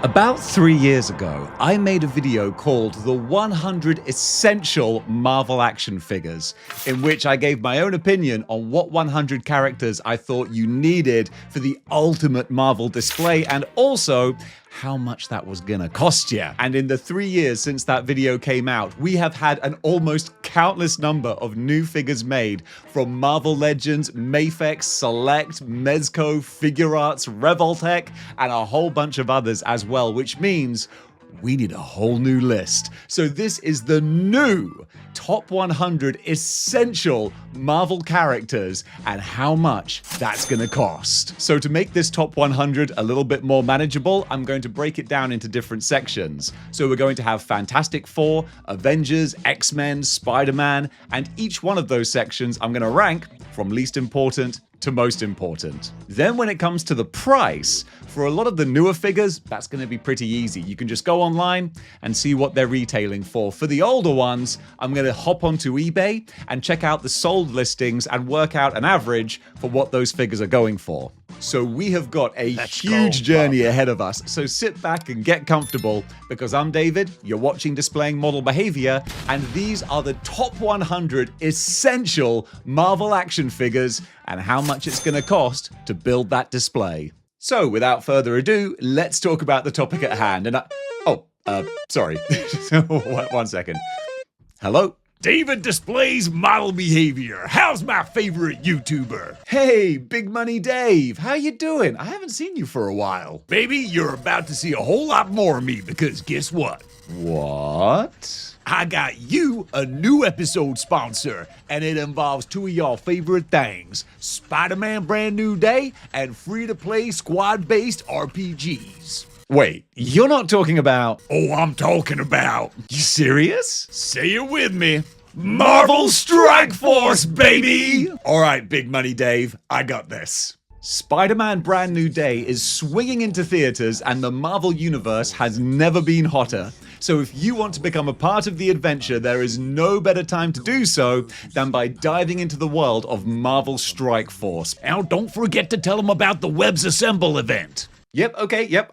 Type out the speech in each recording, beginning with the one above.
About 3 years ago, I made a video called The 100 Essential Marvel Action Figures, in which I gave my own opinion on what 100 characters I thought you needed for the ultimate Marvel display, and also how much that was gonna cost you. And in the 3 years since that video came out, we have had an almost countless number of new figures made from Marvel Legends, Mafex, Select, Mezco, Figure Arts, Revoltech, and a whole bunch of others as well, which means we need a whole new list. So this is the new top 100 essential Marvel characters and how much that's gonna cost. So to make this top 100 a little bit more manageable, I'm going to break it down into different sections. So we're going to have Fantastic Four, Avengers, X-Men, Spider-Man, and each one of those sections I'm gonna rank from least important to most important. Then when it comes to the price, for a lot of the newer figures, that's going to be pretty easy. You can just go online and see what they're retailing for. For the older ones, I'm going to hop onto eBay and check out the sold listings and work out an average for what those figures are going for. So we have got a huge journey ahead of us, so sit back and get comfortable, because I'm David, you're watching Displaying Model Behavior, and these are the top 100 essential Marvel action figures and how much it's going to cost to build that display. So without further ado, let's talk about the topic at hand. And sorry, 1 second. Hello? David Displays Model Behavior. How's my favorite YouTuber? Hey, Big Money Dave, how you doing? I haven't seen you for a while. Baby, you're about to see a whole lot more of me, because guess what? What? I got you a new episode sponsor, and it involves two of y'all favorite things: Spider-Man Brand New Day and free-to-play squad-based RPGs. Wait, you're not talking about... Oh, I'm talking about... You serious? Say it with me. Marvel Strike Force, baby! All right, Big Money Dave, I got this. Spider-Man Brand New Day is swinging into theaters, and the Marvel Universe has never been hotter. So if you want to become a part of the adventure, there is no better time to do so than by diving into the world of Marvel Strike Force. Now, don't forget to tell them about the Webs Assemble event. Yep,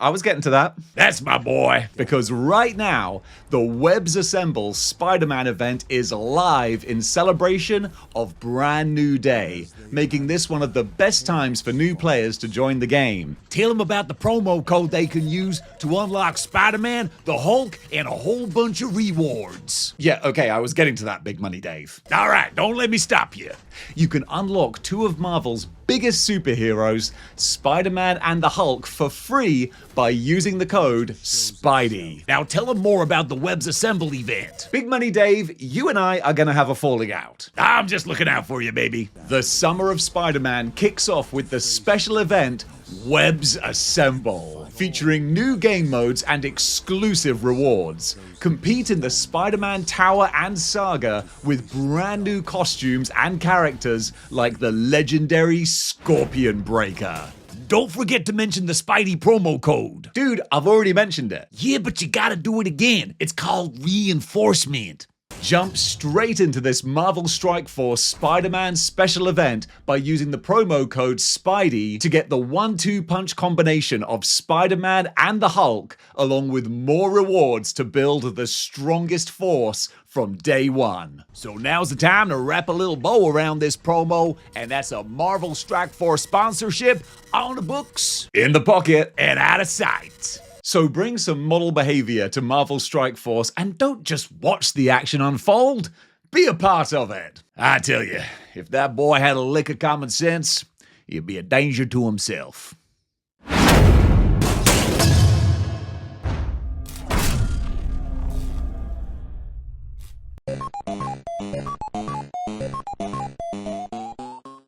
I was getting to that. That's my boy. Because right now, the Webs Assemble Spider-Man event is live in celebration of Brand New Day, making this one of the best times for new players to join the game. Tell them about the promo code they can use to unlock Spider-Man, the Hulk, and a whole bunch of rewards. Yeah, okay, I was getting to that, Big Money Dave. All right, don't let me stop you. You can unlock two of Marvel's biggest superheroes, Spider-Man and the Hulk, for free by using the code SPIDEY. Now tell them more about the Webs Assemble event. Big Money Dave, you and I are gonna have a falling out. I'm just looking out for you, baby. The Summer of Spider-Man kicks off with the special event Webs Assemble, featuring new game modes and exclusive rewards. Compete in the Spider-Man Tower and Saga with brand new costumes and characters like the legendary Scorpion Breaker. Don't forget to mention the Spidey promo code. Dude, I've already mentioned it. Yeah, but you gotta do it again. It's called reinforcement. Jump straight into this Marvel Strike Force Spider-Man special event by using the promo code SPIDEY to get the 1-2 punch combination of Spider-Man and the Hulk, along with more rewards to build the strongest force from day one. So now's the time to wrap a little bow around this promo, and that's a Marvel Strike Force sponsorship on the books, in the pocket, and out of sight. So bring some model behavior to Marvel Strike Force and don't just watch the action unfold, be a part of it. I tell you, if that boy had a lick of common sense, he'd be a danger to himself.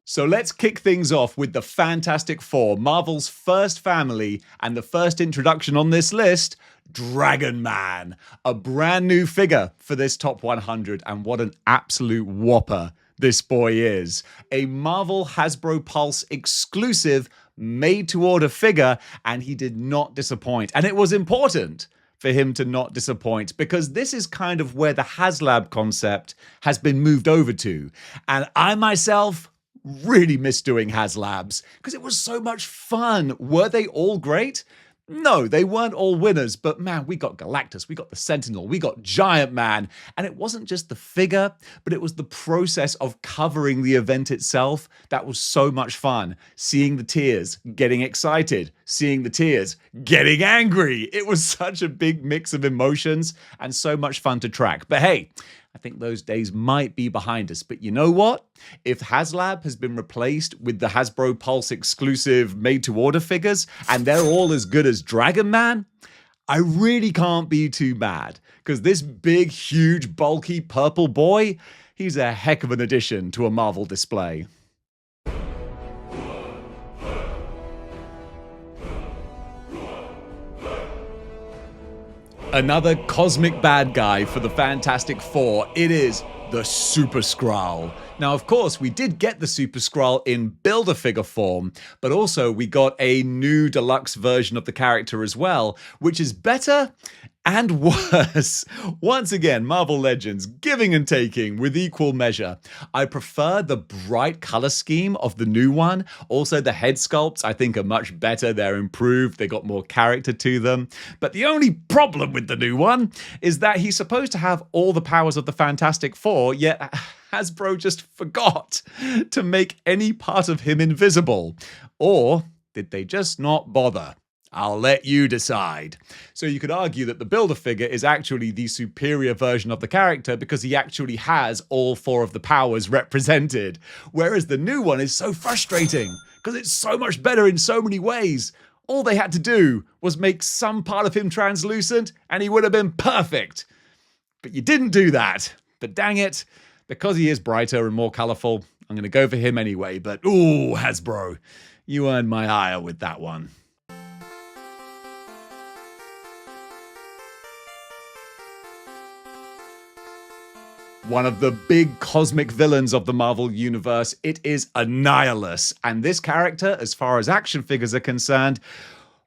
So let's kick things off with the Fantastic Four, Marvel's first family, and the first introduction on this list, Dragon Man. A brand new figure for this top 100, and what an absolute whopper this boy is. A Marvel Hasbro Pulse exclusive, made-to-order figure, and he did not disappoint. And it was important for him to not disappoint, because this is kind of where the HasLab concept has been moved over to. And I myself really miss doing HasLabs because it was so much fun. Were they all great? No, they weren't all winners, but man, we got Galactus, we got the Sentinel, we got Giant Man, and it wasn't just the figure, but it was the process of covering the event itself that was so much fun. Seeing the tears, getting excited, seeing the tears, getting angry. It was such a big mix of emotions and so much fun to track. But hey, I think those days might be behind us. But you know what? If HasLab has been replaced with the Hasbro Pulse exclusive made-to-order figures, and they're all as good as Dragon Man, I really can't be too mad. Because this big, huge, bulky purple boy, he's a heck of an addition to a Marvel display. Another cosmic bad guy for the Fantastic Four. It is the Super Skrull. Now, of course, we did get the Super Skrull in Build-A-Figure form, but also we got a new deluxe version of the character as well, which is better and worse. Once again, Marvel Legends giving and taking with equal measure. I prefer the bright color scheme of the new one. Also, the head sculpts I think are much better. They're improved. They got more character to them. But the only problem with the new one is that he's supposed to have all the powers of the Fantastic Four, yet Hasbro just forgot to make any part of him invisible. Or did they just not bother? I'll let you decide. So you could argue that the Build-A-Figure is actually the superior version of the character because he actually has all four of the powers represented. Whereas the new one is so frustrating because it's so much better in so many ways. All they had to do was make some part of him translucent and he would have been perfect. But you didn't do that. But dang it, because he is brighter and more colorful, I'm going to go for him anyway. But ooh, Hasbro, you earned my ire with that one. One of the big cosmic villains of the Marvel Universe, it is Annihilus. And this character, as far as action figures are concerned,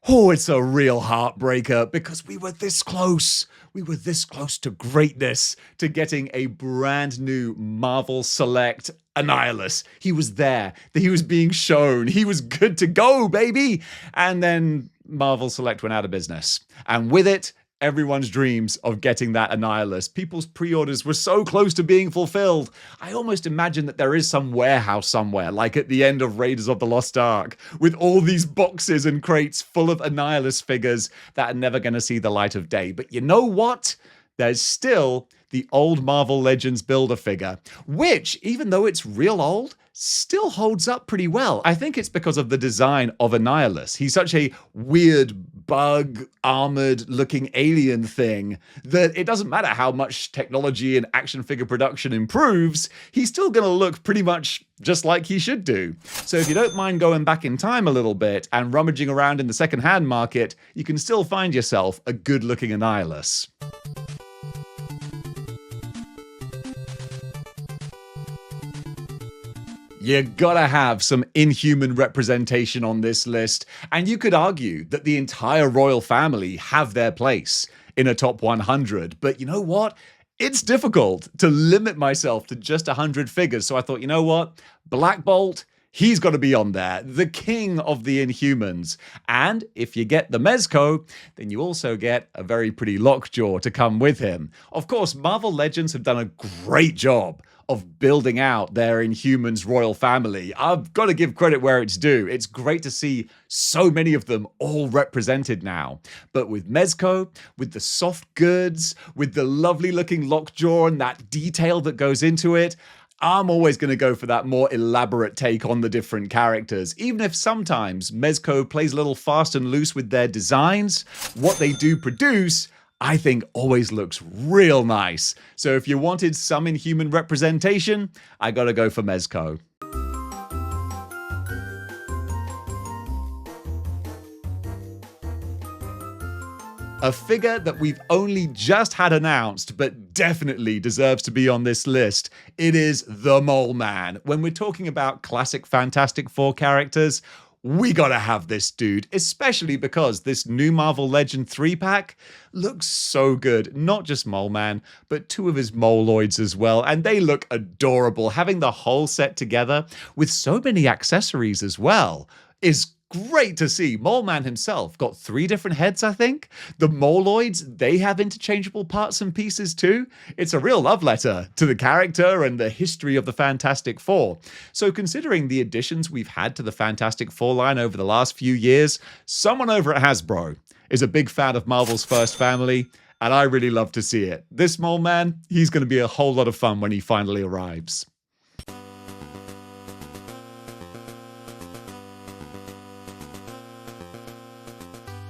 oh, it's a real heartbreaker because we were this close. We were this close to greatness, to getting a brand new Marvel Select Annihilus. He was there. He was being shown. He was good to go, baby. And then Marvel Select went out of business. And with it, everyone's dreams of getting that Annihilus. People's pre-orders were so close to being fulfilled. I almost imagine that there is some warehouse somewhere, like at the end of Raiders of the Lost Ark, with all these boxes and crates full of Annihilus figures that are never going to see the light of day. But you know what? There's still the old Marvel Legends Build-A-Figure, which, even though it's real old, still holds up pretty well. I think it's because of the design of Annihilus. He's such a weird bug, armored looking alien thing that it doesn't matter how much technology and action figure production improves, he's still going to look pretty much just like he should do. So if you don't mind going back in time a little bit and rummaging around in the second-hand market, you can still find yourself a good-looking Annihilus. You gotta have some Inhuman representation on this list, and you could argue that the entire royal family have their place in a top 100, but you know what? It's difficult to limit myself to just 100 figures, so I thought, you know what? Blackbolt, he's got to be on there, the king of the Inhumans. And if you get the Mezco, then you also get a very pretty Lockjaw to come with him. Of course, Marvel Legends have done a great job of building out their Inhumans royal family. I've got to give credit where it's due. It's great to see so many of them all represented now. But with Mezco, with the soft goods, with the lovely looking Lockjaw and that detail that goes into it, I'm always going to go for that more elaborate take on the different characters. Even if sometimes Mezco plays a little fast and loose with their designs, what they do produce, I think, always looks real nice. So if you wanted some Inhuman representation, I gotta go for Mezco. A figure that we've only just had announced, but definitely deserves to be on this list. It is the Mole Man. When we're talking about classic Fantastic Four characters, we gotta have this dude, especially because this new Marvel Legend 3-pack looks so good. Not just Mole Man, but two of his Moloids as well, and they look adorable. Having the whole set together with so many accessories as well is great to see Mole Man himself got 3 different heads, I think. The Moloids, they have interchangeable parts and pieces too. It's a real love letter to the character and the history of the Fantastic Four. So considering the additions we've had to the Fantastic Four line over the last few years, someone over at Hasbro is a big fan of Marvel's first family, and I really love to see it. This Mole Man, he's going to be a whole lot of fun when he finally arrives.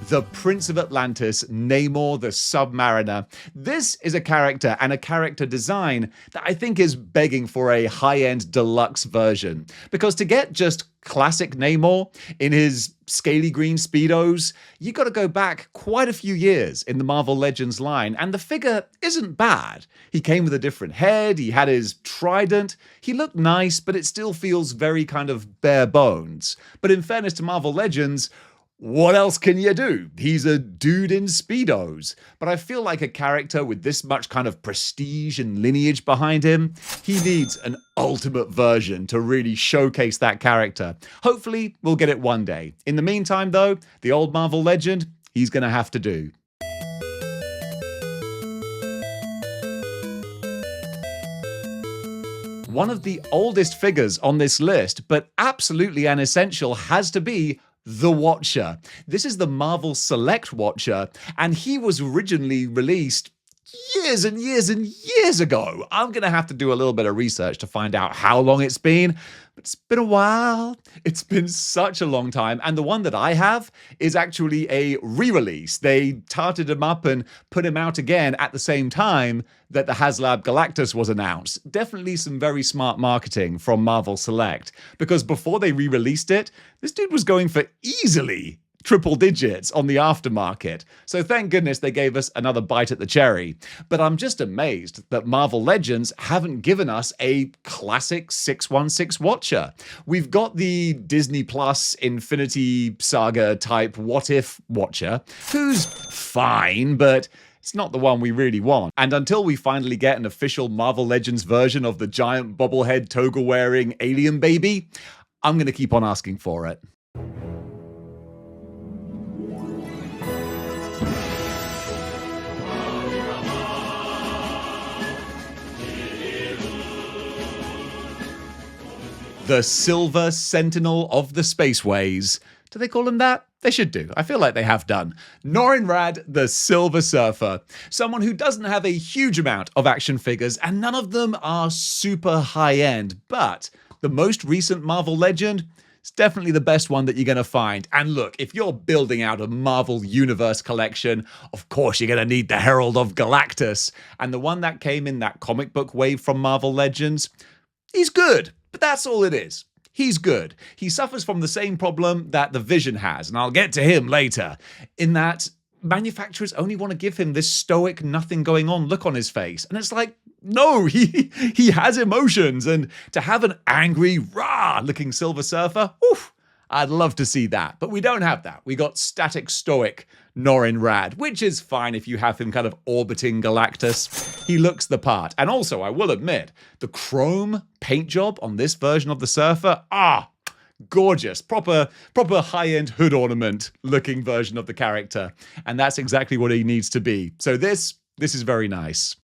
The Prince of Atlantis, Namor the Submariner. This is a character and a character design that I think is begging for a high-end deluxe version. Because to get just classic Namor in his scaly green Speedos, you got to go back quite a few years in the Marvel Legends line, and the figure isn't bad. He came with a different head, he had his trident, he looked nice, but it still feels very kind of bare bones. But in fairness to Marvel Legends, what else can you do? He's a dude in Speedos. But I feel like a character with this much kind of prestige and lineage behind him, he needs an ultimate version to really showcase that character. Hopefully, we'll get it one day. In the meantime, though, the old Marvel legend, he's gonna have to do. One of the oldest figures on this list, but absolutely an essential, has to be the Watcher. This is the Marvel Select Watcher, and he was originally released years and years and years ago. I'm going to have to do a little bit of research to find out how long it's been, but it's been a while. It's been such a long time, and the one that I have is actually a re-release. They tarted him up and put him out again at the same time that the HasLab Galactus was announced. Definitely some very smart marketing from Marvel Select, because before they re-released it, this dude was going for easily triple digits on the aftermarket. So thank goodness they gave us another bite at the cherry. But I'm just amazed that Marvel Legends haven't given us a classic 616 Watcher. We've got the Disney Plus Infinity Saga type What If Watcher, who's fine, but it's not the one we really want. And until we finally get an official Marvel Legends version of the giant bobblehead toga-wearing alien baby, I'm going to keep on asking for it. The Silver Sentinel of the Spaceways. Do they call him that? They should do. I feel like they have done. Norinrad, the Silver Surfer. Someone who doesn't have a huge amount of action figures, and none of them are super high-end, but the most recent Marvel Legend is definitely the best one that you're going to find. And look, if you're building out a Marvel Universe collection, of course you're going to need the Herald of Galactus. And the one that came in that comic book wave from Marvel Legends, he's good. But that's all it is. He's good. He suffers from the same problem that the Vision has, and I'll get to him later, in that manufacturers only want to give him this stoic, nothing going on look on his face. And it's like, no, he has emotions, and to have an angry, rah-looking Silver Surfer, oof, I'd love to see that. But we don't have that. We got static, stoic Norinrad, which is fine if you have him kind of orbiting Galactus. He looks the part. And also, I will admit, the chrome paint job on this version of the Surfer, gorgeous. Proper high-end hood ornament looking version of the character. And that's exactly what he needs to be. So this is very nice.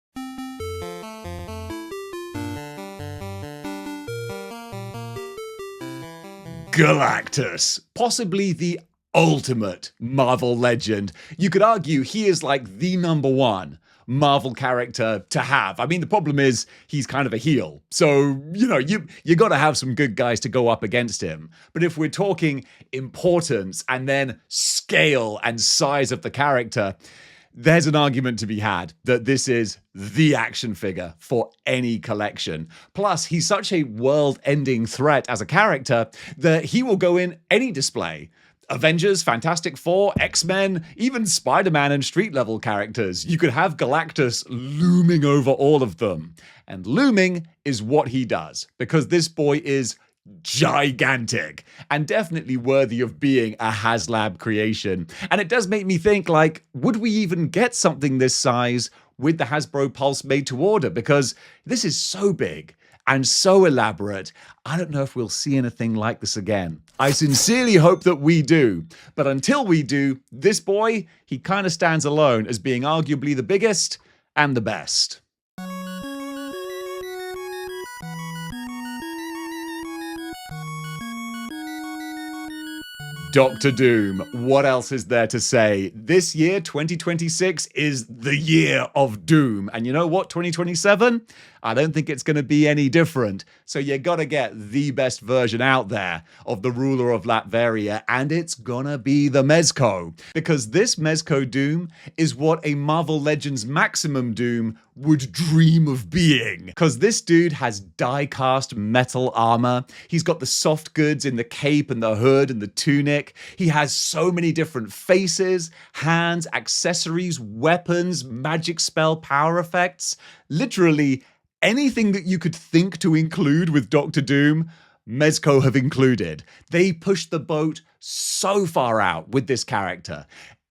Galactus, possibly the ultimate Marvel legend. You could argue he is like the #1 Marvel character to have. I mean, the problem is he's kind of a heel. So, you got to have some good guys to go up against him. But if we're talking importance and then scale and size of the character, there's an argument to be had that this is the action figure for any collection. Plus, he's such a world-ending threat as a character that he will go in any display. Avengers, Fantastic Four, X-Men, even Spider-Man and street-level characters. You could have Galactus looming over all of them. And looming is what he does, because this boy is gigantic and definitely worthy of being a HasLab creation. And it does make me think, like, would we even get something this size with the Hasbro Pulse made to order? Because this is so big and so elaborate. I don't know if we'll see anything like this again. I sincerely hope that we do. But until we do, this boy, he kind of stands alone as being arguably the biggest and the best. Doctor Doom. What else is there to say? This year, 2026, is the year of Doom. And you know what, 2027? I don't think it's going to be any different. So you got to get the best version out there of the ruler of Latveria, and it's gonna be the Mezco. Because this Mezco Doom is what a Marvel Legends Maximum Doom would dream of being. Because this dude has die-cast metal armor. He's got the soft goods in the cape and the hood and the tunic. He has so many different faces, hands, accessories, weapons, magic spell power effects. Literally anything that you could think to include with Doctor Doom, Mezco have included. They pushed the boat so far out with this character.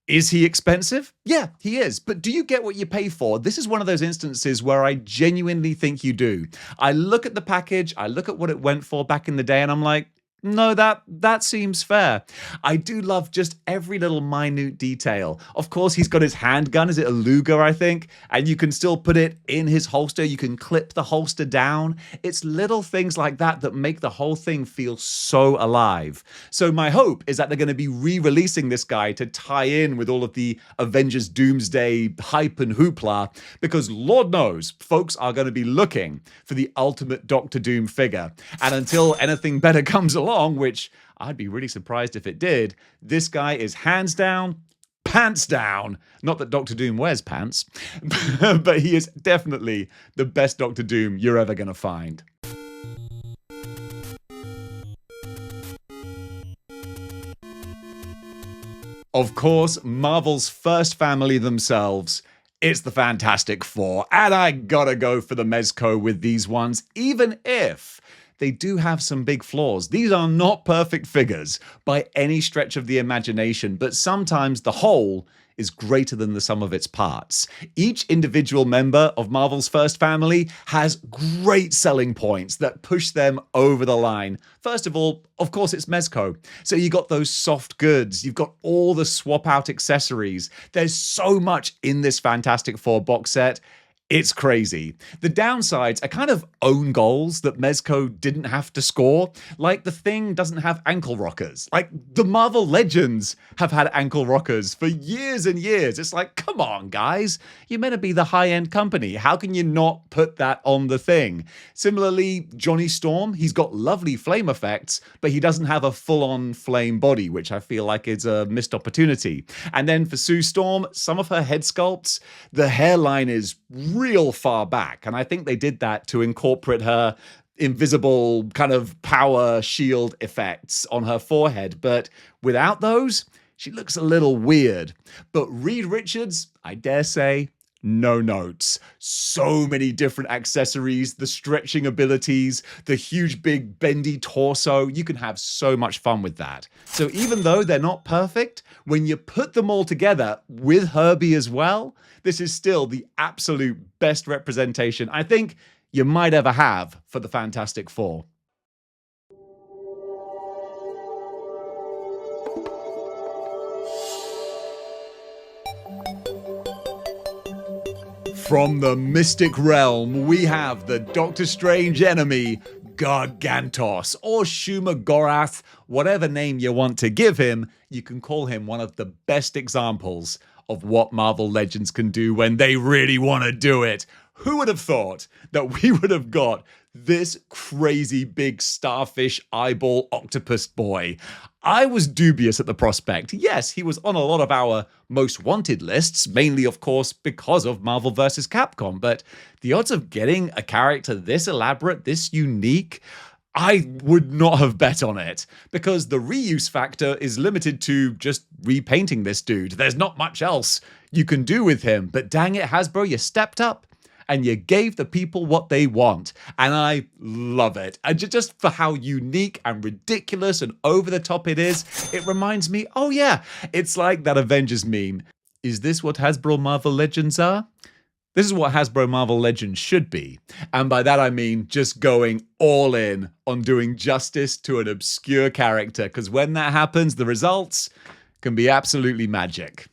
Is he expensive? Yeah, he is. But do you get what you pay for? This is one of those instances where I genuinely think you do. I look at the package, I look at what it went for back in the day, and I'm like, no, that seems fair. I do love just every little minute detail. Of course, he's got his handgun. Is it a Luger, I think? And you can still put it in his holster. You can clip the holster down. It's little things like that that make the whole thing feel so alive. So my hope is that they're going to be re-releasing this guy to tie in with all of the Avengers Doomsday hype and hoopla, because Lord knows, folks are going to be looking for the ultimate Doctor Doom figure. And until anything better comes along, which I'd be really surprised if it did, this guy is hands down, pants down. Not that Doctor Doom wears pants, but he is definitely the best Doctor Doom you're ever going to find. Of course, Marvel's first family themselves. It's the Fantastic Four, and I gotta go for the Mezco with these ones, even if they do have some big flaws. These are not perfect figures by any stretch of the imagination, but sometimes the whole is greater than the sum of its parts. Each individual member of Marvel's first family has great selling points that push them over the line. First of all, of course, it's Mezco. So you got those soft goods, you've got all the swap out accessories. There's so much in this Fantastic Four box set. It's crazy. The downsides are kind of own goals that Mezco didn't have to score. Like, the thing doesn't have ankle rockers. Like, the Marvel Legends have had ankle rockers for years and years. It's like, come on, guys. You're meant to be the high-end company. How can you not put that on the thing? Similarly, Johnny Storm, he's got lovely flame effects, but he doesn't have a full-on flame body, which I feel like is a missed opportunity. And then for Sue Storm, some of her head sculpts, the hairline is real far back, and I think they did that to incorporate her invisible kind of power shield effects on her forehead, but without those, she looks a little weird. But Reed Richards, I dare say, no notes. So many different accessories, the stretching abilities, the huge big bendy torso. You can have so much fun with that. So even though they're not perfect, when you put them all together with Herbie as well, this is still the absolute best representation I think you might ever have for the Fantastic Four. From the mystic realm, we have the Doctor Strange enemy, Gargantos, or Shumagorath, whatever name you want to give him. You can call him one of the best examples of what Marvel Legends can do when they really want to do it. Who would have thought that we would have got this crazy big starfish eyeball octopus boy? I was dubious at the prospect. Yes, he was on a lot of our most wanted lists, mainly, of course, because of Marvel vs. Capcom, but the odds of getting a character this elaborate, this unique, I would not have bet on it, because the reuse factor is limited to just repainting this dude. There's not much else you can do with him, but dang it, Hasbro, you stepped up and you gave the people what they want, and I love it. And just for how unique and ridiculous and over the top it is, it reminds me, oh yeah, it's like that Avengers meme. Is this what Hasbro Marvel Legends are? This is what Hasbro Marvel Legends should be. And by that I mean just going all in on doing justice to an obscure character, because when that happens, the results can be absolutely magic.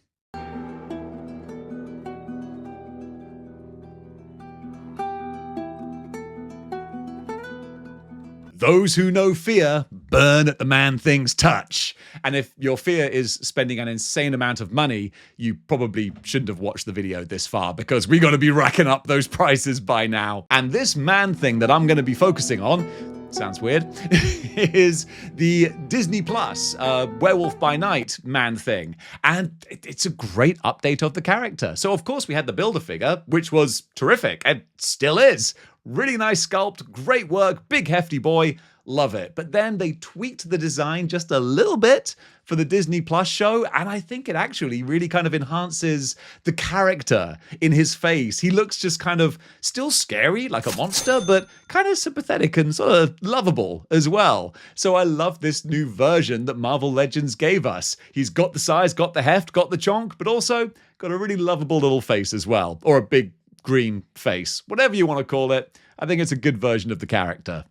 Those who know fear burn at the Man-Thing's touch. And if your fear is spending an insane amount of money, you probably shouldn't have watched the video this far, because we got to be racking up those prices by now. And this Man-Thing that I'm going to be focusing on, sounds weird, is the Disney Plus Werewolf by Night Man-Thing. And it's a great update of the character. So of course we had the Build-A-Figure, which was terrific, and still is. Really nice sculpt, great work, big hefty boy, love it. But then they tweaked the design just a little bit for the Disney Plus show, and I think it actually really kind of enhances the character in his face. He looks just kind of still scary, like a monster, but kind of sympathetic and sort of lovable as well. So I love this new version that Marvel Legends gave us. He's got the size, got the heft, got the chonk, but also got a really lovable little face as well, or a big green face, whatever you want to call it. I think it's a good version of the character.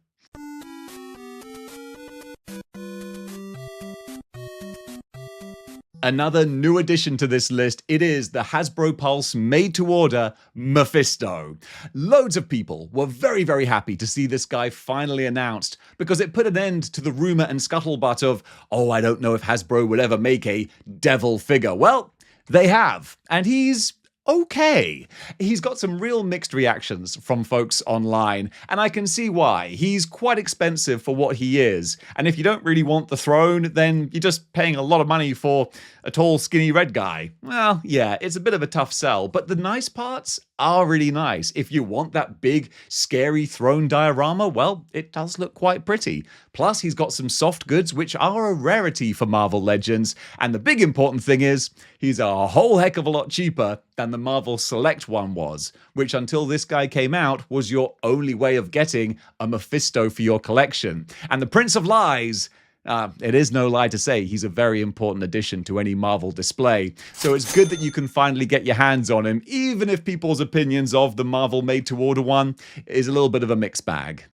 Another new addition to this list, it is the Hasbro Pulse made-to-order Mephisto. Loads of people were very, very happy to see this guy finally announced, because it put an end to the rumor and scuttlebutt of, oh, I don't know if Hasbro would ever make a devil figure. Well, they have, and he's okay. He's got some real mixed reactions from folks online, and I can see why. He's quite expensive for what he is, and if you don't really want the throne, then you're just paying a lot of money for a tall, skinny red guy. Well, yeah, it's a bit of a tough sell, but the nice parts are really nice. If you want that big, scary throne diorama, well, it does look quite pretty. Plus, he's got some soft goods, which are a rarity for Marvel Legends, and the big important thing is, he's a whole heck of a lot cheaper than the Marvel Select one was, which until this guy came out was your only way of getting a Mephisto for your collection. And the Prince of Lies, it is no lie to say he's a very important addition to any Marvel display. So it's good that you can finally get your hands on him, even if people's opinions of the Marvel made-to-order one is a little bit of a mixed bag.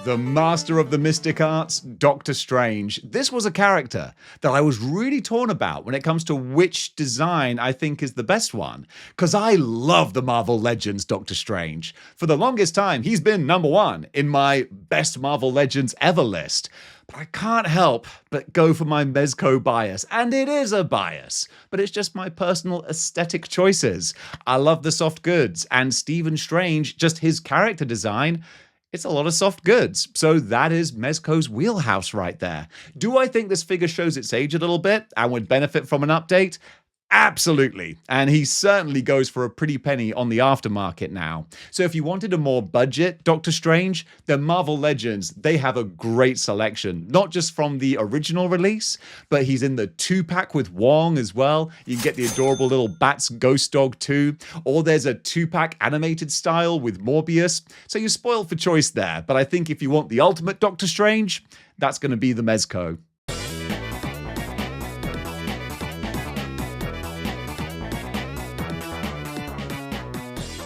The master of the mystic arts, Doctor Strange. This was a character that I was really torn about when it comes to which design I think is the best one, because I love the Marvel Legends Doctor Strange. For the longest time, he's been #1 in my best Marvel Legends ever list. But I can't help but go for my Mezco bias, and it is a bias, but it's just my personal aesthetic choices. I love the soft goods, and Stephen Strange, just his character design, it's a lot of soft goods, so that is Mezco's wheelhouse right there. Do I think this figure shows its age a little bit and would benefit from an update? Absolutely, and he certainly goes for a pretty penny on the aftermarket now. So if you wanted a more budget Doctor Strange, then Marvel Legends, they have a great selection, not just from the original release, but he's in the 2-pack with Wong as well. You can get the adorable little Bats Ghost Dog too, or there's a 2-pack animated style with Morbius, so you're spoiled for choice there. But I think if you want the ultimate Doctor Strange, that's going to be the Mezco.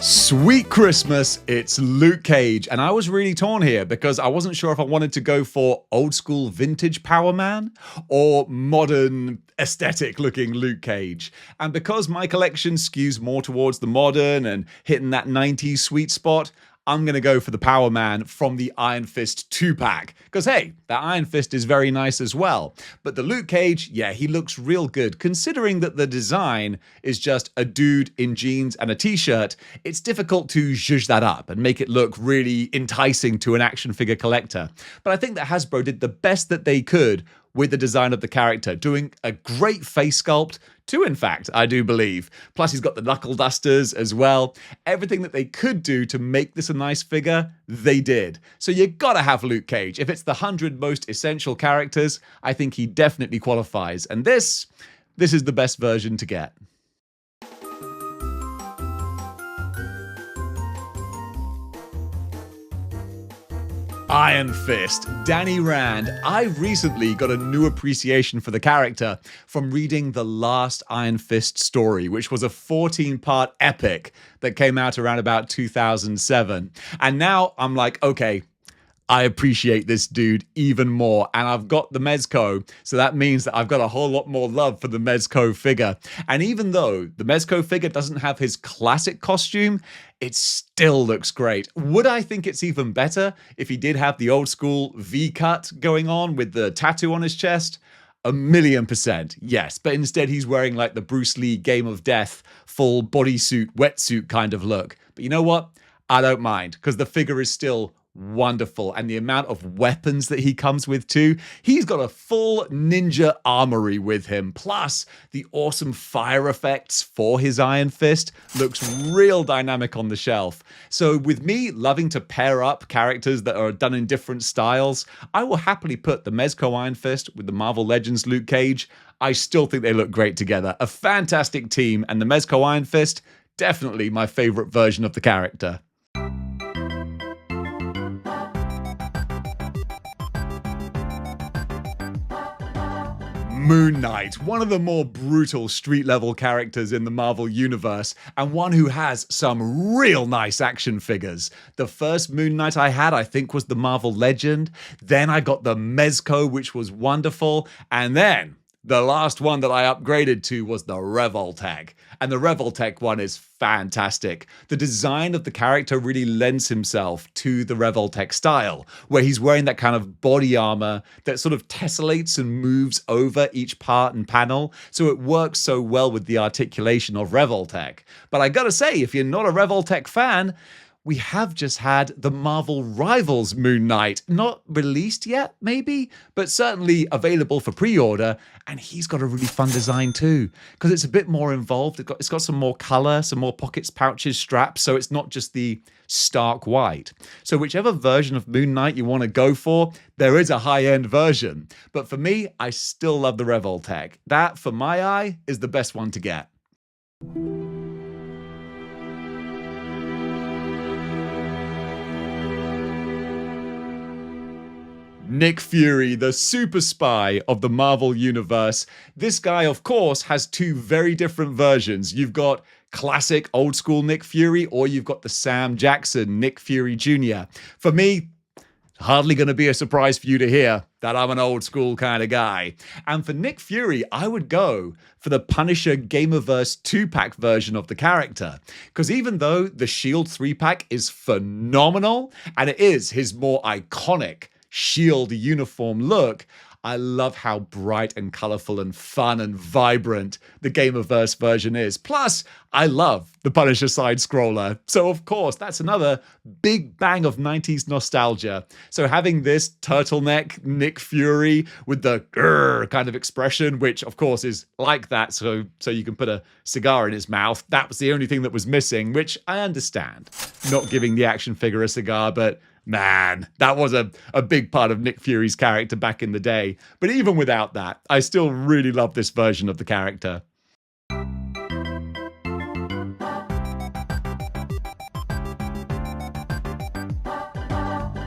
Sweet Christmas, it's Luke Cage, and I was really torn here because I wasn't sure if I wanted to go for old school vintage Power Man or modern aesthetic looking Luke Cage. And because my collection skews more towards the modern and hitting that 90s sweet spot, I'm going to go for the Power Man from the Iron Fist 2-pack. Because hey, that Iron Fist is very nice as well. But the Luke Cage, yeah, he looks real good. Considering that the design is just a dude in jeans and a t-shirt, it's difficult to zhuzh that up and make it look really enticing to an action figure collector. But I think that Hasbro did the best that they could with the design of the character, doing a great face sculpt, too, in fact, I do believe. Plus, he's got the knuckle dusters as well. Everything that they could do to make this a nice figure, they did. So you gotta have Luke Cage. If it's the 100 most essential characters, I think he definitely qualifies. And this is the best version to get. Iron Fist, Danny Rand. I recently got a new appreciation for the character from reading the last Iron Fist story, which was a 14-part epic that came out around about 2007. And now I'm like, okay, I appreciate this dude even more. And I've got the Mezco, so that means that I've got a whole lot more love for the Mezco figure. And even though the Mezco figure doesn't have his classic costume, it still looks great. Would I think it's even better if he did have the old school V-cut going on with the tattoo on his chest? 1,000,000%, yes. But instead he's wearing like the Bruce Lee Game of Death full bodysuit, wetsuit kind of look. But you know what? I don't mind, because the figure is still wonderful, and the amount of weapons that he comes with too. He's got a full ninja armory with him, plus the awesome fire effects for his Iron Fist looks real dynamic on the shelf. So with me loving to pair up characters that are done in different styles, I will happily put the Mezco Iron Fist with the Marvel Legends Luke Cage. I still think they look great together. A fantastic team, and the Mezco Iron Fist, definitely my favorite version of the character. Moon Knight, one of the more brutal street-level characters in the Marvel Universe, and one who has some real nice action figures. The first Moon Knight I had, I think, was the Marvel Legend. Then I got the Mezco, which was wonderful. And then the last one that I upgraded to was the Revoltech. And the Revoltech one is fantastic. The design of the character really lends himself to the Revoltech style, where he's wearing that kind of body armor that sort of tessellates and moves over each part and panel. So it works so well with the articulation of Revoltech. But I gotta say, if you're not a Revoltech fan, we have just had the Marvel Rivals Moon Knight, not released yet, maybe, but certainly available for pre-order, and he's got a really fun design too, because it's a bit more involved. It's got some more color, some more pockets, pouches, straps, so it's not just the stark white. So whichever version of Moon Knight you want to go for, there is a high-end version. But for me, I still love the Revoltech. That, for my eye, is the best one to get. Nick Fury, the super spy of the Marvel Universe. This guy, of course, has two very different versions. You've got classic old school Nick Fury, or you've got the Sam Jackson Nick Fury Jr. For me, hardly going to be a surprise for you to hear that I'm an old school kind of guy. And for Nick Fury, I would go for the Punisher Gamerverse 2-pack version of the character. Because even though the Shield 3-pack is phenomenal, and it is his more iconic Shield uniform look, I love how bright and colorful and fun and vibrant the Gamerverse version is. Plus, I love the Punisher side-scroller. So of course, that's another big bang of 90s nostalgia. So having this turtleneck Nick Fury with the grrr kind of expression, which of course is like that, so you can put a cigar in his mouth, that was the only thing that was missing, which I understand. Not giving the action figure a cigar, but man, that was a big part of Nick Fury's character back in the day. But even without that, I still really love this version of the character.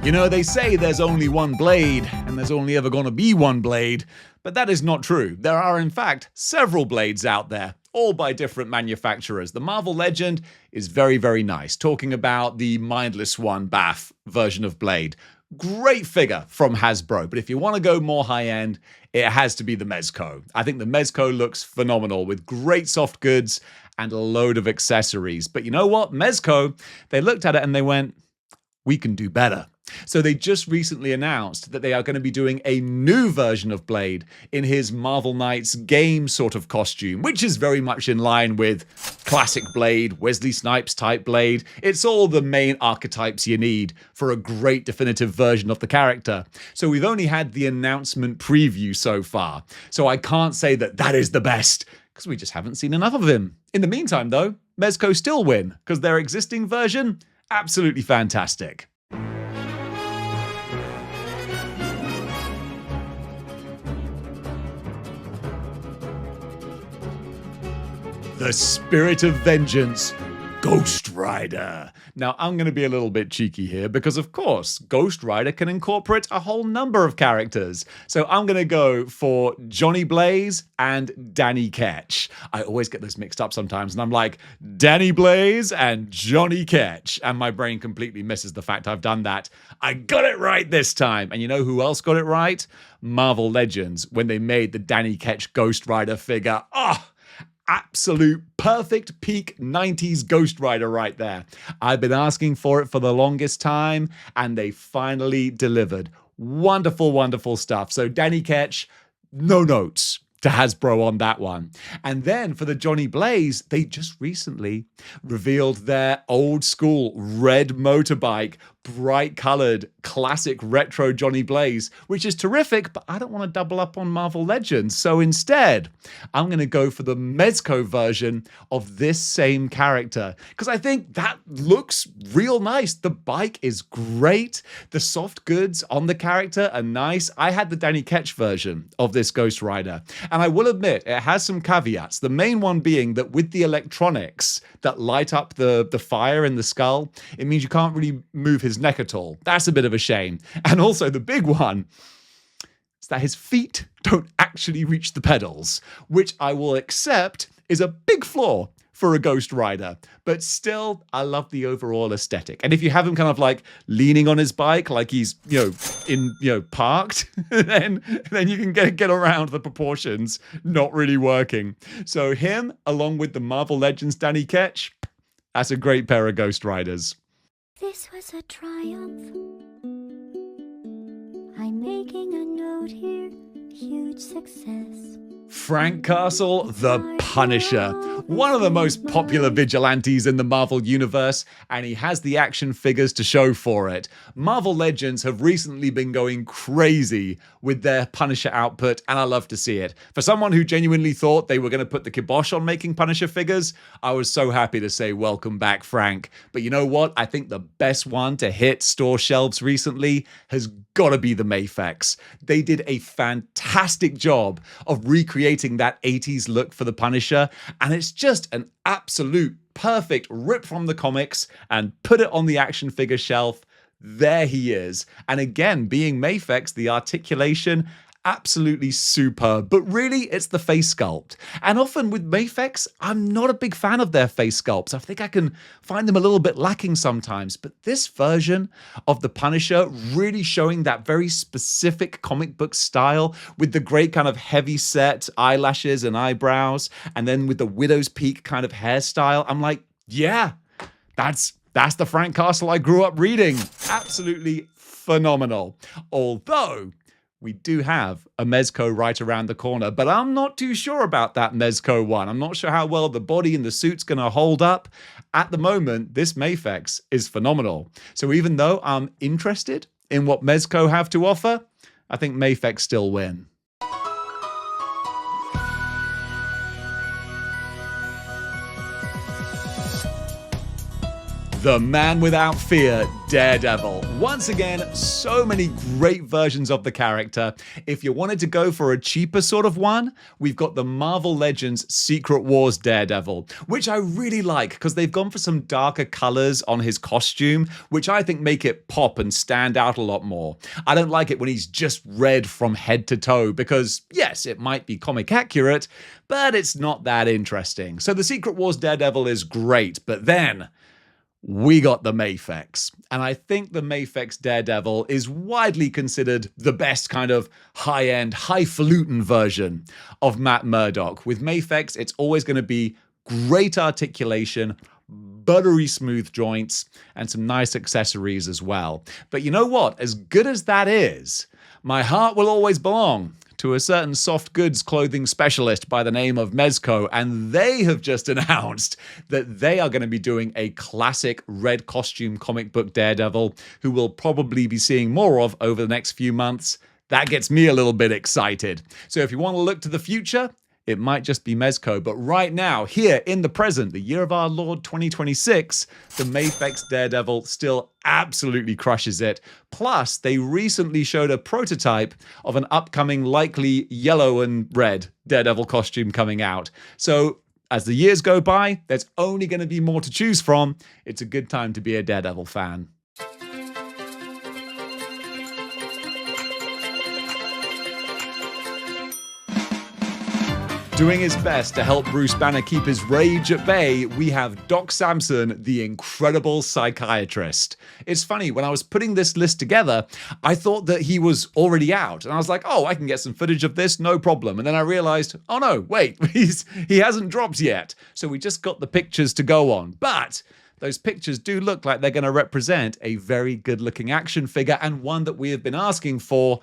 You know, they say there's only one blade, and there's only ever going to be one blade, but that is not true. There are, in fact, several blades out there, all by different manufacturers. The Marvel Legend is very, very nice, talking about the Mindless One Bath version of Blade. Great figure from Hasbro, but if you want to go more high-end, it has to be the Mezco. I think the Mezco looks phenomenal with great soft goods and a load of accessories. But you know what? Mezco, they looked at it and they went, we can do better. So they just recently announced that they are going to be doing a new version of Blade in his Marvel Knights game sort of costume, which is very much in line with classic Blade, Wesley Snipes type Blade. It's all the main archetypes you need for a great definitive version of the character. So we've only had the announcement preview so far. So I can't say that that is the best, because we just haven't seen enough of him. In the meantime though, Mezco still win, because their existing version, absolutely fantastic. The spirit of vengeance Ghost Rider. Now, I'm going to be a little bit cheeky here because, of course, Ghost Rider can incorporate a whole number of characters. So I'm going to go for Johnny Blaze and Danny Ketch. I always get this mixed up sometimes, and I'm like, Danny Blaze and Johnny Ketch. And my brain completely misses the fact I've done that. I got it right this time. And you know who else got it right? Marvel Legends, when they made the Danny Ketch Ghost Rider figure. Oh, absolute perfect peak 90s Ghost Rider right there. I've been asking for it for the longest time, and they finally delivered. Wonderful, wonderful stuff. So Danny Ketch, no notes to Hasbro on that one. And then for the Johnny Blaze, they just recently revealed their old school red motorbike, bright colored, classic retro Johnny Blaze, which is terrific, but I don't want to double up on Marvel Legends. So instead, I'm going to go for the Mezco version of this same character, because I think that looks real nice. The bike is great. The soft goods on the character are nice. I had the Danny Ketch version of this Ghost Rider, and I will admit it has some caveats. The main one being that with the electronics that light up the fire in the skull, it means you can't really move his neck at all. That's a bit of a shame. And also the big one is that his feet don't actually reach the pedals, which I will accept is a big flaw for a Ghost Rider. But still, I love the overall aesthetic. And if you have him kind of like leaning on his bike, like he's, parked, then you can get around the proportions not really working. So him, along with the Marvel Legends Danny Ketch, that's a great pair of Ghost Riders. This was a triumph. I'm making a note here. Huge success. Frank Castle, the Punisher, one of the most popular vigilantes in the Marvel Universe, and he has the action figures to show for it. Marvel Legends have recently been going crazy with their Punisher output, and I love to see it. For someone who genuinely thought they were going to put the kibosh on making Punisher figures, I was so happy to say welcome back, Frank. But you know what? I think the best one to hit store shelves recently has got to be the Mafex. They did a fantastic job of recreating that 80s look for the Punisher, and it's just an absolute perfect rip from the comics and put it on the action figure shelf. There he is. And again, being Mafex, the articulation, absolutely superb. But really, it's the face sculpt. And often with Mafex, I'm not a big fan of their face sculpts. I think I can find them a little bit lacking sometimes. But this version of the Punisher really showing that very specific comic book style with the great kind of heavy set eyelashes and eyebrows, and then with the widow's peak kind of hairstyle, I'm like, yeah, that's the Frank Castle I grew up reading. Absolutely phenomenal. Although we do have a Mezco right around the corner, but I'm not too sure about that Mezco one. I'm not sure how well the body and the suit's going to hold up. At the moment, this Mafex is phenomenal. So even though I'm interested in what Mezco have to offer, I think Mafex still win. The Man Without Fear, Daredevil. Once again, so many great versions of the character. If you wanted to go for a cheaper sort of one, we've got the Marvel Legends Secret Wars Daredevil, which I really like because they've gone for some darker colors on his costume, which I think make it pop and stand out a lot more. I don't like it when he's just red from head to toe because, yes, it might be comic accurate, but it's not that interesting. So the Secret Wars Daredevil is great, but then we got the Mafex. And I think the Mafex Daredevil is widely considered the best kind of high-end, highfalutin version of Matt Murdock. With Mafex, it's always going to be great articulation, buttery smooth joints, and some nice accessories as well. But you know what? As good as that is, my heart will always belong to a certain soft goods clothing specialist by the name of Mezco, and they have just announced that they are going to be doing a classic red costume comic book Daredevil, who we'll probably be seeing more of over the next few months. That gets me a little bit excited. So if you want to look to the future, it might just be Mezco, but right now, here in the present, the year of our Lord 2026, the Mafex Daredevil still absolutely crushes it. Plus, they recently showed a prototype of an upcoming likely yellow and red Daredevil costume coming out. So as the years go by, there's only going to be more to choose from. It's a good time to be a Daredevil fan. Doing his best to help Bruce Banner keep his rage at bay, we have Doc Samson, the incredible psychiatrist. It's funny, when I was putting this list together, I thought that he was already out. And I was like, oh, I can get some footage of this, no problem. And then I realized, oh no, wait, he hasn't dropped yet. So we just got the pictures to go on. But those pictures do look like they're going to represent a very good-looking action figure, and one that we have been asking for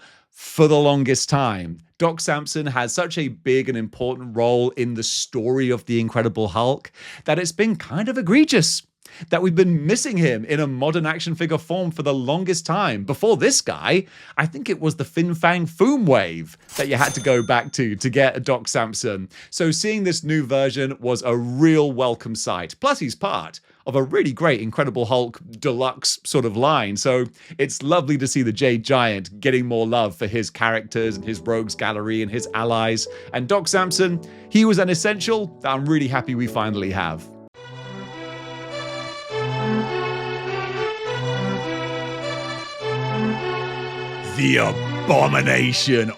the longest time. Doc Samson has such a big and important role in the story of the Incredible Hulk that it's been kind of egregious that we've been missing him in a modern action figure form for the longest time. Before this guy, I think it was the Fin Fang Foom wave that you had to go back to get Doc Samson. So seeing this new version was a real welcome sight. Plus he's part of a really great Incredible Hulk deluxe sort of line. So it's lovely to see the Jade Giant getting more love for his characters and his rogues gallery and his allies. And Doc Samson, he was an essential that I'm really happy we finally have. The Abomination.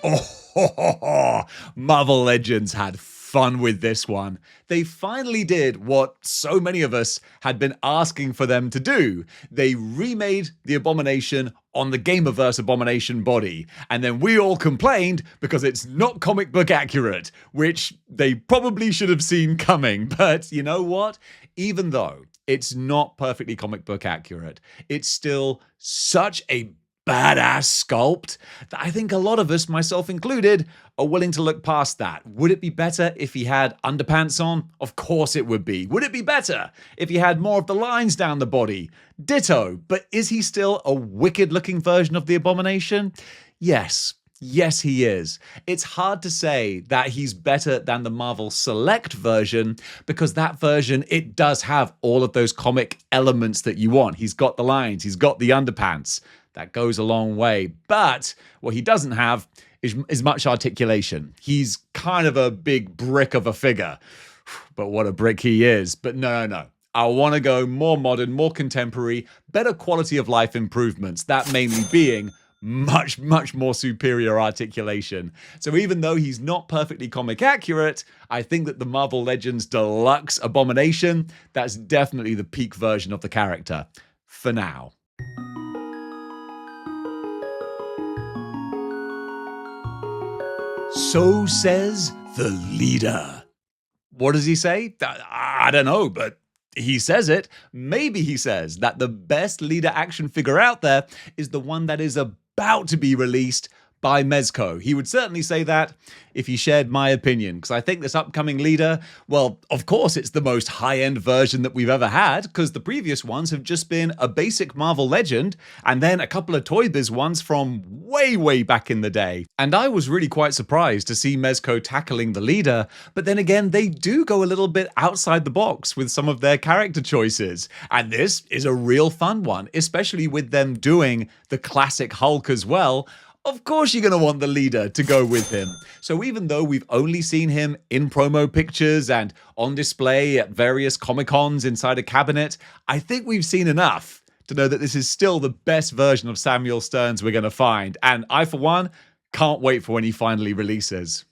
Marvel Legends had fun with this one. They finally did what so many of us had been asking for them to do. They remade the Abomination on the Gamerverse Abomination body, and then we all complained because it's not comic book accurate, which they probably should have seen coming. But you know what? Even though it's not perfectly comic book accurate, it's still such a badass sculpt that I think a lot of us, myself included, are willing to look past that. Would it be better if he had underpants on? Of course it would be. Would it be better if he had more of the lines down the body? Ditto. But is he still a wicked looking version of the Abomination? Yes. Yes, he is. It's hard to say that he's better than the Marvel Select version, because that version, it does have all of those comic elements that you want. He's got the lines, he's got the underpants. That goes a long way. But what he doesn't have is much articulation. He's kind of a big brick of a figure. But what a brick he is. But no. I want to go more modern, more contemporary, better quality of life improvements. That mainly being much more superior articulation. So even though he's not perfectly comic accurate, I think that the Marvel Legends Deluxe Abomination, that's definitely the peak version of the character. For now. So says the leader. What does he say? I don't know, but he says it. Maybe he says that the best leader action figure out there is the one that is about to be released by Mezco. He would certainly say that if he shared my opinion, because I think this upcoming leader, well, of course it's the most high-end version that we've ever had, because the previous ones have just been a basic Marvel Legend, and then a couple of Toy Biz ones from way back in the day. And I was really quite surprised to see Mezco tackling the leader, but then again, they do go a little bit outside the box with some of their character choices. And this is a real fun one, especially with them doing the classic Hulk as well. Of course you're going to want the leader to go with him. So even though we've only seen him in promo pictures and on display at various Comic-Cons inside a cabinet, I think we've seen enough to know that this is still the best version of Samuel Stearns we're going to find. And I, for one, can't wait for when he finally releases.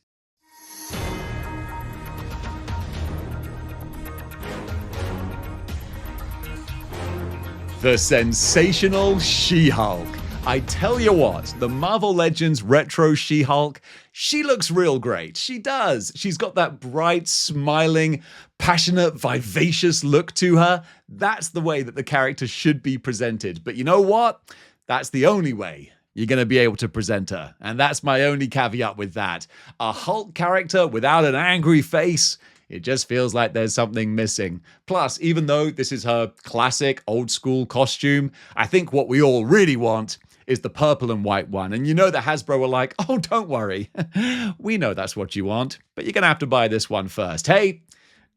The sensational She-Hulk. I tell you what, the Marvel Legends Retro She-Hulk, she looks real great. She does. She's got that bright, smiling, passionate, vivacious look to her. That's the way that the character should be presented. But you know what? That's the only way you're going to be able to present her. And that's my only caveat with that. A Hulk character without an angry face, it just feels like there's something missing. Plus, even though this is her classic old school costume, I think what we all really want is the purple and white one. And you know that Hasbro were like, oh, don't worry. We know that's what you want, but you're going to have to buy this one first. Hey,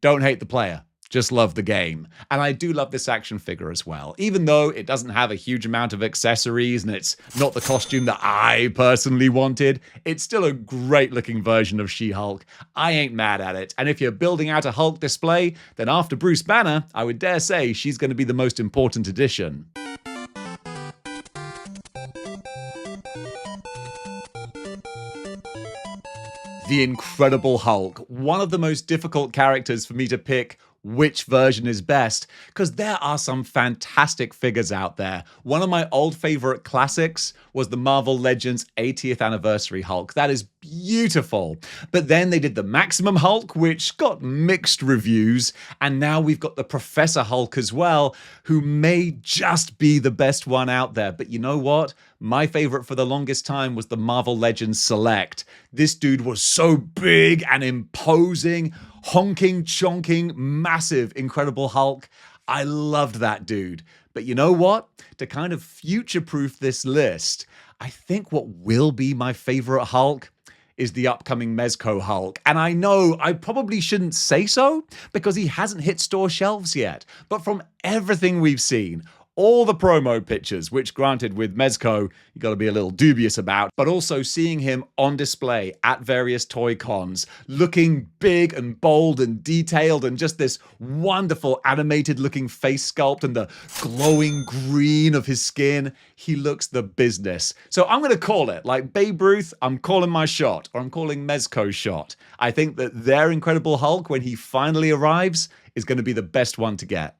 don't hate the player. Just love the game. And I do love this action figure as well. Even though it doesn't have a huge amount of accessories and it's not the costume that I personally wanted, it's still a great looking version of She-Hulk. I ain't mad at it. And if you're building out a Hulk display, then after Bruce Banner, I would dare say she's going to be the most important addition. The Incredible Hulk, one of the most difficult characters for me to pick which version is best, because there are some fantastic figures out there. One of my old favorite classics was the Marvel Legends 80th Anniversary Hulk. That is beautiful. But then they did the Maximum Hulk, which got mixed reviews, and now we've got the Professor Hulk as well, who may just be the best one out there. But you know what? My favorite for the longest time was the Marvel Legends Select. This dude was so big and imposing, honking, chonking, massive, Incredible Hulk. I loved that dude. But you know what? To kind of future-proof this list, I think what will be my favorite Hulk is the upcoming Mezco Hulk. And I know I probably shouldn't say so because he hasn't hit store shelves yet. But from everything we've seen, all the promo pictures, which granted with Mezco, you got to be a little dubious about, but also seeing him on display at various toy cons, looking big and bold and detailed and just this wonderful animated looking face sculpt and the glowing green of his skin, he looks the business. So I'm going to call it, like Babe Ruth, I'm calling my shot, or I'm calling Mezco's shot. I think that their Incredible Hulk, when he finally arrives, is going to be the best one to get.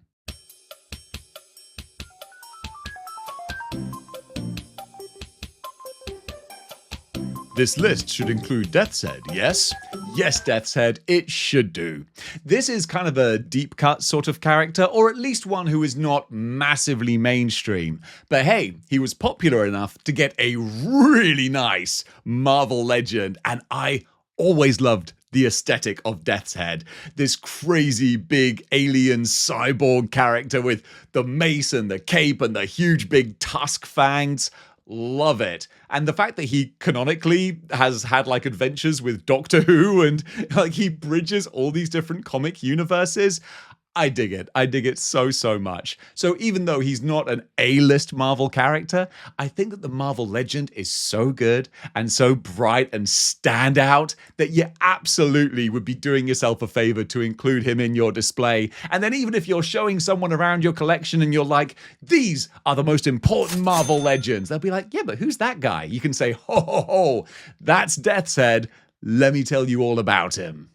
This list should include Deathshead, yes? Yes, Deathshead, it should do. This is kind of a deep cut sort of character, or at least one who is not massively mainstream. But hey, he was popular enough to get a really nice Marvel Legend, and I always loved the aesthetic of Deathshead. This crazy big alien cyborg character with the mace and the cape and the huge big tusk fangs. Love it. And the fact that he canonically has had like adventures with Doctor Who and like he bridges all these different comic universes. I dig it. I dig it so, so much. So even though he's not an A-list Marvel character, I think that the Marvel Legend is so good and so bright and stand out that you absolutely would be doing yourself a favor to include him in your display. And then even if you're showing someone around your collection and you're like, these are the most important Marvel Legends, they'll be like, yeah, but who's that guy? You can say, ho, ho, ho, that's Deathshead. Let me tell you all about him.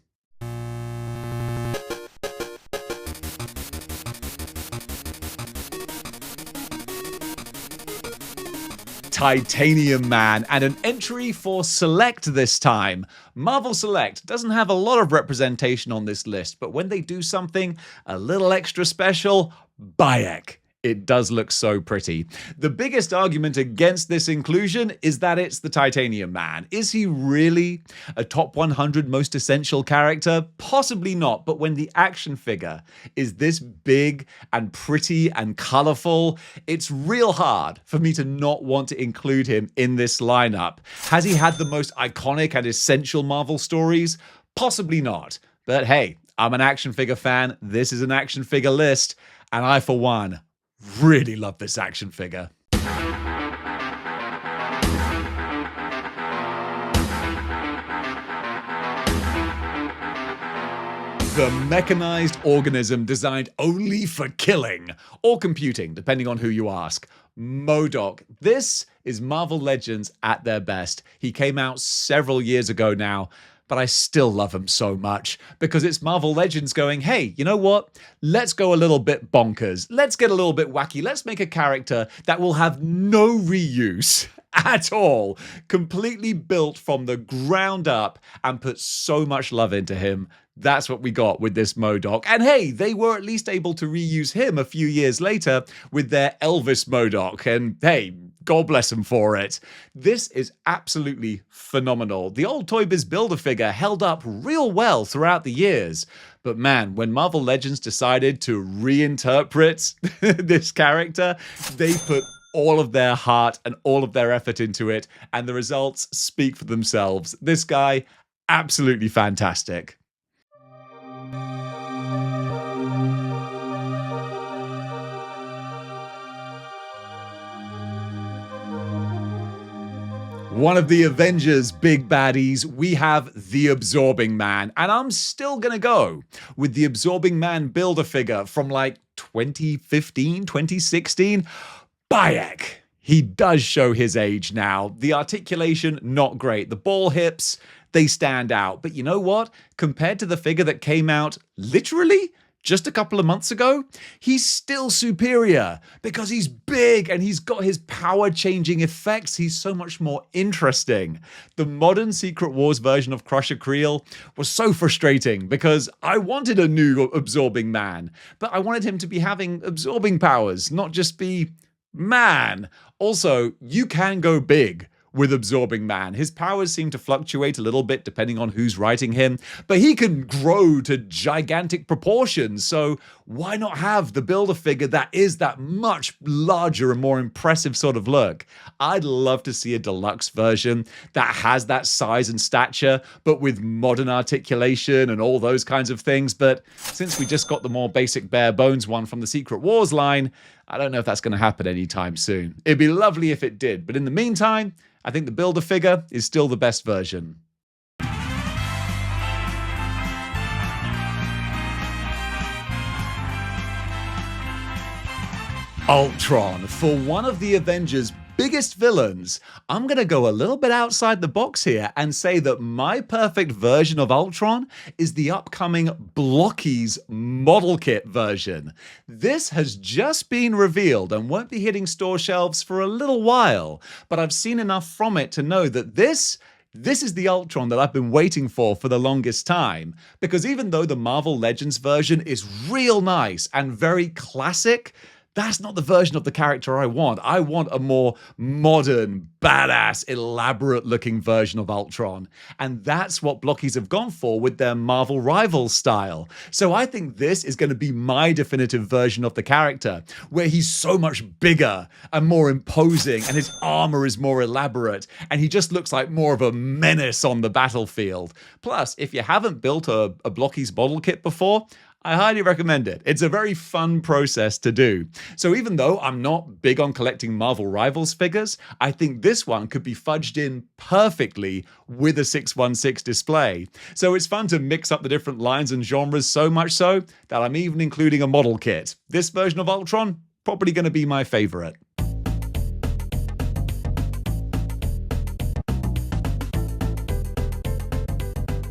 Titanium Man, and an entry for Select this time. Marvel Select doesn't have a lot of representation on this list, but when they do something a little extra special, Bayek. It does look so pretty. The biggest argument against this inclusion is that it's the Titanium Man. Is he really a top 100 most essential character? Possibly not, but when the action figure is this big and pretty and colorful, it's real hard for me to not want to include him in this lineup. Has he had the most iconic and essential Marvel stories? Possibly not. But hey, I'm an action figure fan. This is an action figure list, and I, for one, really love this action figure. The mechanized organism designed only for killing, or computing, depending on who you ask. MODOK. This is Marvel Legends at their best. He came out several years ago now, but I still love him so much because it's Marvel Legends going, hey, you know what? Let's go a little bit bonkers. Let's get a little bit wacky. Let's make a character that will have no reuse at all. Completely built from the ground up and put so much love into him. That's what we got with this MODOK. And hey, they were at least able to reuse him a few years later with their Elvis MODOK. And hey, God bless them for it. This is absolutely phenomenal. The old Toy Biz Build-A-Figure held up real well throughout the years. But man, when Marvel Legends decided to reinterpret this character, they put all of their heart and all of their effort into it, and the results speak for themselves. This guy, absolutely fantastic. One of the Avengers' big baddies, we have the Absorbing Man, and I'm still gonna go with the Absorbing Man Build-A-Figure from like 2015, 2016. Bayek. He does show his age now. The articulation, not great. The ball hips, they stand out. But you know what? Compared to the figure that came out literally just a couple of months ago, he's still superior because he's big and he's got his power-changing effects. He's so much more interesting. The modern Secret Wars version of Crusher Creel was so frustrating because I wanted a new Absorbing Man, but I wanted him to be having absorbing powers, not just be man. Also, you can go big with Absorbing Man. His powers seem to fluctuate a little bit depending on who's writing him, but he can grow to gigantic proportions, so why not have the Build-A-Figure that is that much larger and more impressive sort of look? I'd love to see a deluxe version that has that size and stature, but with modern articulation and all those kinds of things, but since we just got the more basic bare bones one from the Secret Wars line, I don't know if that's going to happen anytime soon. It'd be lovely if it did, but in the meantime, I think the Build-A-Figure is still the best version. Ultron. For one of the Avengers' biggest villains, I'm going to go a little bit outside the box here and say that my perfect version of Ultron is the upcoming Blockies model kit version. This has just been revealed and won't be hitting store shelves for a little while, but I've seen enough from it to know that this is the Ultron that I've been waiting for the longest time, because even though the Marvel Legends version is real nice and very classic, that's not the version of the character I want. I want a more modern, badass, elaborate-looking version of Ultron. And that's what Blockies have gone for with their Marvel Rivals style. So I think this is going to be my definitive version of the character, where he's so much bigger and more imposing, and his armor is more elaborate, and he just looks like more of a menace on the battlefield. Plus, if you haven't built a Blockies model kit before, I highly recommend it. It's a very fun process to do. So even though I'm not big on collecting Marvel Rivals figures, I think this one could be fudged in perfectly with a 616 display. So it's fun to mix up the different lines and genres, so much so that I'm even including a model kit. This version of Ultron, probably going to be my favorite.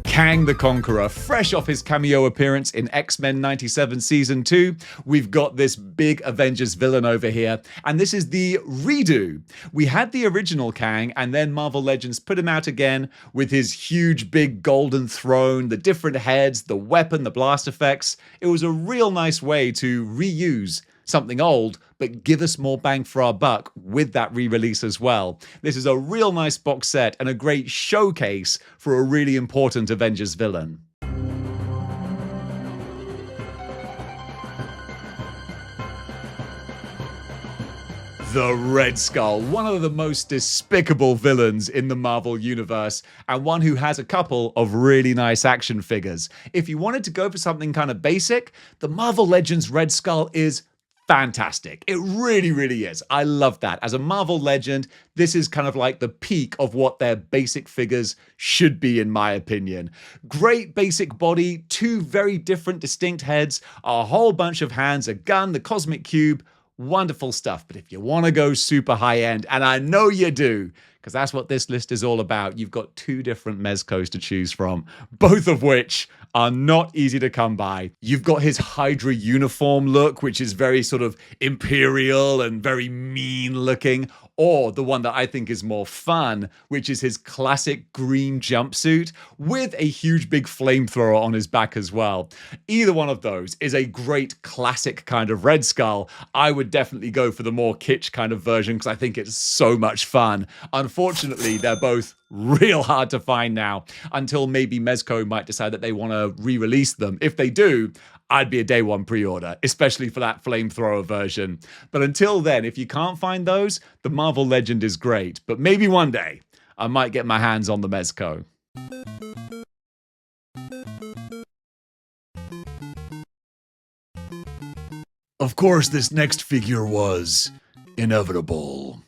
Kang the Conqueror, fresh off his cameo appearance in X-Men 97 Season 2, we've got this big Avengers villain over here, and this is the redo. We had the original Kang, and then Marvel Legends put him out again with his huge big golden throne, the different heads, the weapon, the blast effects. It was a real nice way to reuse something old, but give us more bang for our buck with that re-release as well. This is a real nice box set and a great showcase for a really important Avengers villain. The Red Skull, one of the most despicable villains in the Marvel Universe, and one who has a couple of really nice action figures. If you wanted to go for something kind of basic, the Marvel Legends Red Skull is fantastic. It really, really is. I love that. As a Marvel Legend, this is kind of like the peak of what their basic figures should be, in my opinion. Great basic body, two very different distinct heads, a whole bunch of hands, a gun, the cosmic cube. Wonderful stuff. But if you want to go super high end, and I know you do, because that's what this list is all about, you've got two different Mezcos to choose from, both of which are not easy to come by. You've got his Hydra uniform look, which is very sort of imperial and very mean looking, or the one that I think is more fun, which is his classic green jumpsuit with a huge big flamethrower on his back as well. Either one of those is a great classic kind of Red Skull. I would definitely go for the more kitsch kind of version because I think it's so much fun. Unfortunately, they're both real hard to find now, until maybe Mezco might decide that they want to re-release them. If they do, I'd be a day one pre-order, especially for that flamethrower version. But until then, if you can't find those, the Marvel Legend is great. But maybe one day, I might get my hands on the Mezco. Of course, this next figure was inevitable.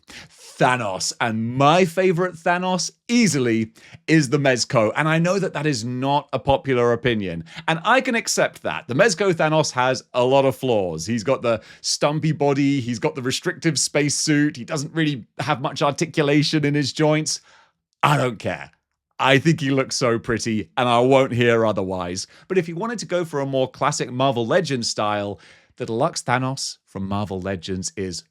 Thanos. And my favorite Thanos, easily, is the Mezco. And I know that that is not a popular opinion. And I can accept that. The Mezco Thanos has a lot of flaws. He's got the stumpy body. He's got the restrictive spacesuit. He doesn't really have much articulation in his joints. I don't care. I think he looks so pretty, and I won't hear otherwise. But if you wanted to go for a more classic Marvel Legends style, the Deluxe Thanos from Marvel Legends is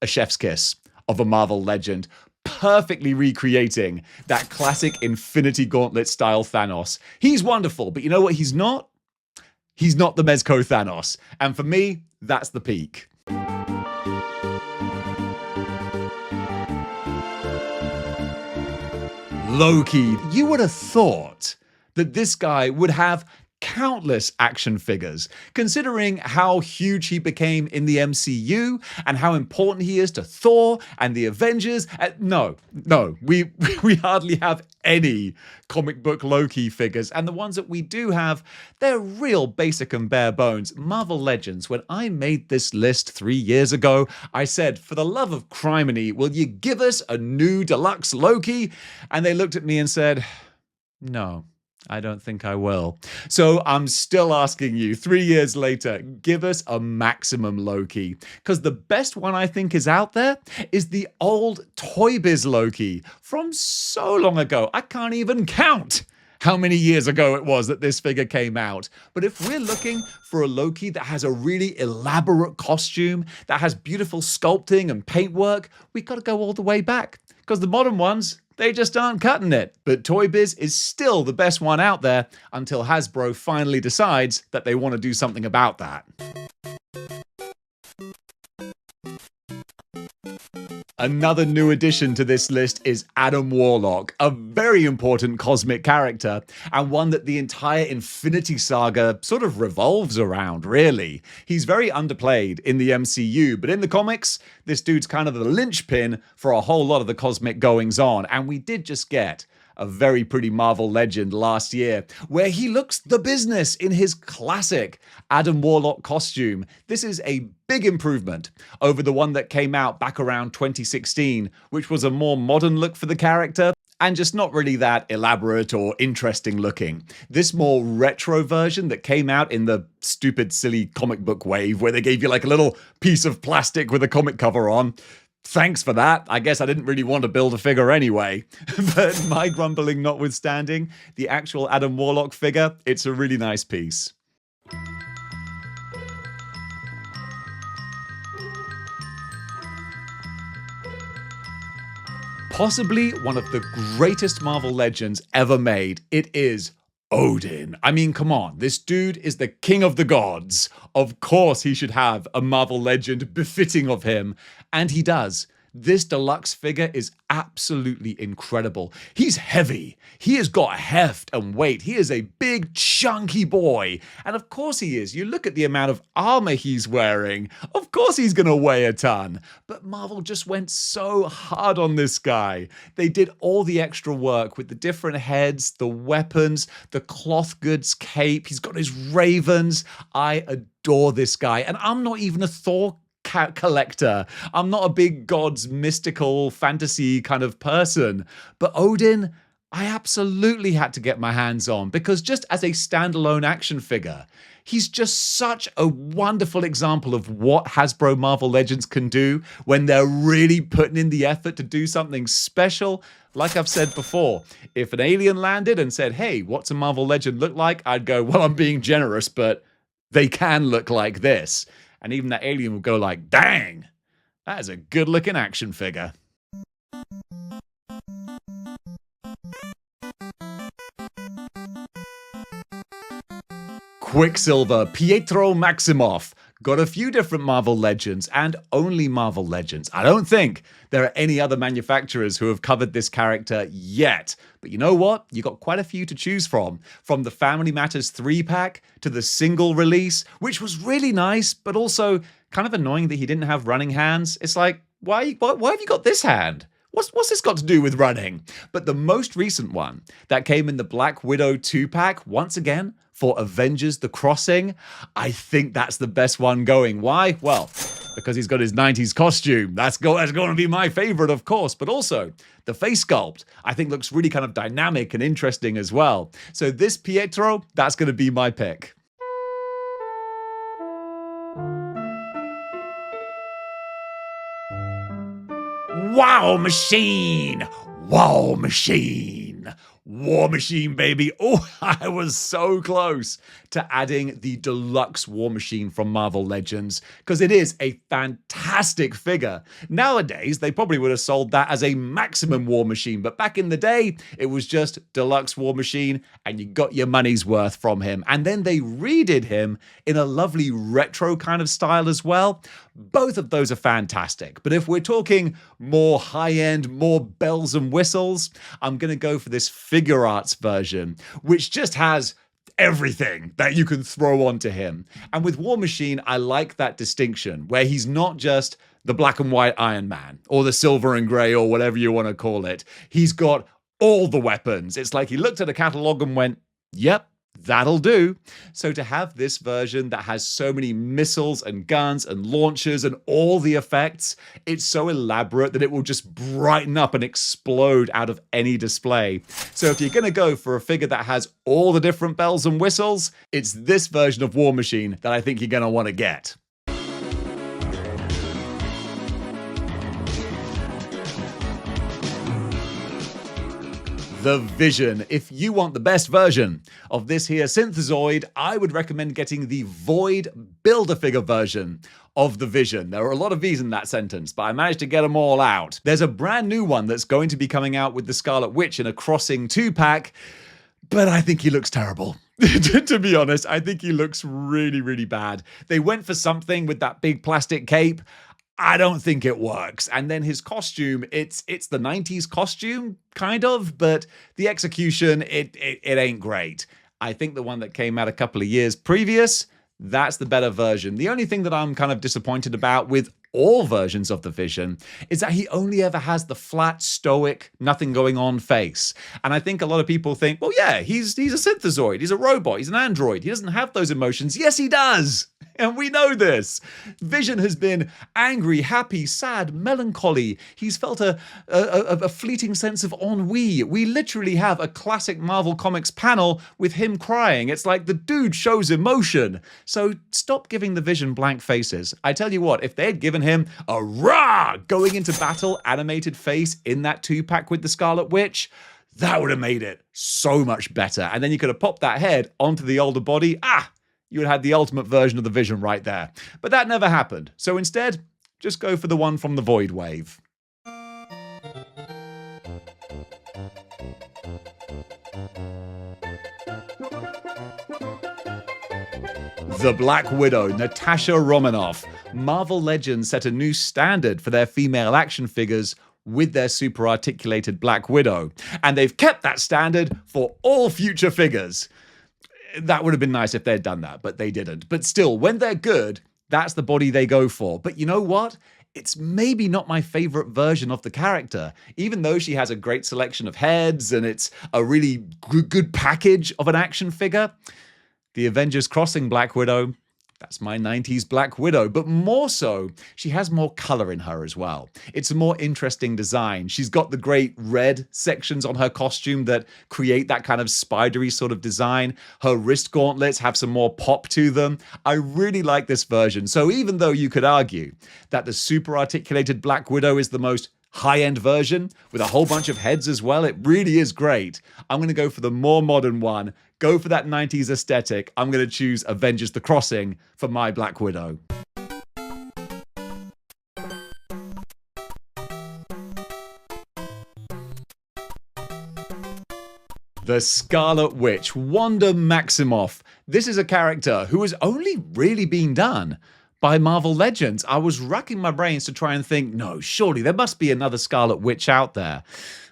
a chef's kiss of a Marvel legend, perfectly recreating that classic Infinity Gauntlet style Thanos. He's wonderful, but you know what he's not? He's not the Mezco Thanos. And for me, that's the peak. Loki. You would have thought that this guy would have countless action figures, considering how huge he became in the MCU and how important he is to Thor and the Avengers. No, we hardly have any comic book Loki figures, and the ones that we do have, they're real basic and bare bones. Marvel Legends, when I made this list 3 years ago, I said, for the love of criminy, will you give us a new deluxe Loki? And they looked at me and said, no. I don't think I will. So I'm still asking you, 3 years later, give us a maximum Loki. Because the best one I think is out there is the old Toy Biz Loki from so long ago. I can't even count how many years ago it was that this figure came out. But if we're looking for a Loki that has a really elaborate costume, that has beautiful sculpting and paintwork, we got to go all the way back. Because the modern ones, they just aren't cutting it. But Toy Biz is still the best one out there until Hasbro finally decides that they want to do something about that. Another new addition to this list is Adam Warlock, a very important cosmic character, and one that the entire Infinity Saga sort of revolves around, really. He's very underplayed in the MCU, but in the comics, this dude's kind of the linchpin for a whole lot of the cosmic goings-on, and we did just get a very pretty Marvel Legend last year, where he looks the business in his classic Adam Warlock costume. This is a big improvement over the one that came out back around 2016, which was a more modern look for the character, and just not really that elaborate or interesting looking. This more retro version that came out in the stupid, silly comic book wave, where they gave you like a little piece of plastic with a comic cover on, thanks for that. I guess I didn't really want to build a figure anyway. But my grumbling notwithstanding, the actual Adam Warlock figure, it's a really nice piece. Possibly one of the greatest Marvel Legends ever made. It is Odin. I mean, come on, this dude is the king of the gods. Of course he should have a Marvel Legend befitting of him, and he does. This deluxe figure is absolutely incredible. He's heavy. He has got heft and weight. He is a big, chunky boy. And of course he is. You look at the amount of armor he's wearing. Of course he's going to weigh a ton. But Marvel just went so hard on this guy. They did all the extra work with the different heads, the weapons, the cloth goods cape. He's got his ravens. I adore this guy. And I'm not even a Thor collector. I'm not a big gods, mystical, fantasy kind of person. But Odin, I absolutely had to get my hands on, because just as a standalone action figure, he's just such a wonderful example of what Hasbro Marvel Legends can do when they're really putting in the effort to do something special. Like I've said before, if an alien landed and said, hey, what's a Marvel Legend look like? I'd go, well, I'm being generous, but they can look like this. And even that alien will go like, dang, that is a good looking action figure. Quicksilver, Pietro Maximoff. Got a few different Marvel Legends and only Marvel Legends. I don't think there are any other manufacturers who have covered this character yet. But you know what? You got quite a few to choose from the Family Matters 3-pack to the single release, which was really nice, but also kind of annoying that he didn't have running hands. It's like, why have you got this hand? what's this got to do with running? But the most recent one that came in the Black Widow 2-pack, once again, for Avengers The Crossing, I think that's the best one going. Why? Well, because he's got his 90s costume. That's going to be my favorite, of course. But also, the face sculpt, I think looks really kind of dynamic and interesting as well. So this Pietro, that's going to be my pick. Wow Machine! Wow Machine! War Machine, baby. Oh, I was so close to adding the deluxe War Machine from Marvel Legends, because it is a fantastic figure. Nowadays, they probably would have sold that as a maximum War Machine, but back in the day, it was just deluxe War Machine, and you got your money's worth from him. And then they redid him in a lovely retro kind of style as well. Both of those are fantastic, but if we're talking more high-end, more bells and whistles, I'm going to go for this figure arts version, which just has everything that you can throw onto him. And with War Machine, I like that distinction, where he's not just the black and white Iron Man, or the silver and grey, or whatever you want to call it. He's got all the weapons. It's like he looked at a catalogue and went, yep, that'll do. So to have this version that has so many missiles and guns and launchers and all the effects, it's so elaborate that it will just brighten up and explode out of any display. So if you're going to go for a figure that has all the different bells and whistles, it's this version of War Machine that I think you're going to want to get. The Vision. If you want the best version of this here synthezoid, I would recommend getting the Void Build-A-Figure version of the Vision. There are a lot of V's in that sentence, but I managed to get them all out. There's a brand new one that's going to be coming out with the Scarlet Witch in a Crossing 2-pack, but I think he looks terrible. To be honest, I think he looks really, really bad. They went for something with that big plastic cape. I don't think it works. And then his costume, it's the 90s costume, kind of, but the execution, it ain't great. I think the one that came out a couple of years previous, that's the better version. The only thing that I'm kind of disappointed about with all versions of the Vision is that he only ever has the flat, stoic, nothing going on face. And I think a lot of people think, well, yeah, he's a synthezoid, he's a robot, he's an android, he doesn't have those emotions. Yes, he does. And we know this. Vision has been angry, happy, sad, melancholy. He's felt a fleeting sense of ennui. We literally have a classic Marvel Comics panel with him crying. It's like the dude shows emotion. So stop giving the Vision blank faces. I tell you what, if they had given him a rah going into battle animated face in that 2-pack with the Scarlet Witch, that would have made it so much better. And then you could have popped that head onto the older body. You would have had the ultimate version of the Vision right there. But that never happened. So instead, just go for the one from the Void Wave. The Black Widow, Natasha Romanoff. Marvel Legends set a new standard for their female action figures with their super articulated Black Widow. And they've kept that standard for all future figures. That would have been nice if they'd done that, but they didn't. But still, when they're good, that's the body they go for. But you know what? It's maybe not my favorite version of the character, even though she has a great selection of heads and it's a really good package of an action figure. The Avengers Crossing Black Widow, that's my 90s Black Widow, but more so, she has more color in her as well. It's a more interesting design. She's got the great red sections on her costume that create that kind of spidery sort of design. Her wrist gauntlets have some more pop to them. I really like this version. So even though you could argue that the super articulated Black Widow is the most high-end version with a whole bunch of heads as well, it really is great. I'm going to go for the more modern one. Go for that 90s aesthetic. I'm going to choose Avengers The Crossing for my Black Widow. The Scarlet Witch, Wanda Maximoff. This is a character who has only really been done by Marvel Legends. I was racking my brains to try and think, no, surely there must be another Scarlet Witch out there.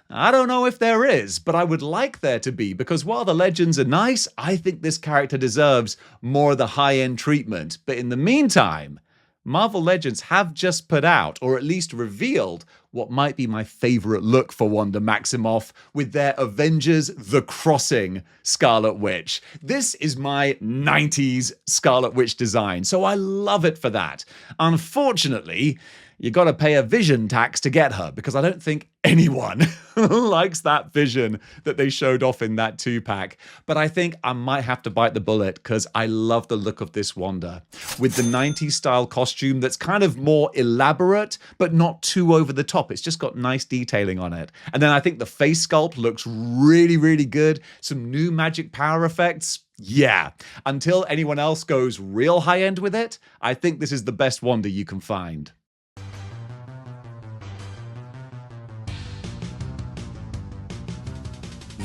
I don't know if there is, but I would like there to be, because while the Legends are nice, I think this character deserves more of the high-end treatment. But in the meantime, Marvel Legends have just put out, or at least revealed, what might be my favorite look for Wanda Maximoff with their Avengers The Crossing Scarlet Witch. This is my 90s Scarlet Witch design, so I love it for that. Unfortunately, you gotta pay a vision tax to get her, because I don't think anyone likes that vision that they showed off in that 2-pack. But I think I might have to bite the bullet, because I love the look of this Wanda. With the 90s style costume that's kind of more elaborate, but not too over the top. It's just got nice detailing on it. And then I think the face sculpt looks really, really good. Some new magic power effects. Yeah, until anyone else goes real high end with it, I think this is the best Wanda you can find.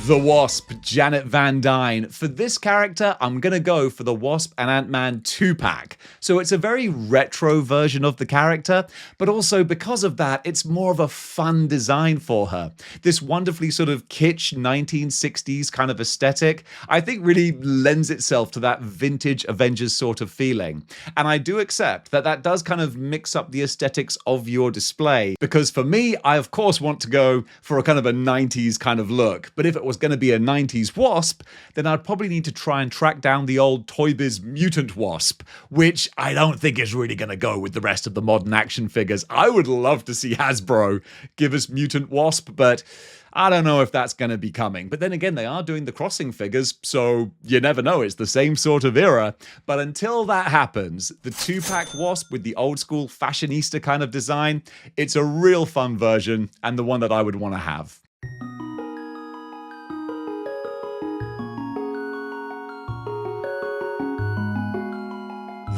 The Wasp, Janet Van Dyne. For this character, I'm going to go for the Wasp and Ant-Man 2-pack. So it's a very retro version of the character, but also because of that, it's more of a fun design for her. This wonderfully sort of kitsch 1960s kind of aesthetic, I think really lends itself to that vintage Avengers sort of feeling. And I do accept that that does kind of mix up the aesthetics of your display, because for me, I of course want to go for a kind of a 90s kind of look. But if it was going to be a 90s Wasp, then I'd probably need to try and track down the old Toy Biz Mutant Wasp, which I don't think is really going to go with the rest of the modern action figures. I would love to see Hasbro give us Mutant Wasp, but I don't know if that's going to be coming. But then again, they are doing the crossing figures, so you never know. It's the same sort of era. But until that happens, the 2-pack Wasp with the old school fashionista kind of design, it's a real fun version and the one that I would want to have.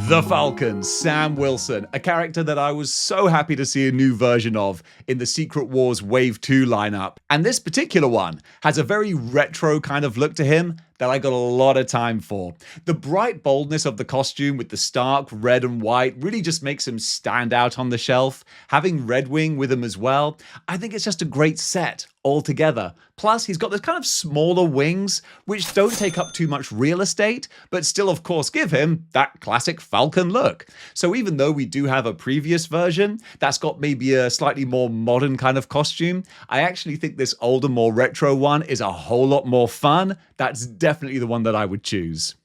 The Falcon, Sam Wilson, a character that I was so happy to see a new version of in the Secret Wars Wave 2 lineup. And this particular one has a very retro kind of look to him that I got a lot of time for. The bright boldness of the costume with the stark red and white really just makes him stand out on the shelf. Having Redwing with him as well, I think it's just a great set altogether. Plus, he's got this kind of smaller wings, which don't take up too much real estate, but still, of course, give him that classic Falcon look. So even though we do have a previous version that's got maybe a slightly more modern kind of costume, I actually think this older, more retro one is a whole lot more fun. That's definitely the one that I would choose.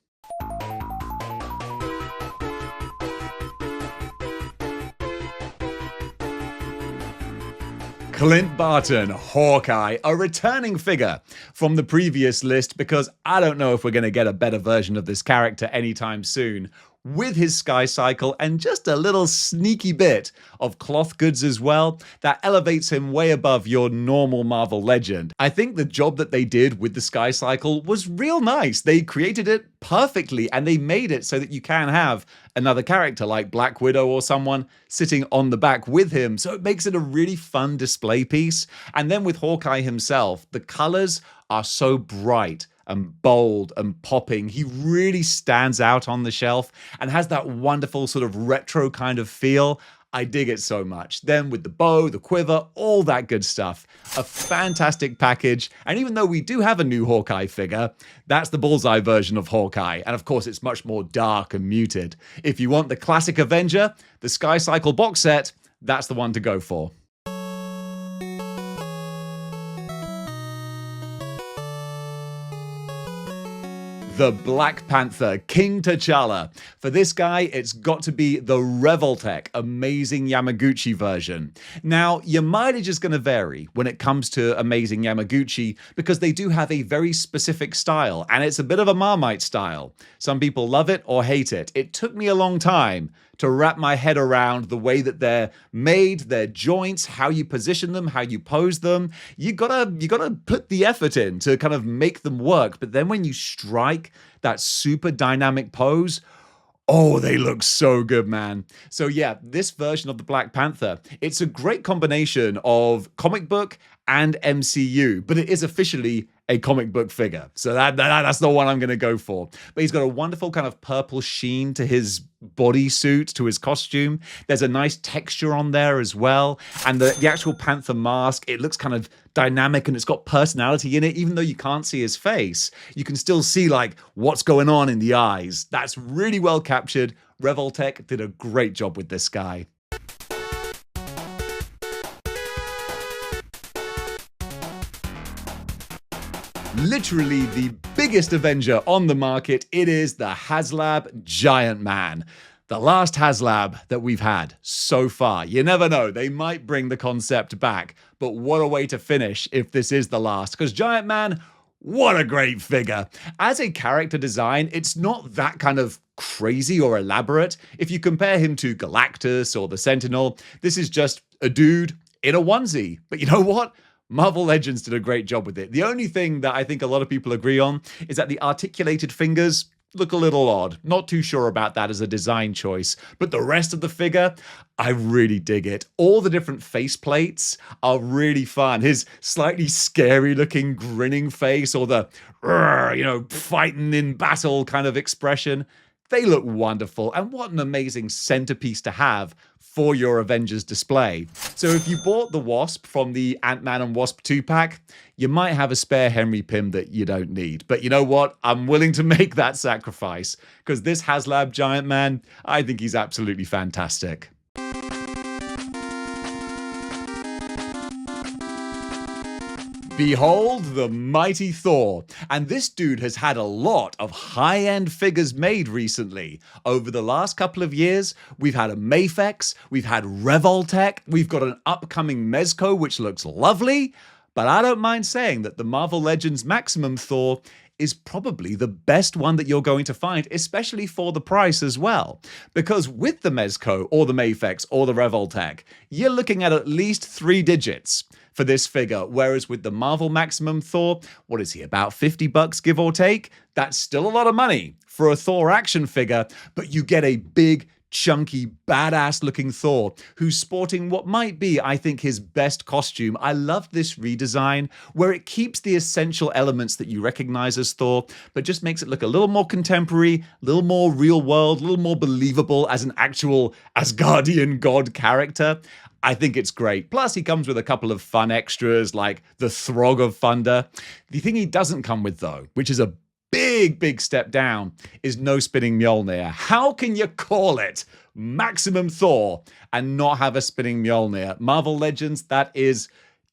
Clint Barton, Hawkeye, a returning figure from the previous list, because I don't know if we're going to get a better version of this character anytime soon. With his sky cycle and just a little sneaky bit of cloth goods as well, that elevates him way above your normal Marvel legend. I think the job that they did with the sky cycle was real nice. They created it perfectly and they made it so that you can have another character like Black Widow or someone sitting on the back with him. So it makes it a really fun display piece. And then with Hawkeye himself, the colors are so bright and bold and popping. He really stands out on the shelf and has that wonderful sort of retro kind of feel. I dig it so much. Then with the bow, the quiver, all that good stuff. A fantastic package. And even though we do have a new Hawkeye figure, that's the Bullseye version of Hawkeye. And of course, it's much more dark and muted. If you want the classic Avenger, the Sky Cycle box set, that's the one to go for. The Black Panther, King T'Challa. For this guy, it's got to be the Revoltech Amazing Yamaguchi version. Now, your mileage is going to vary when it comes to Amazing Yamaguchi because they do have a very specific style, and it's a bit of a Marmite style. Some people love it or hate it. It took me a long time to wrap my head around the way that they're made, their joints, how you position them, how you pose them. You gotta put the effort in to kind of make them work. But then when you strike that super dynamic pose, oh, they look so good, man. So yeah, this version of the Black Panther, it's a great combination of comic book and MCU, but it is officially a comic book figure. So that's the one I'm going to go for. But he's got a wonderful kind of purple sheen to his bodysuit, to his costume. There's a nice texture on there as well. And the actual Panther mask, it looks kind of dynamic and it's got personality in it. Even though you can't see his face, you can still see like what's going on in the eyes. That's really well captured, Revoltech did a great job with this guy. Literally the biggest Avenger on the market, it is the HasLab Giant Man. The last HasLab that we've had so far. You never know, they might bring the concept back, but what a way to finish if this is the last, because Giant Man, what a great figure. As a character design, it's not that kind of crazy or elaborate. If you compare him to Galactus or the Sentinel, this is just a dude in a onesie. But you know what? Marvel Legends did a great job with it. The only thing that I think a lot of people agree on is that the articulated fingers look a little odd. Not too sure about that as a design choice. But the rest of the figure, I really dig it. All the different face plates are really fun. His slightly scary looking grinning face, or the, fighting in battle kind of expression. They look wonderful, and what an amazing centerpiece to have for your Avengers display. So if you bought the Wasp from the Ant-Man and Wasp 2-pack, you might have a spare Henry Pym that you don't need. But you know what? I'm willing to make that sacrifice, because this HasLab Giant Man, I think he's absolutely fantastic. Behold the mighty Thor. And this dude has had a lot of high-end figures made recently. Over the last couple of years, we've had a Mafex, we've had Revoltech, we've got an upcoming Mezco, which looks lovely. But I don't mind saying that the Marvel Legends Maximum Thor is probably the best one that you're going to find, especially for the price as well. Because with the Mezco, or the Mafex, or the Revoltech, you're looking at least 3 digits for this figure, whereas with the Marvel Maximum Thor, what is he, about $50 give or take? That's still a lot of money for a Thor action figure, but you get a big, chunky, badass looking Thor who's sporting what might be, I think, his best costume. I love this redesign where it keeps the essential elements that you recognize as Thor, but just makes it look a little more contemporary, a little more real world, a little more believable as an actual Asgardian god character. I think it's great. Plus, he comes with a couple of fun extras like the Throg of Thunder. The thing he doesn't come with, though, which is a big step down, is no spinning Mjolnir. How can you call it Maximum Thor and not have a spinning Mjolnir? Marvel Legends, that is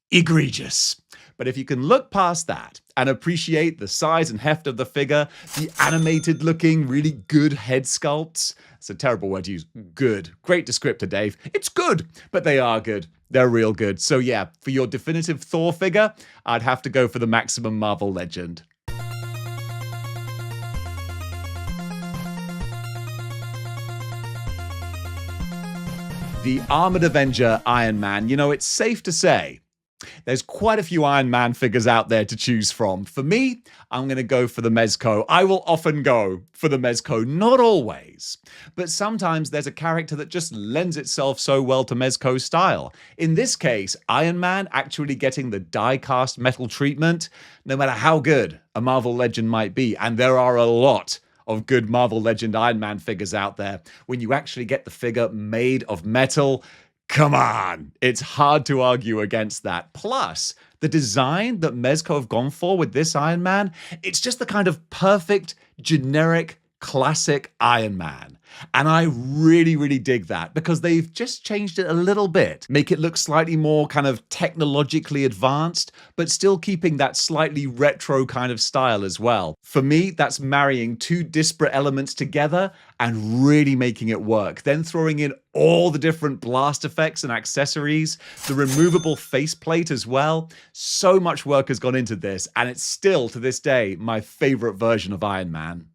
egregious. But if you can look past that and appreciate the size and heft of the figure, the animated looking, really good head sculpts. It's a terrible word to use. Good. Great descriptor, Dave. It's good, but they are good. They're real good. So yeah, for your definitive Thor figure, I'd have to go for the Maximum Marvel Legend. The Armored Avenger Iron Man. You know, it's safe to say there's quite a few Iron Man figures out there to choose from. For me, I'm going to go for the Mezco. I will often go for the Mezco, not always. But sometimes there's a character that just lends itself so well to Mezco style. In this case, Iron Man actually getting the die-cast metal treatment, no matter how good a Marvel Legend might be, and there are a lot of good Marvel Legend Iron Man figures out there, when you actually get the figure made of metal, come on, it's hard to argue against that. Plus, the design that Mezco have gone for with this Iron Man, it's just the kind of perfect, generic, classic Iron Man. And I really dig that, because they've just changed it a little bit. Make it look slightly more kind of technologically advanced, but still keeping that slightly retro kind of style as well. For me, that's marrying 2 disparate elements together and really making it work. Then throwing in all the different blast effects and accessories, the removable faceplate as well. So much work has gone into this, and it's still, to this day, my favorite version of Iron Man.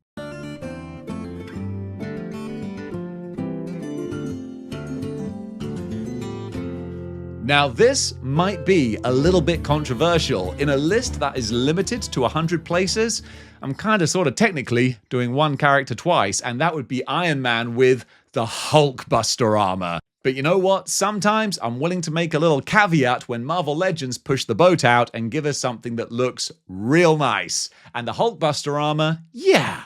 Now this might be a little bit controversial. In a list that is limited to 100 places, I'm kind of technically doing one character twice, and that would be Iron Man with the Hulkbuster armor. But you know what? Sometimes I'm willing to make a little caveat when Marvel Legends push the boat out and give us something that looks real nice. And the Hulkbuster armor, yeah,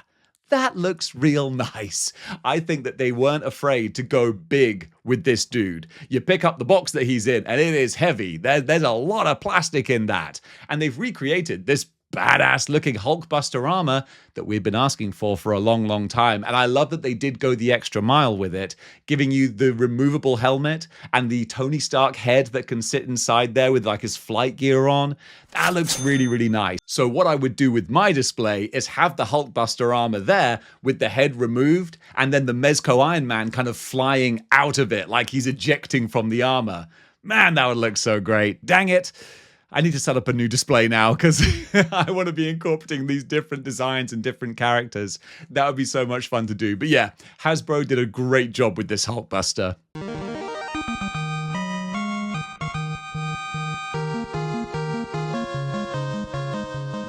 that looks real nice. I think that they weren't afraid to go big with this dude. You pick up the box that he's in, and it is heavy. There's a lot of plastic in that. And they've recreated this badass looking Hulkbuster armor that we've been asking for a long, long time. And I love that they did go the extra mile with it, giving you the removable helmet and the Tony Stark head that can sit inside there with like his flight gear on. That looks really, really nice. So what I would do with my display is have the Hulkbuster armor there with the head removed and then the Mezco Iron Man kind of flying out of it like he's ejecting from the armor. Man, that would look so great. Dang it. I need to set up a new display now because I want to be incorporating these different designs and different characters. That would be so much fun to do. But yeah, Hasbro did a great job with this Hulkbuster.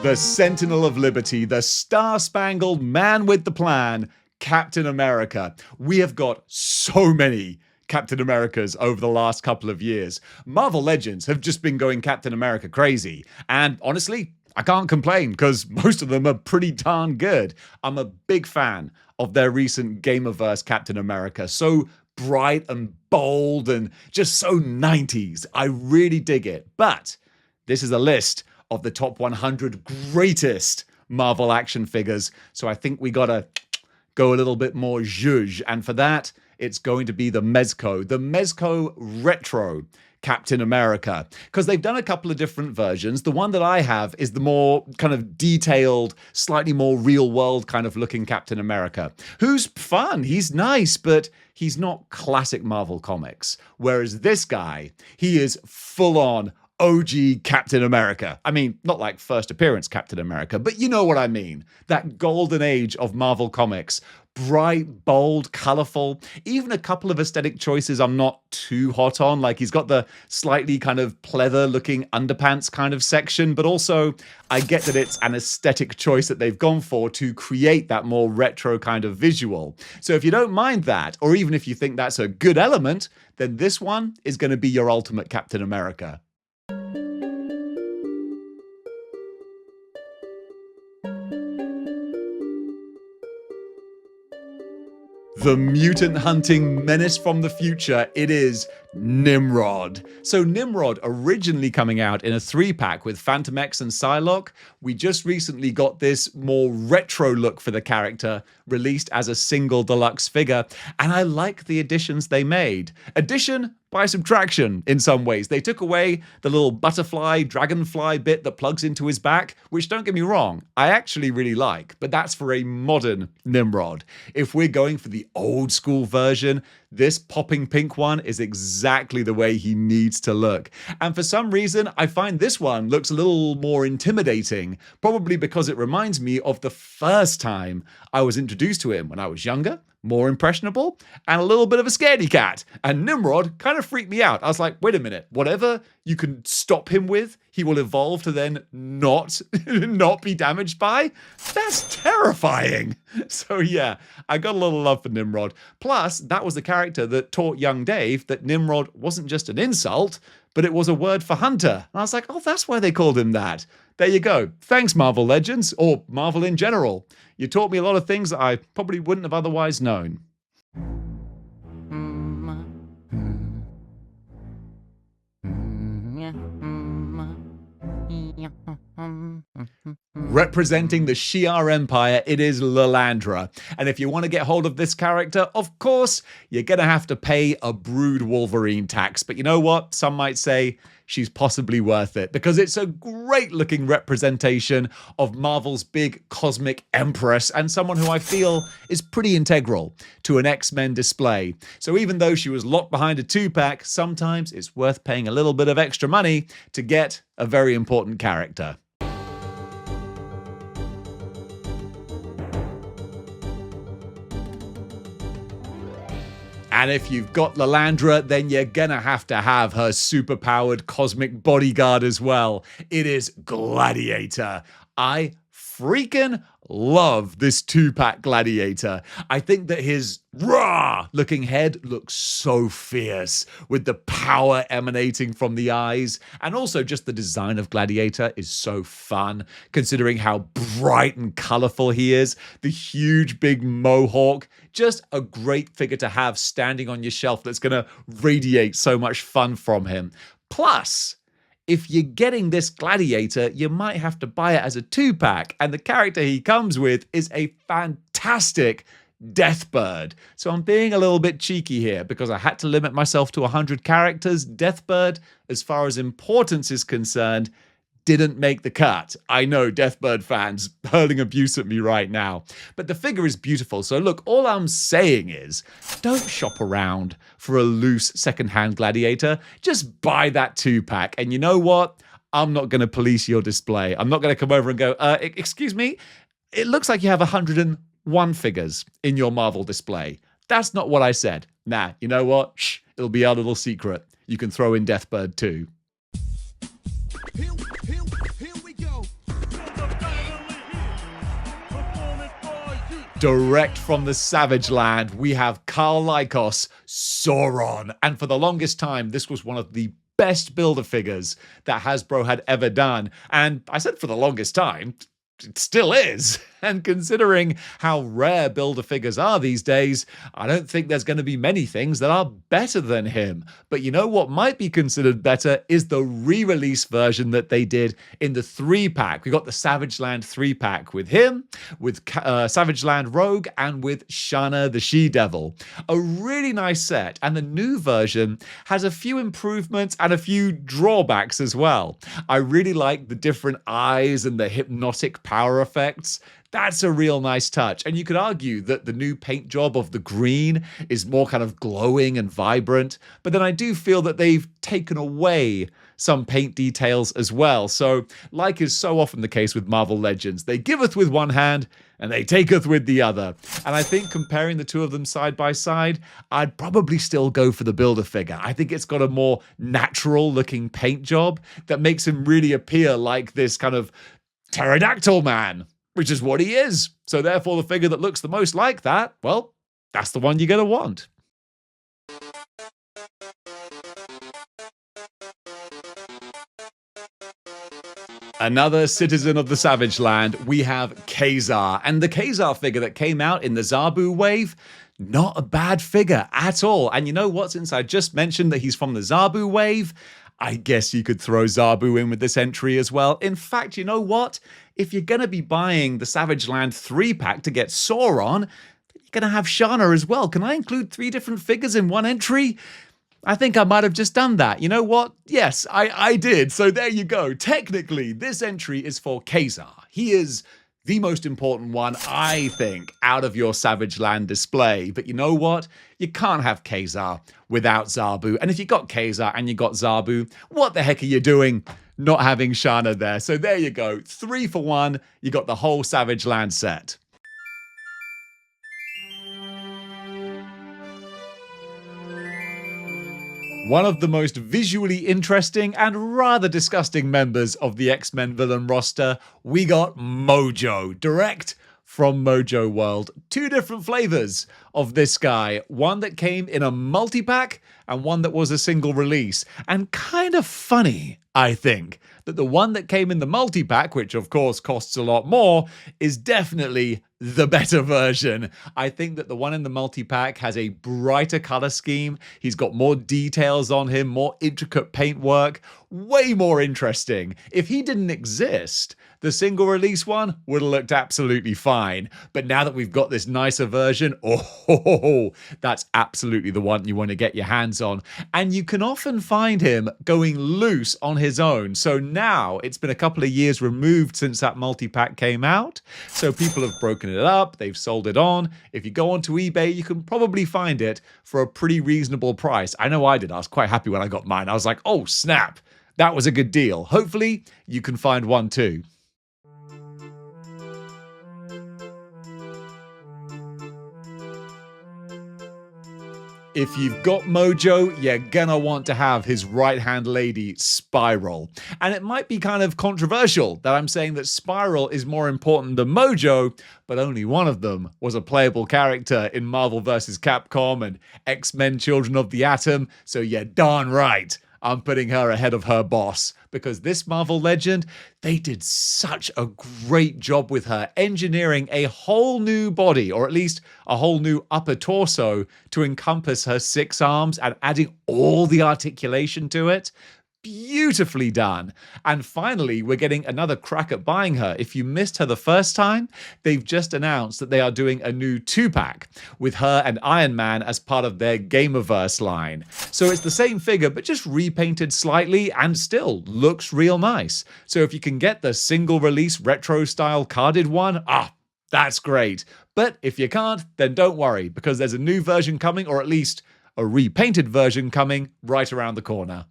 The Sentinel of Liberty, the star-spangled man with the plan, Captain America. We have got so many Captain Americas over the last couple of years. Marvel Legends have just been going Captain America crazy. And honestly, I can't complain because most of them are pretty darn good. I'm a big fan of their recent Gamerverse Captain America. So bright and bold and just so 90s. I really dig it. But this is a list of the top 100 greatest Marvel action figures. So I think we gotta go a little bit more zhuzh. And for that, it's going to be the Mezco Retro Captain America, because they've done a couple of different versions. The one that I have is the more kind of detailed, slightly more real world kind of looking Captain America, who's fun. He's nice, but he's not classic Marvel Comics. Whereas this guy, he is full on OG Captain America. I mean, not like first appearance Captain America, but you know what I mean. That golden age of Marvel Comics. Bright, bold, colorful. Even a couple of aesthetic choices I'm not too hot on. Like he's got the slightly kind of pleather looking underpants kind of section, but also I get that it's an aesthetic choice that they've gone for to create that more retro kind of visual. So if you don't mind that, or even if you think that's a good element, then this one is going to be your ultimate Captain America. The mutant hunting menace from the future, it is Nimrod. So Nimrod originally coming out in a 3-pack with Phantom X and Psylocke. We just recently got this more retro look for the character released as a single deluxe figure, and I like the additions they made. Addition by subtraction in some ways. They took away the little butterfly, dragonfly bit that plugs into his back, which don't get me wrong, I actually really like, but that's for a modern Nimrod. If we're going for the old school version, this popping pink one is exactly the way he needs to look. And for some reason, I find this one looks a little more intimidating, probably because it reminds me of the first time I was introduced to him when I was younger, more impressionable, and a little bit of a scaredy cat. And Nimrod kind of freaked me out. I was like, wait a minute, whatever you can stop him with, he will evolve to then not be damaged by? That's terrifying. So yeah, I got a little love for Nimrod. Plus, that was the character that taught young Dave that Nimrod wasn't just an insult, but it was a word for hunter. And I was like, oh, that's why they called him that. There you go. Thanks, Marvel Legends, or Marvel in general. You taught me a lot of things that I probably wouldn't have otherwise known. Representing the Shi'ar Empire, it is Lilandra. And if you want to get hold of this character, of course, you're going to have to pay a Brood Wolverine tax. But you know what? Some might say she's possibly worth it because it's a great looking representation of Marvel's big cosmic empress and someone who I feel is pretty integral to an X-Men display. So even though she was locked behind a 2-pack, sometimes it's worth paying a little bit of extra money to get a very important character. And if you've got Lilandra, then you're gonna have to have her superpowered cosmic bodyguard as well. It is Gladiator. I freaking love this 2-pack Gladiator. I think that his raw looking head looks so fierce with the power emanating from the eyes, and also just the design of Gladiator is so fun considering how bright and colorful he is. The huge big mohawk, just a great figure to have standing on your shelf that's gonna radiate so much fun from him. Plus, if you're getting this Gladiator, you might have to buy it as a 2-pack, and the character he comes with is a fantastic Deathbird. So I'm being a little bit cheeky here because I had to limit myself to 100 characters. Deathbird, as far as importance is concerned, didn't make the cut. I know Deathbird fans hurling abuse at me right now, but the figure is beautiful. So look, all I'm saying is don't shop around for a loose secondhand Gladiator. Just buy that 2-pack. And you know what? I'm not going to police your display. I'm not going to come over and go, excuse me, it looks like you have 101 figures in your Marvel display. That's not what I said. Nah, you know what? Shh, it'll be our little secret. You can throw in Deathbird too. Here we go. Direct from the Savage Land, we have Karl Lykos, Sauron. And for the longest time, this was one of the best Build-A-Figures that Hasbro had ever done. And I said for the longest time, it still is. And considering how rare Build-A-Figures are these days, I don't think there's going to be many things that are better than him. But you know what might be considered better is the re-release version that they did in the 3-pack. We got the Savage Land 3-pack with him, with Savage Land Rogue, and with Shana the She-Devil. A really nice set, and the new version has a few improvements and a few drawbacks as well. I really like the different eyes and the hypnotic power effects. That's a real nice touch. And you could argue that the new paint job of the green is more kind of glowing and vibrant. But then I do feel that they've taken away some paint details as well. So, like is so often the case with Marvel Legends, they giveth with one hand and they taketh with the other. And I think comparing the two of them side by side, I'd probably still go for the Build-A-Figure. I think it's got a more natural looking paint job that makes him really appear like this kind of pterodactyl man, which is what he is. So therefore, the figure that looks the most like that, well, that's the one you're going to want. Another citizen of the Savage Land, we have Kazar. And the Kazar figure that came out in the Zabu wave, not a bad figure at all. And you know what? Since I just mentioned that he's from the Zabu wave, I guess you could throw Zabu in with this entry as well. In fact, you know what? If you're going to be buying the Savage Land 3-pack to get Sauron, you're going to have Shana as well. Can I include 3 different figures in one entry? I think I might have just done that. You know what? Yes, I did. So there you go. Technically, this entry is for Kazar. He is the most important one, I think, out of your Savage Land display. But you know what? You can't have Kazar without Zabu. And if you got Kazar and you got Zabu, what the heck are you doing not having Shana there? So there you go. 3 for 1. You got the whole Savage Land set. One of the most visually interesting and rather disgusting members of the X-Men villain roster, we got Mojo, direct from Mojo World. 2 different flavors of this guy. One that came in a multi-pack and one that was a single release. And kind of funny, I think, that the one that came in the multi-pack, which of course costs a lot more, is definitely the better version. I think that the one in the multi-pack has a brighter color scheme. He's got more details on him, more intricate paintwork, way more interesting. If he didn't exist, the single release one would have looked absolutely fine. But now that we've got this nicer version, oh, that's absolutely the one you want to get your hands on. And you can often find him going loose on his own. So now it's been a couple of years removed since that multi-pack came out. So people have broken it up, they've sold it on. If you go onto eBay, you can probably find it for a pretty reasonable price. I know I did. I was quite happy when I got mine. I was like, oh snap, that was a good deal. Hopefully you can find one too. If you've got Mojo, you're gonna want to have his right-hand lady, Spiral. And it might be kind of controversial that I'm saying that Spiral is more important than Mojo, but only one of them was a playable character in Marvel vs. Capcom and X-Men Children of the Atom, so you're darn right I'm putting her ahead of her boss, because this Marvel Legend, they did such a great job with her, engineering a whole new body, or at least a whole new upper torso, to encompass her 6 arms and adding all the articulation to it. beautifully done. And finally, we're getting another crack at buying her. If you missed her the first time, they've just announced that they are doing a new 2-pack with her and Iron Man as part of their Gamerverse line. So it's the same figure, but just repainted slightly and still looks real nice. So if you can get the single release retro style carded one, that's great. But if you can't, then don't worry, because there's a new version coming, or at least a repainted version coming right around the corner.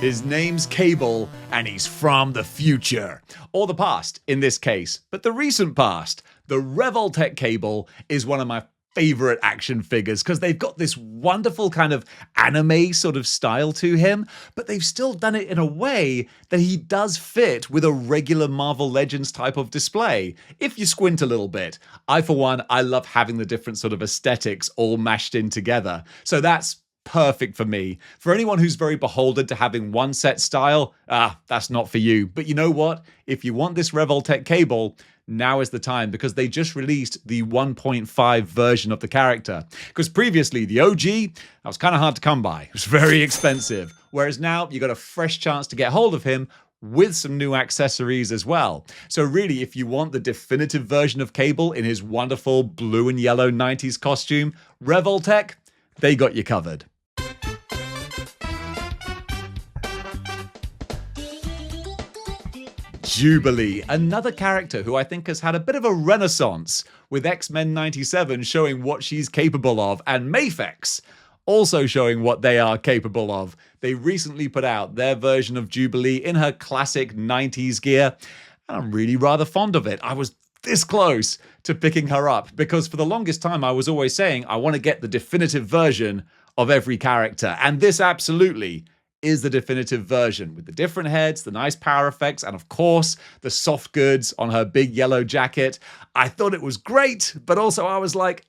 His name's Cable, and he's from the future. Or the past, in this case, but the recent past. The Revoltech Cable is one of my favorite action figures because they've got this wonderful kind of anime sort of style to him, but they've still done it in a way that he does fit with a regular Marvel Legends type of display, if you squint a little bit. For one, I love having the different sort of aesthetics all mashed in together. So that's perfect for me. For anyone who's very beholden to having one set style, that's not for you. But you know what? If you want this Revoltech Cable, now is the time, because they just released the 1.5 version of the character. Because previously, the OG, that was kind of hard to come by. It was very expensive. Whereas now, you got a fresh chance to get hold of him with some new accessories as well. So really, if you want the definitive version of Cable in his wonderful blue and yellow 90s costume, Revoltech, they got you covered. Jubilee, another character who I think has had a bit of a renaissance, with X-Men 97 showing what she's capable of, and Mafex also showing what they are capable of. They recently put out their version of Jubilee in her classic 90s gear, and I'm really rather fond of it. I was this close to picking her up, because for the longest time I was always saying I want to get the definitive version of every character, and this absolutely is the definitive version, with the different heads, the nice power effects, and of course, the soft goods on her big yellow jacket. I thought it was great, but also I was like,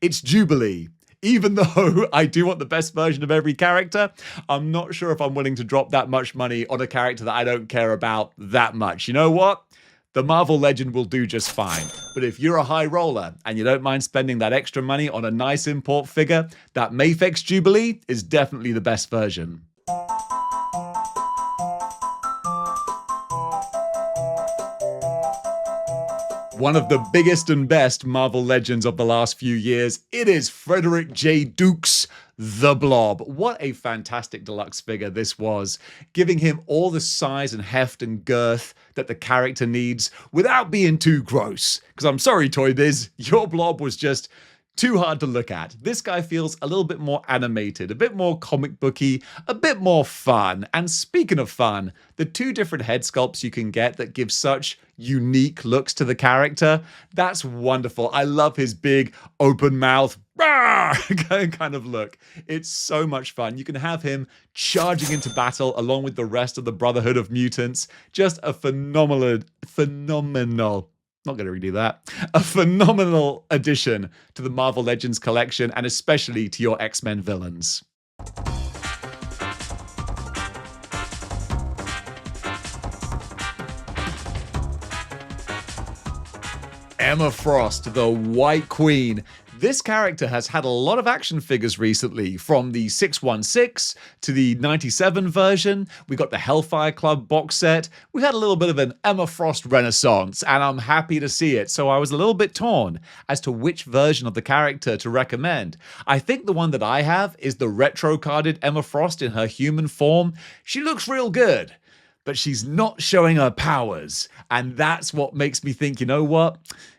it's Jubilee. Even though I do want the best version of every character, I'm not sure if I'm willing to drop that much money on a character that I don't care about that much. You know what? The Marvel Legend will do just fine. But if you're a high roller and you don't mind spending that extra money on a nice import figure, that Mafex Jubilee is definitely the best version. One of the biggest and best Marvel Legends of the last few years, it is Frederick J. Dukes, the Blob. What a fantastic deluxe figure this was, giving him all the size and heft and girth that the character needs without being too gross. Because I'm sorry, Toy Biz, your Blob was just too hard to look at. This guy feels a little bit more animated, a bit more comic booky, a bit more fun. And speaking of fun, the two different head sculpts you can get that give such unique looks to the character, that's wonderful. I love his big open mouth kind of look. It's so much fun. You can have him charging into battle along with the rest of the Brotherhood of Mutants. Just a phenomenal not going to redo that. A phenomenal addition to the Marvel Legends collection, and especially to your X-Men villains. Emma Frost, the White Queen. This character has had a lot of action figures recently, from the 616 to the 97 version. We got the Hellfire Club box set. We had a little bit of an Emma Frost renaissance, and I'm happy to see it. So I was a little bit torn as to which version of the character to recommend. I think the one that I have is the retro-carded Emma Frost in her human form. She looks real good, but she's not showing her powers. And that's what makes me think, you know what?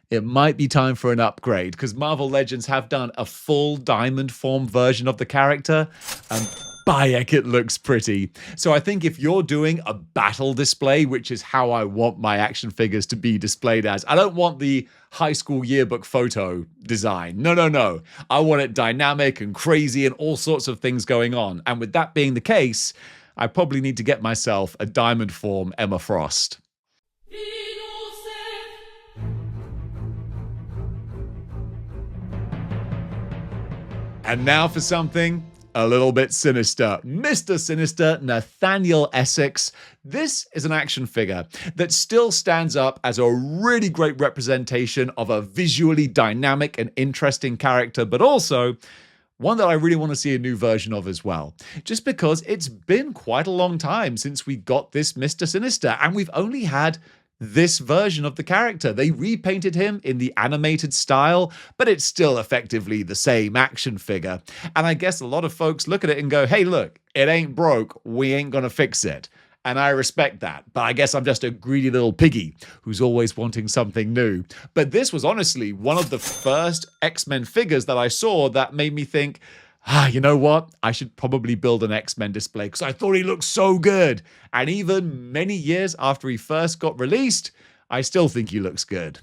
It might be time for an upgrade, because Marvel Legends have done a full diamond form version of the character, and bayek, it looks pretty. So I think if you're doing a battle display, which is how I want my action figures to be displayed as, I don't want the high school yearbook photo design. No. I want it dynamic and crazy and all sorts of things going on. And with that being the case, I probably need to get myself a diamond form Emma Frost. And now for something a little bit sinister. Mr. Sinister, Nathaniel Essex. This is an action figure that still stands up as a really great representation of a visually dynamic and interesting character, but also one that I really want to see a new version of as well. Just because it's been quite a long time since we got this Mr. Sinister, and we've only had this version of the character. They repainted him in the animated style, but it's still effectively the same action figure. And I guess a lot of folks look at it and go, hey, look, it ain't broke. We ain't gonna fix it. And I respect that, but I guess I'm just a greedy little piggy who's always wanting something new. But this was honestly one of the first X-Men figures that I saw that made me think, you know what? I should probably build an X-Men display because I thought he looked so good. And even many years after he first got released, I still think he looks good.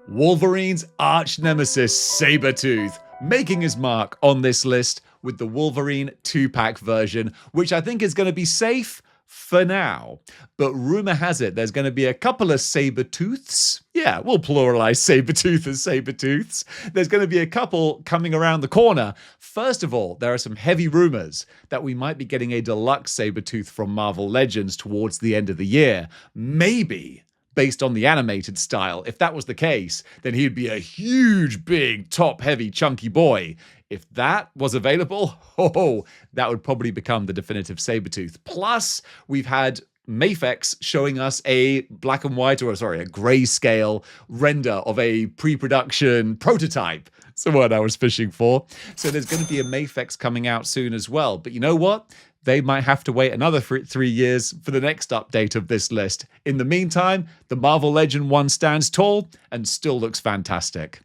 Wolverine's arch nemesis, Sabretooth, making his mark on this list with the Wolverine 2-pack version, which I think is going to be safe for now. But rumor has it there's going to be a couple of Sabretooths. Yeah, we'll pluralize Sabretooth as Sabretooths. There's going to be a couple coming around the corner. First of all, there are some heavy rumors that we might be getting a deluxe Sabretooth from Marvel Legends towards the end of the year. Maybe based on the animated style. If that was the case, then he'd be a huge, big, top-heavy, chunky boy. If that was available, that would probably become the definitive Sabretooth. Plus, we've had Mafex showing us a black and white, or sorry, a grayscale render of a pre-production prototype. That's the word I was fishing for. So there's going to be a Mafex coming out soon as well. But you know what? They might have to wait another 3 years for the next update of this list. In the meantime, the Marvel Legend one stands tall and still looks fantastic.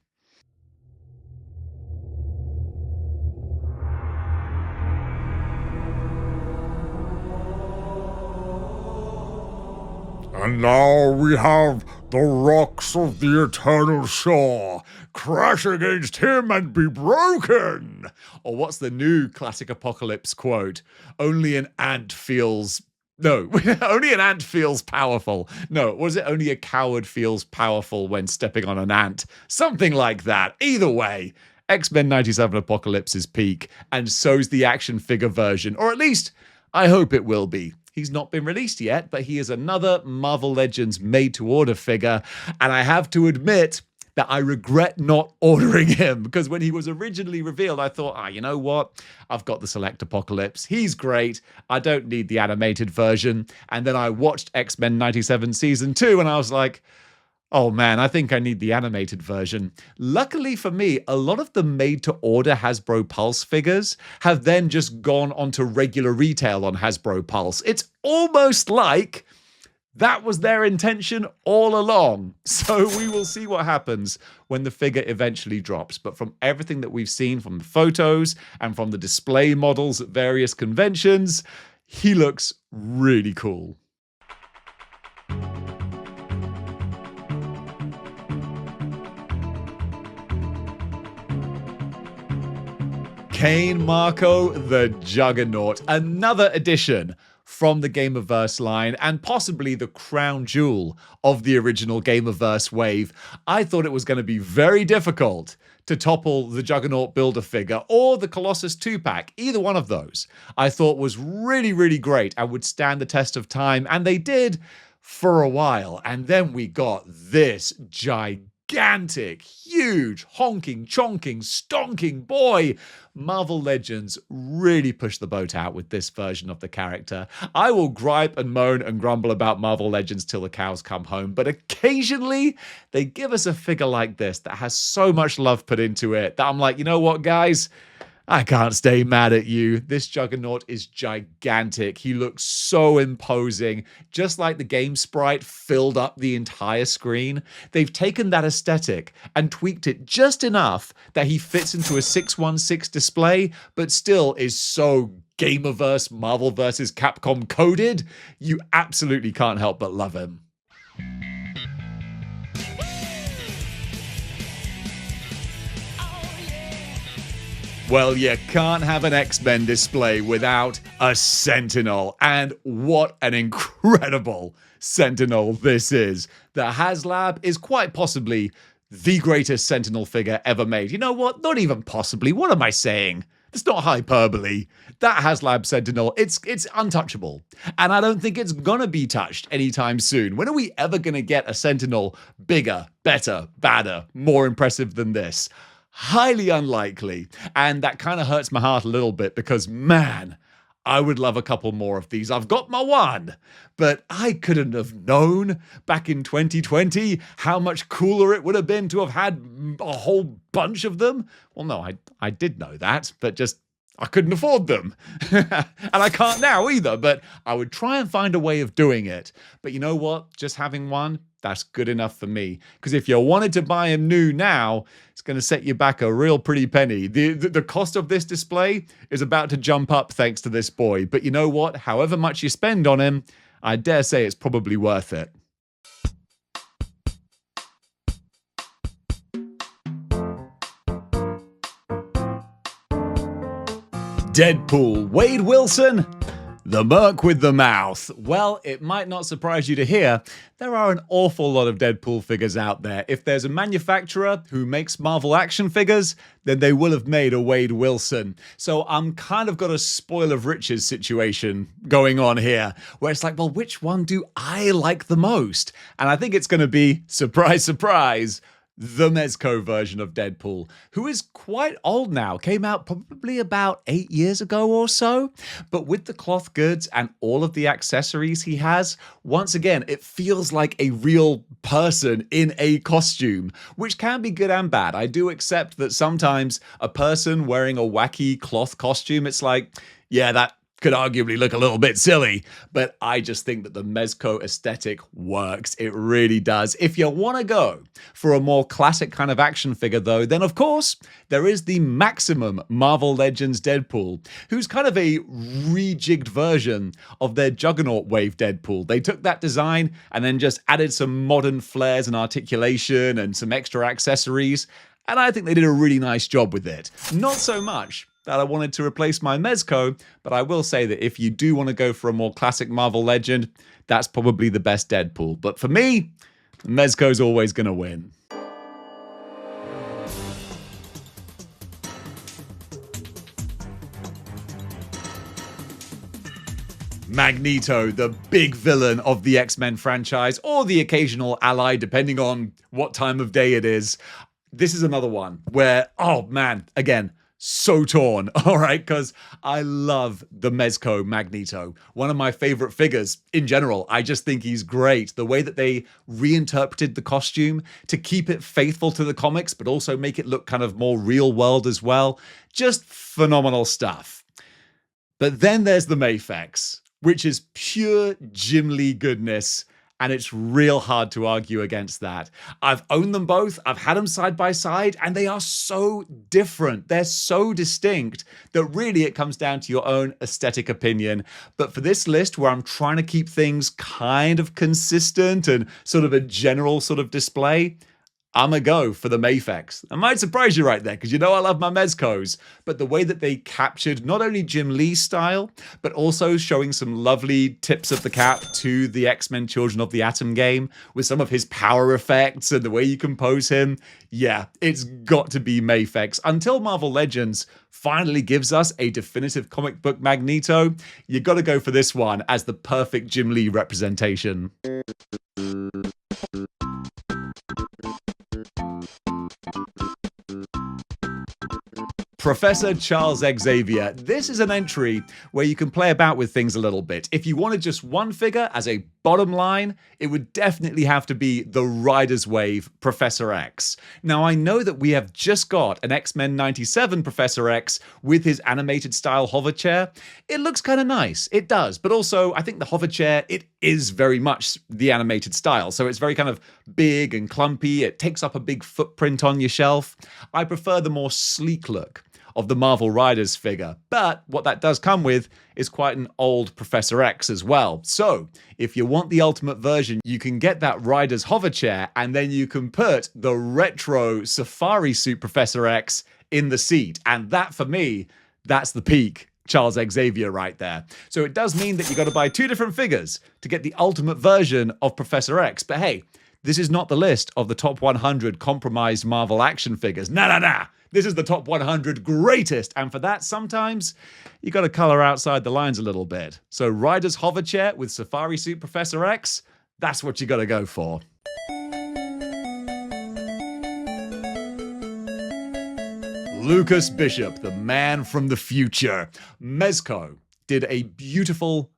And now we have the rocks of the eternal shore crash against him and be broken. Or what's the new classic apocalypse quote? Only an ant feels... No, only an ant feels powerful. No, was it only a coward feels powerful when stepping on an ant? Something like that. Either way, X-Men 97 Apocalypse is peak, and so's the action figure version. Or at least, I hope it will be. He's not been released yet, but he is another Marvel Legends made-to-order figure, and I have to admit that I regret not ordering him, because when he was originally revealed, I thought, you know what? I've got the Select Apocalypse. He's great. I don't need the animated version. And then I watched X-Men 97 Season 2, and I was like, oh man, I think I need the animated version. Luckily for me, a lot of the made-to-order Hasbro Pulse figures have then just gone onto regular retail on Hasbro Pulse. It's almost like that was their intention all along. So we will see what happens when the figure eventually drops. But from everything that we've seen from the photos and from the display models at various conventions, he looks really cool. Cain Marko the Juggernaut, another addition from the Gamerverse line, and possibly the crown jewel of the original Gamerverse wave. I thought it was going to be very difficult to topple the Juggernaut Build-A-Figure or the Colossus 2-pack. Either one of those I thought was really, really great and would stand the test of time, and they did for a while. And then we got this gigantic, huge, honking, chonking, stonking boy. Marvel Legends really pushed the boat out with this version of the character. I will gripe and moan and grumble about Marvel Legends till the cows come home, but occasionally they give us a figure like this that has so much love put into it that I'm like, you know what, guys? I can't stay mad at you. This Juggernaut is gigantic. He looks so imposing. Just like the game sprite filled up the entire screen, they've taken that aesthetic and tweaked it just enough that he fits into a 616 display, but still is so Gamerverse, Marvel vs. Capcom coded. You absolutely can't help but love him. Well, you can't have an X-Men display without a Sentinel. And what an incredible Sentinel this is. The HasLab is quite possibly the greatest Sentinel figure ever made. You know what? Not even possibly. What am I saying? It's not hyperbole. That HasLab Sentinel, it's untouchable. And I don't think it's gonna be touched anytime soon. When are we ever gonna get a Sentinel bigger, better, badder, more impressive than this? Highly unlikely. And that kind of hurts my heart a little bit because, man, I would love a couple more of these. I've got my one, but I couldn't have known back in 2020 how much cooler it would have been to have had a whole bunch of them. Well, no, I did know that, but just I couldn't afford them. And I can't now either, but I would try and find a way of doing it. But you know what? Just having one, that's good enough for me. Because if you wanted to buy him new now, it's going to set you back a real pretty penny. The cost of this display is about to jump up thanks to this boy. But you know what? However much you spend on him, I dare say it's probably worth it. Deadpool, Wade Wilson, the Merc with the mouth. Well, it might not surprise you to hear there are an awful lot of Deadpool figures out there. If there's a manufacturer who makes Marvel action figures, then they will have made a Wade Wilson. So I'm kind of got a spoil of riches situation going on here, where it's like, well, which one do I like the most? And I think it's going to be, surprise, surprise, the Mezco version of Deadpool, who is quite old now, came out probably about 8 years ago or so, but with the cloth goods and all of the accessories he has, once again, it feels like a real person in a costume, which can be good and bad. I do accept that sometimes a person wearing a wacky cloth costume, it's like, yeah, that could arguably look a little bit silly, but I just think that the Mezco aesthetic works. It really does. If you want to go for a more classic kind of action figure though, then of course there is the Maximum Marvel Legends Deadpool, who's kind of a rejigged version of their Juggernaut Wave Deadpool. They took that design and then just added some modern flares and articulation and some extra accessories, and I think they did a really nice job with it. Not so much that I wanted to replace my Mezco, but I will say that if you do want to go for a more classic Marvel legend, that's probably the best Deadpool. But for me, Mezco's always going to win. Magneto, the big villain of the X-Men franchise, or the occasional ally, depending on what time of day it is. This is another one where, oh man, again, so torn, all right, because I love the Mezco Magneto, one of my favorite figures in general. I just think he's great. The way that they reinterpreted the costume to keep it faithful to the comics, but also make it look kind of more real world as well. Just phenomenal stuff. But then there's the Mafex, which is pure Jim Lee goodness. And it's real hard to argue against that. I've owned them both, I've had them side by side, and they are so different. They're so distinct that really it comes down to your own aesthetic opinion. But for this list, where I'm trying to keep things kind of consistent and sort of a general sort of display, I'm going to go for the Mafex. I might surprise you right there, because you know I love my Mezcos, but the way that they captured not only Jim Lee's style, but also showing some lovely tips of the cap to the X-Men Children of the Atom game, with some of his power effects and the way you compose him, yeah, it's got to be Mafex. Until Marvel Legends finally gives us a definitive comic book Magneto, you got to go for this one as the perfect Jim Lee representation. Professor Charles Xavier. This is an entry where you can play about with things a little bit. If you wanted just one figure as a bottom line, it would definitely have to be the Rider's Wave Professor X. Now, I know that we have just got an X-Men 97 Professor X with his animated style hover chair. It looks kind of nice. It does. But also, I think the hover chair, it is very much the animated style. So it's very kind of big and clumpy. It takes up a big footprint on your shelf. I prefer the more sleek look of the Marvel Riders figure. But what that does come with is quite an old Professor X as well. So if you want the ultimate version, you can get that Riders hover chair, and then you can put the retro safari suit Professor X in the seat. And that, for me, that's the peak Charles Xavier right there. So it does mean that you got to buy 2 different figures to get the ultimate version of Professor X. But hey, this is not the list of the top 100 compromised Marvel action figures. Nah. This is the top 100 greatest. And for that, sometimes you got to color outside the lines a little bit. So Ryder's hover chair with Safari Suit Professor X, that's what you got to go for. Lucas Bishop, the man from the future. Mezco did a beautiful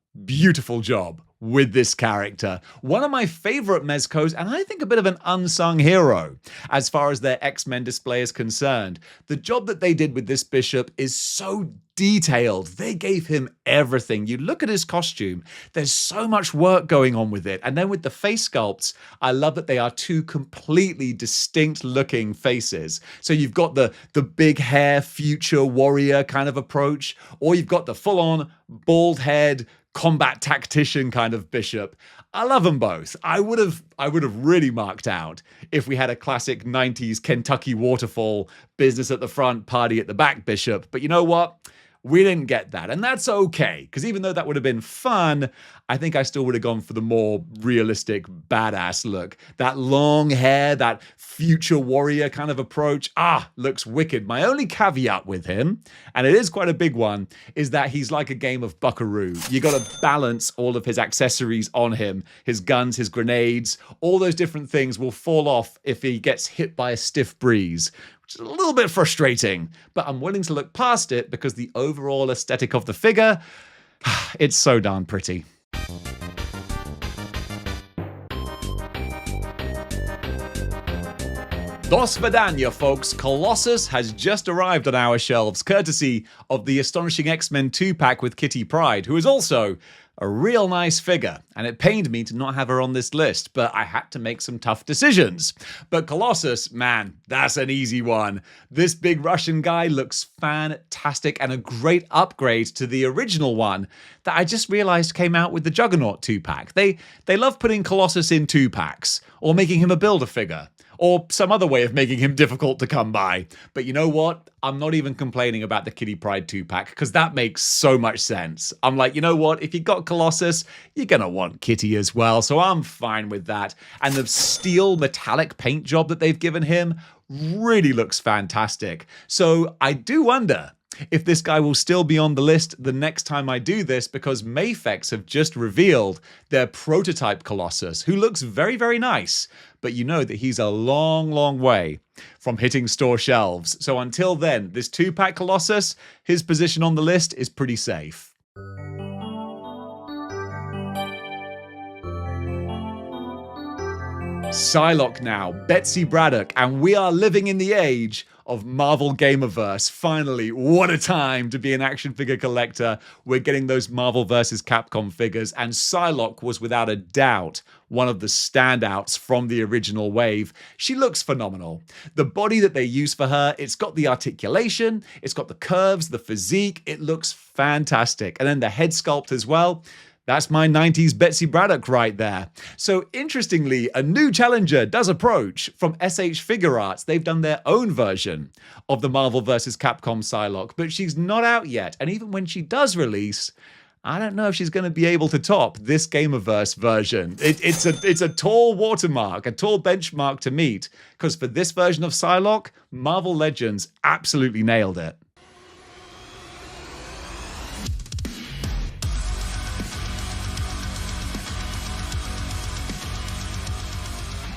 job with this character. One of my favorite Mezcos, and I think a bit of an unsung hero as far as their X-Men display is concerned. The job that they did with this Bishop is so detailed. They gave him everything. You look at his costume, there's so much work going on with it. And then with the face sculpts, I love that they are 2 completely distinct looking faces. So you've got the big hair, future warrior kind of approach, or you've got the full-on bald head, combat tactician kind of Bishop. I love them both. I would have really marked out if we had a classic 90s Kentucky waterfall, business at the front, party at the back Bishop. But you know what? We didn't get that, and that's okay, because even though that would have been fun, I think I still would have gone for the more realistic, badass look. That long hair, that future warrior kind of approach, looks wicked. My only caveat with him, and it is quite a big one, is that he's like a game of Buckaroo. You got to balance all of his accessories on him, his guns, his grenades, all those different things will fall off if he gets hit by a stiff breeze, which is a little bit frustrating, but I'm willing to look past it because the overall aesthetic of the figure, it's so darn pretty. Dos Vidania, folks. Colossus has just arrived on our shelves, courtesy of the Astonishing X-Men 2-pack with Kitty Pryde, who is also a real nice figure, and it pained me to not have her on this list, but I had to make some tough decisions. But Colossus, man, that's an easy one. This big Russian guy looks fantastic and a great upgrade to the original one that I just realized came out with the Juggernaut 2-pack. They love putting Colossus in 2-packs, or making him a Build-A-Figure, or some other way of making him difficult to come by. But you know what? I'm not even complaining about the Kitty Pryde 2-pack, because that makes so much sense. I'm like, you know what? If you got Colossus, you're gonna want Kitty as well, so I'm fine with that. And the steel metallic paint job that they've given him really looks fantastic. So I do wonder if this guy will still be on the list the next time I do this, because Mafex have just revealed their prototype Colossus, who looks very, very nice. But you know that he's a long way from hitting store shelves. So until then, this 2-pack Colossus, his position on the list is pretty safe. Psylocke now, Betsy Braddock, and we are living in the age of Marvel Gamerverse. Finally, what a time to be an action figure collector. We're getting those Marvel vs. Capcom figures, and Psylocke was without a doubt one of the standouts from the original wave. She looks phenomenal. The body that they use for her, it's got the articulation, it's got the curves, the physique, it looks fantastic. And then the head sculpt as well. That's my 90s Betsy Braddock right there. So interestingly, a new challenger does approach from SH Figure Arts. They've done their own version of the Marvel vs. Capcom Psylocke, but she's not out yet. And even when she does release, I don't know if she's going to be able to top this Gamerverse version. It's a tall watermark, a tall benchmark to meet, because for this version of Psylocke, Marvel Legends absolutely nailed it.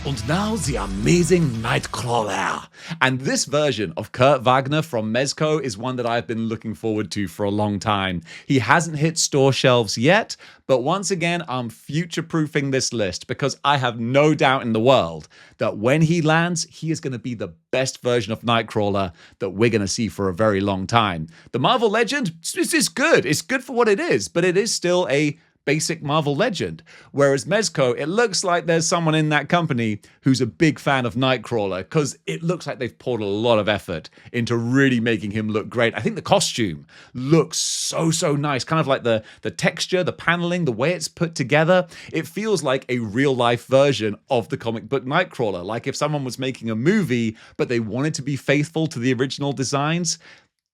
And now the amazing Nightcrawler. And this version of Kurt Wagner from Mezco is one that I've been looking forward to for a long time. He hasn't hit store shelves yet, but once again, I'm future-proofing this list because I have no doubt in the world that when he lands, he is going to be the best version of Nightcrawler that we're going to see for a very long time. The Marvel Legend, this is good. It's good for what it is, but it is still a basic Marvel Legend. Whereas Mezco, it looks like there's someone in that company who's a big fan of Nightcrawler, because it looks like they've poured a lot of effort into really making him look great. I think the costume looks so nice, kind of like the texture, the paneling, the way it's put together. It feels like a real life version of the comic book Nightcrawler. Like if someone was making a movie, but they wanted to be faithful to the original designs,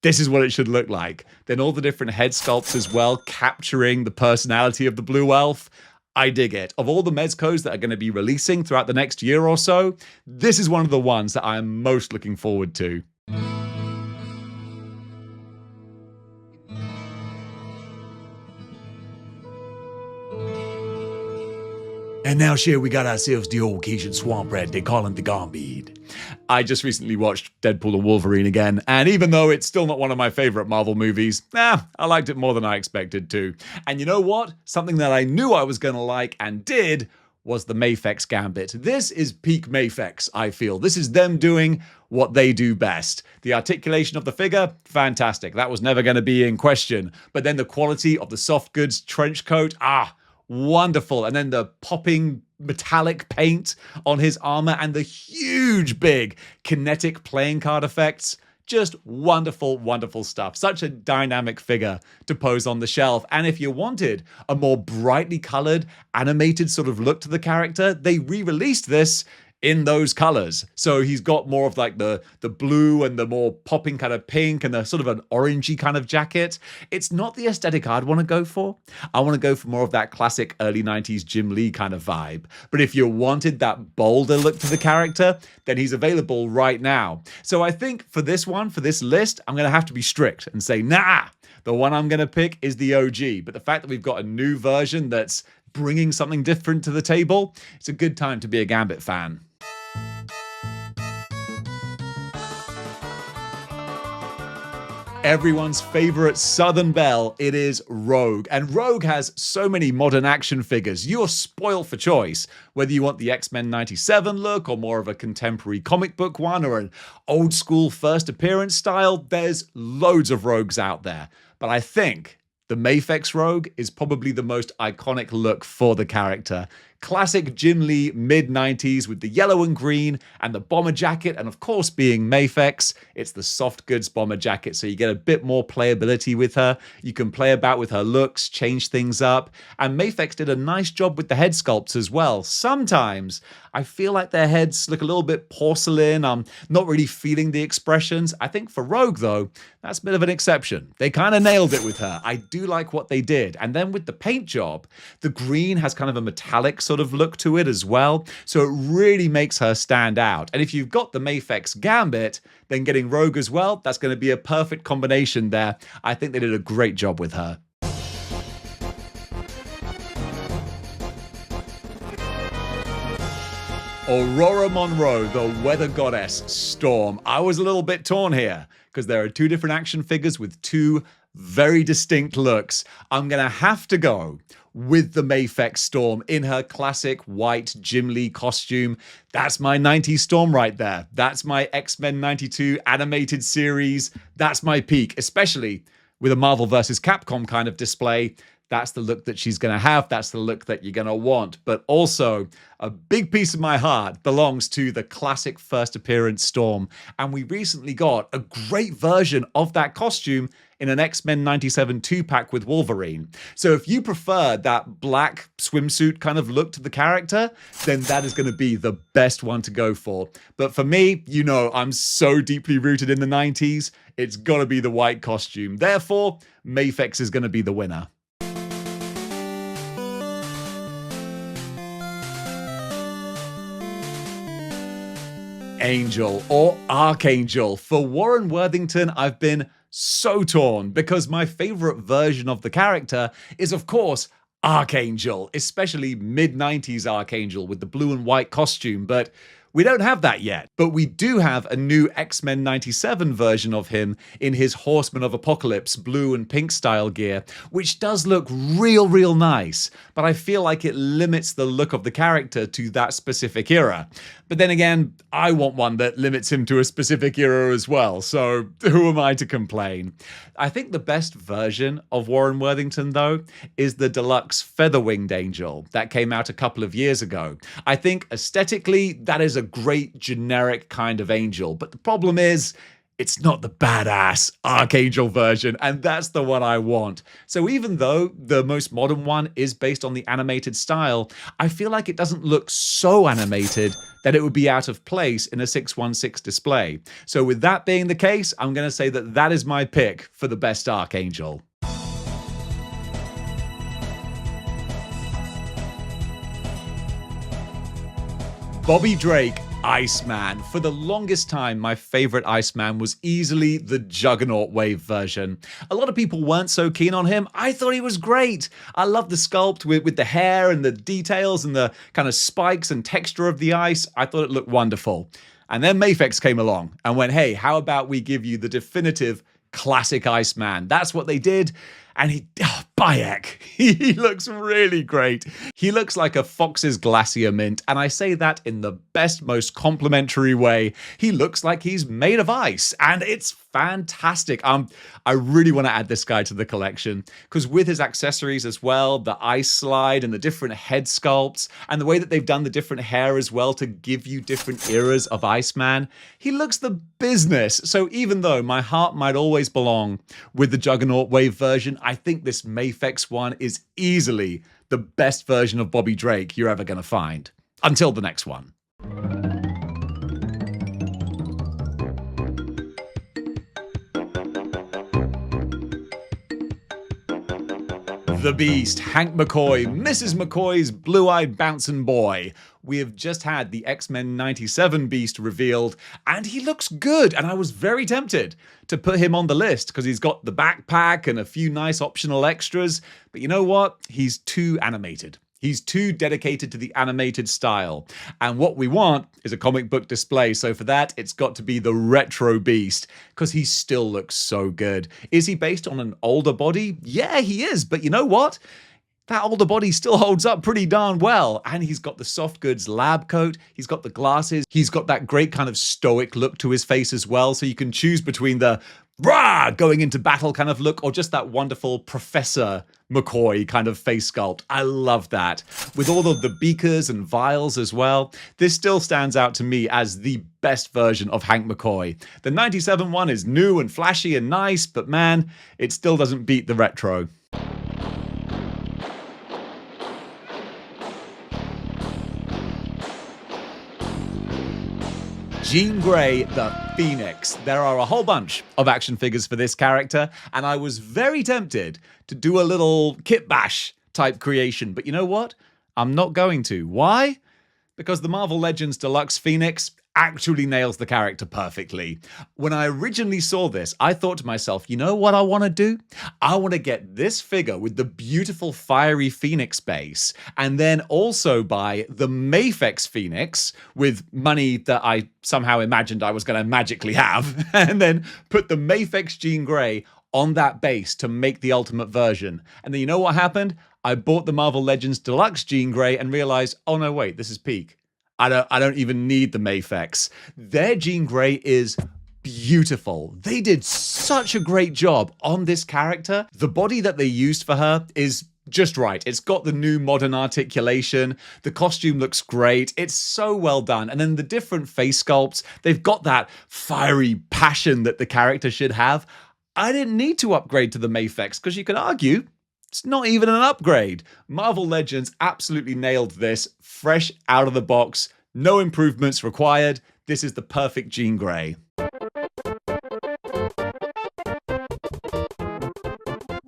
this is what it should look like. Then all the different head sculpts as well, capturing the personality of the blue elf. I dig it. Of all the Mezcos that are going to be releasing throughout the next year or so, this is one of the ones that I am most looking forward to. And now, Sher, we got ourselves the old Cajun swamp rat. They call him the Gambit. I just recently watched Deadpool and Wolverine again, and even though it's still not one of my favorite Marvel movies, I liked it more than I expected to. And you know what? Something that I knew I was going to like and did was the Mafex Gambit. This is peak Mafex, I feel. This is them doing what they do best. The articulation of the figure, fantastic. That was never going to be in question. But then the quality of the soft goods trench coat, wonderful. And then the popping metallic paint on his armor and the huge big kinetic playing card effects. Just wonderful, wonderful stuff. Such a dynamic figure to pose on the shelf. And if you wanted a more brightly colored, animated sort of look to the character, they re-released this in those colors. So he's got more of like the blue and the more popping kind of pink and the sort of an orangey kind of jacket. It's not the aesthetic I'd want to go for. I want to go for more of that classic early 90s Jim Lee kind of vibe. But if you wanted that bolder look to the character, then he's available right now. So I think for this one, for this list, I'm going to have to be strict and say, nah, the one I'm going to pick is the OG. But the fact that we've got a new version that's bringing something different to the table, it's a good time to be a Gambit fan. Everyone's favorite Southern Belle, it is Rogue. And Rogue has so many modern action figures. You're spoiled for choice. Whether you want the X-Men 97 look or more of a contemporary comic book one or an old school first appearance style, there's loads of Rogues out there. But I think the Mafex Rogue is probably the most iconic look for the character. Classic Jim Lee mid-90s with the yellow and green and the bomber jacket, and of course being Mafex, it's the soft goods bomber jacket, so you get a bit more playability with her. You can play about with her looks, change things up, and Mafex did a nice job with the head sculpts as well. Sometimes I feel like their heads look a little bit porcelain. I'm not really feeling the expressions. I think for Rogue though, that's a bit of an exception. They kind of nailed it with her. I do like what they did. And then with the paint job, the green has kind of a metallic sort of look to it as well. So it really makes her stand out. And if you've got the Mafex Gambit, then getting Rogue as well, that's going to be a perfect combination there. I think they did a great job with her. Aurora Monroe, the weather goddess Storm. I was a little bit torn here because there are two different action figures with two very distinct looks. I'm going to have to go with the Mafex Storm in her classic white Jim Lee costume. That's my 90s Storm right there. That's my X-Men 92 animated series. That's my peak, especially with a Marvel vs. Capcom kind of display. That's the look that she's going to have. That's the look that you're going to want. But also, a big piece of my heart belongs to the classic first appearance Storm. And we recently got a great version of that costume in an X-Men 97 2-pack with Wolverine. So if you prefer that black swimsuit kind of look to the character, then that is going to be the best one to go for. But for me, you know, I'm so deeply rooted in the 90s, it's got to be the white costume. Therefore, Mafex is going to be the winner. Angel or Archangel. For Warren Worthington, I've been so torn because my favorite version of the character is, of course, Archangel, especially mid-90s Archangel with the blue and white costume, but we don't have that yet. But we do have a new X-Men 97 version of him in his Horseman of Apocalypse blue and pink style gear, which does look real nice, but I feel like it limits the look of the character to that specific era. But then again, I want one that limits him to a specific era as well, so who am I to complain? I think the best version of Warren Worthington, though, is the deluxe Feather-Winged Angel that came out a couple of years ago. I think aesthetically, that is a great generic kind of angel, but the problem is, it's not the badass Archangel version, and that's the one I want. So even though the most modern one is based on the animated style, I feel like it doesn't look so animated that it would be out of place in a 616 display. So with that being the case, I'm going to say that that is my pick for the best Archangel. Bobby Drake, Iceman. For the longest time, my favorite Iceman was easily the Juggernaut Wave version. A lot of people weren't so keen on him. I thought he was great. I love the sculpt with the hair and the details and the kind of spikes and texture of the ice. I thought it looked wonderful. And then Mafex came along and went, hey, how about we give you the definitive classic Iceman? That's what they did. And Bayek, he looks really great. He looks like a Fox's Glacier Mint, and I say that in the best, most complimentary way. He looks like he's made of ice, and it's fantastic. I really want to add this guy to the collection, because with his accessories as well, the ice slide and the different head sculpts, and the way that they've done the different hair as well to give you different eras of Iceman, he looks the business. So even though my heart might always belong with the Juggernaut Wave version, I think this Mafex one is easily the best version of Bobby Drake you're ever going to find. Until the next one. The Beast, Hank McCoy, Mrs. McCoy's blue-eyed bouncing boy. We have just had the X-Men 97 Beast revealed, and he looks good, and I was very tempted to put him on the list because he's got the backpack and a few nice optional extras, but you know what? He's too animated. He's too dedicated to the animated style. And what we want is a comic book display. So for that, it's got to be the Retro Beast, because he still looks so good. Is he based on an older body? Yeah, he is. But you know what? That older body still holds up pretty darn well. And he's got the soft goods lab coat. He's got the glasses. He's got that great kind of stoic look to his face as well. So you can choose between the rah, going into battle kind of look, or just that wonderful Professor McCoy kind of face sculpt. I love that. With all of the beakers and vials as well, this still stands out to me as the best version of Hank McCoy. The 97 one is new and flashy and nice, but man, it still doesn't beat the retro. Jean Grey, the Phoenix. There are a whole bunch of action figures for this character, and I was very tempted to do a little kit bash type creation, but you know what? I'm not going to. Why? Because the Marvel Legends Deluxe Phoenix actually nails the character perfectly. When I originally saw this, I thought to myself, you know what I want to do? I want to get this figure with the beautiful fiery Phoenix base, and then also buy the Mafex Phoenix with money that I somehow imagined I was going to magically have, and then put the Mafex Jean Grey on that base to make the ultimate version. And then you know what happened? I bought the Marvel Legends Deluxe Jean Grey and realized, oh no, wait, this is peak. I don't even need the Mafex. Their Jean Grey is beautiful. They did such a great job on this character. The body that they used for her is just right. It's got the new modern articulation. The costume looks great. It's so well done. And then the different face sculpts, they've got that fiery passion that the character should have. I didn't need to upgrade to the Mafex because you could argue it's not even an upgrade. Marvel Legends absolutely nailed this, fresh out of the box, no improvements required. This is the perfect Jean Grey.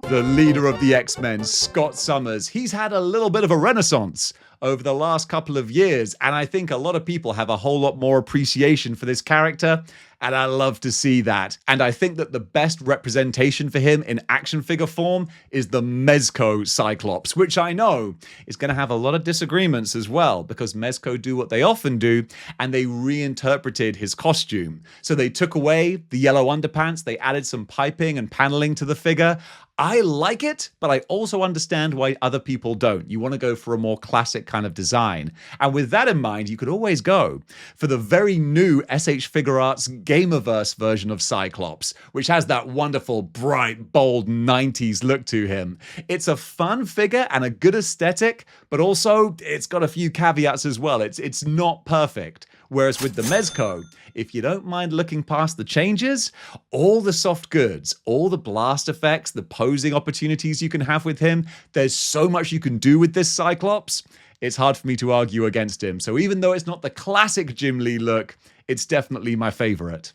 The leader of the X-Men, Scott Summers, he's had a little bit of a renaissance over the last couple of years, and I think a lot of people have a whole lot more appreciation for this character, and I love to see that. And I think that the best representation for him in action figure form is the Mezco Cyclops, which I know is going to have a lot of disagreements as well, because Mezco do what they often do, and they reinterpreted his costume. So they took away the yellow underpants, they added some piping and paneling to the figure. I like it, but I also understand why other people don't. You want to go for a more classic kind of design. And with that in mind, you could always go for the very new SH Figure Arts Gamerverse version of Cyclops, which has that wonderful, bright, bold 90s look to him. It's a fun figure and a good aesthetic, but also it's got a few caveats as well. It's not perfect. Whereas with the Mezco, if you don't mind looking past the changes, all the soft goods, all the blast effects, the posing opportunities you can have with him, there's so much you can do with this Cyclops. It's hard for me to argue against him. So even though it's not the classic Jim Lee look, it's definitely my favorite.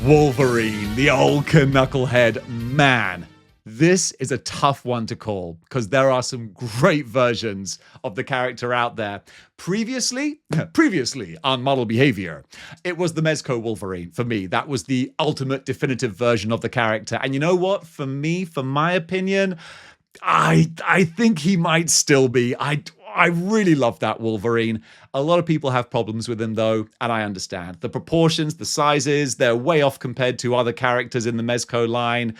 Wolverine, the old knucklehead. Man, this is a tough one to call because there are some great versions of the character out there. Previously on Model Behavior, it was the Mezco Wolverine for me. That was the ultimate definitive version of the character. And you know what? For me, for my opinion, I think he might still be. I really love that Wolverine. A lot of people have problems with him though, and I understand. The proportions, the sizes, they're way off compared to other characters in the Mezco line.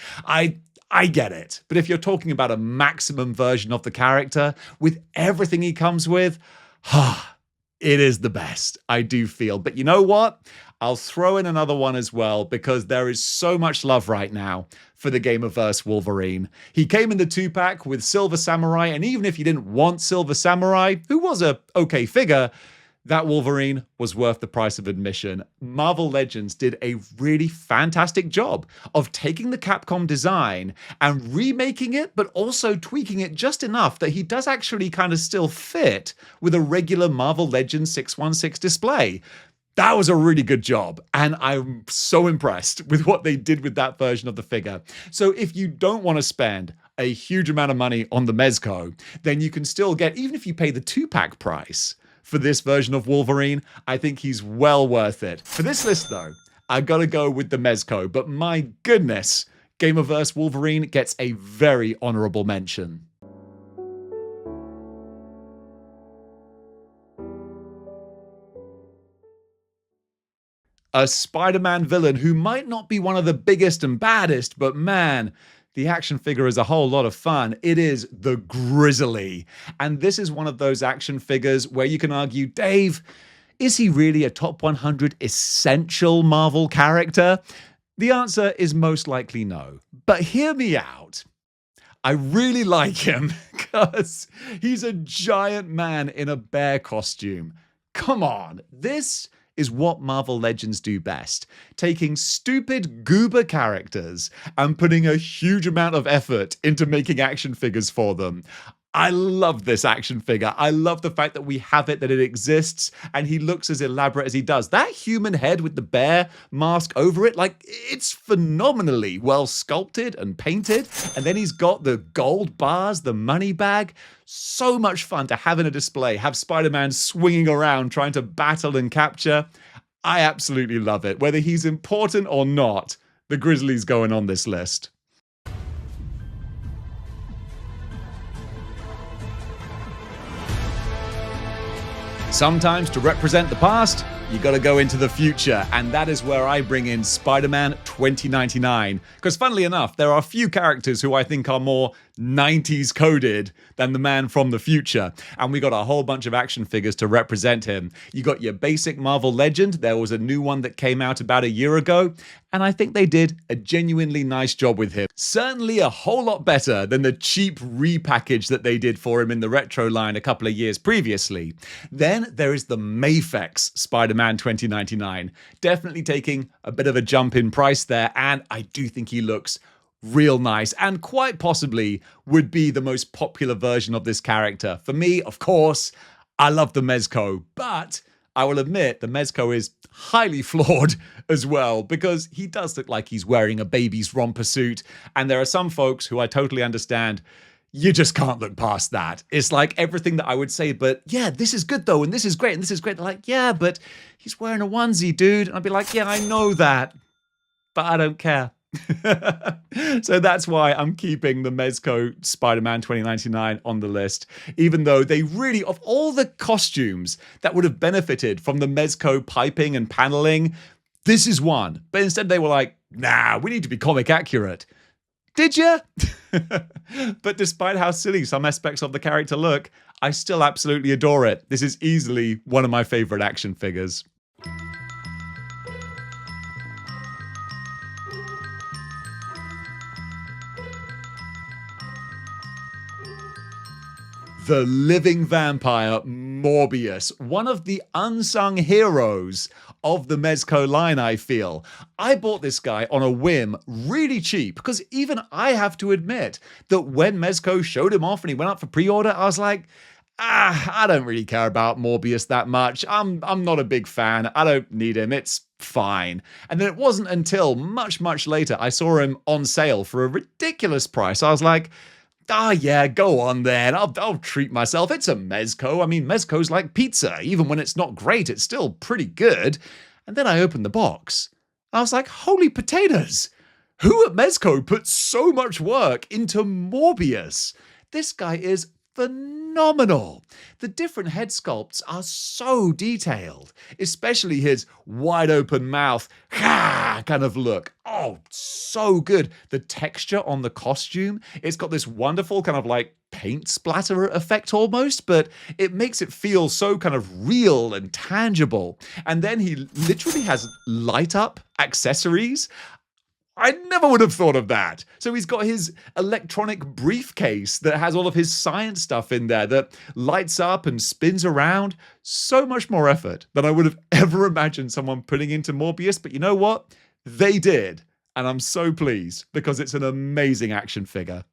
I get it. But if you're talking about a maximum version of the character with everything he comes with, it is the best, I do feel. But you know what? I'll throw in another one as well because there is so much love right now for the Gamerverse Wolverine. He came in the 2-pack with Silver Samurai, and even if you didn't want Silver Samurai, who was a okay figure, that Wolverine was worth the price of admission. Marvel Legends did a really fantastic job of taking the Capcom design and remaking it, but also tweaking it just enough that he does actually kind of still fit with a regular Marvel Legends 616 display. That was a really good job, and I'm so impressed with what they did with that version of the figure. So if you don't want to spend a huge amount of money on the Mezco, then you can still get, even if you pay the 2-pack price for this version of Wolverine, I think he's well worth it. For this list though, I gotta go with the Mezco, but my goodness, Gamerverse Wolverine gets a very honorable mention. A Spider-Man villain who might not be one of the biggest and baddest, but man, the action figure is a whole lot of fun. It is the Grizzly. And this is one of those action figures where you can argue, Dave, is he really a top 100 essential Marvel character? The answer is most likely no. But hear me out. I really like him because he's a giant man in a bear costume. Come on, this is what Marvel Legends do best. Taking stupid goober characters and putting a huge amount of effort into making action figures for them. I love this action figure. I love the fact that we have it, that it exists, and he looks as elaborate as he does. That human head with the bear mask over it, like, it's phenomenally well sculpted and painted. And then he's got the gold bars, the money bag. So much fun to have in a display, have Spider-Man swinging around trying to battle and capture. I absolutely love it. Whether he's important or not, the Grizzly's going on this list. Sometimes to represent the past, you gotta go into the future, and that is where I bring in Spider-Man 2099. Because funnily enough, there are a few characters who I think are more 90s coded than the man from the future. And we got a whole bunch of action figures to represent him. You got your basic Marvel Legend. There was a new one that came out about a year ago, and I think they did a genuinely nice job with him. Certainly a whole lot better than the cheap repackage that they did for him in the retro line a couple of years previously. Then there is the Mafex Spider-Man 2099. Definitely taking a bit of a jump in price there, and I do think he looks real nice and quite possibly would be the most popular version of this character. For me, of course, I love the Mezco, but I will admit the Mezco is highly flawed as well because he does look like he's wearing a baby's romper suit, and there are some folks who I totally understand. You just can't look past that. It's like everything that I would say, but yeah, this is good though, and this is great, and this is great. They're like, yeah, but he's wearing a onesie, dude. And I'd be like, yeah, I know that, but I don't care. So that's why I'm keeping the Mezco Spider-Man 2099 on the list, even though they really, of all the costumes that would have benefited from the Mezco piping and paneling, this is one. But instead they were like, nah, we need to be comic accurate. Did ya? But despite how silly some aspects of the character look, I still absolutely adore it. This is easily one of my favorite action figures. the living vampire Morbius, one of the unsung heroes of the Mezco line, I feel. I bought this guy on a whim, really cheap, because even I have to admit that when Mezco showed him off and he went up for pre-order, I was like, I don't really care about Morbius that much. I'm not a big fan. I don't need him. It's fine. And then it wasn't until much, much later I saw him on sale for a ridiculous price. I was like, yeah, go on then. I'll treat myself. It's a Mezco. I mean, Mezco's like pizza. Even when it's not great, it's still pretty good. And then I opened the box. I was like, holy potatoes. Who at Mezco put so much work into Morbius? This guy is phenomenal. The different head sculpts are so detailed, especially his wide open mouth kind of look. Oh, so good. The texture on the costume, it's got this wonderful kind of like paint splatter effect almost, but it makes it feel so kind of real and tangible. And then he literally has light up accessories. I never would have thought of that. So he's got his electronic briefcase that has all of his science stuff in there that lights up and spins around. So much more effort than I would have ever imagined someone putting into Morbius. But you know what? They did. And I'm so pleased because it's an amazing action figure.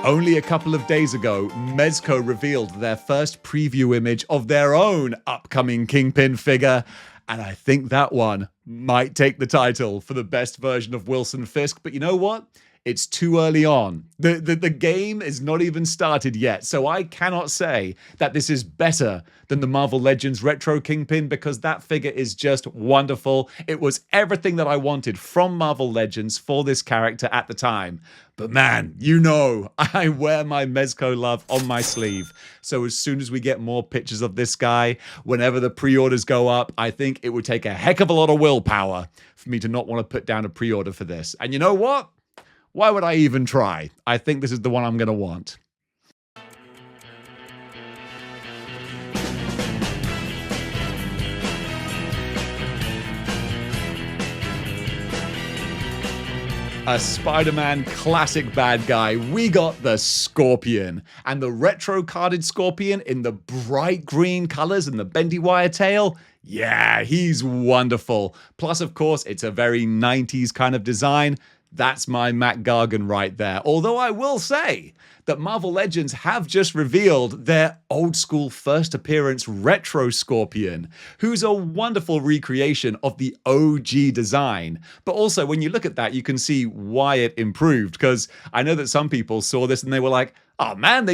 Only a couple of days ago, Mezco revealed their first preview image of their own upcoming Kingpin figure, and I think that one might take the title for the best version of Wilson Fisk, but you know what? It's too early on. The game is not even started yet, so I cannot say that this is better than the Marvel Legends Retro Kingpin because that figure is just wonderful. It was everything that I wanted from Marvel Legends for this character at the time. But man, you know, I wear my Mezco love on my sleeve. So as soon as we get more pictures of this guy, whenever the pre-orders go up, I think it would take a heck of a lot of willpower for me to not want to put down a pre-order for this. And you know what? Why would I even try? I think this is the one I'm going to want. A Spider-Man classic bad guy, we got the Scorpion. And the retro carded Scorpion in the bright green colors and the bendy wire tail, yeah, he's wonderful. Plus, of course, it's a very 90s kind of design. That's my Matt Gargan right there. Although I will say that Marvel Legends have just revealed their old school first appearance retro Scorpion, who's a wonderful recreation of the OG design. But also when you look at that, you can see why it improved, because I know that some people saw this and they were like, oh man,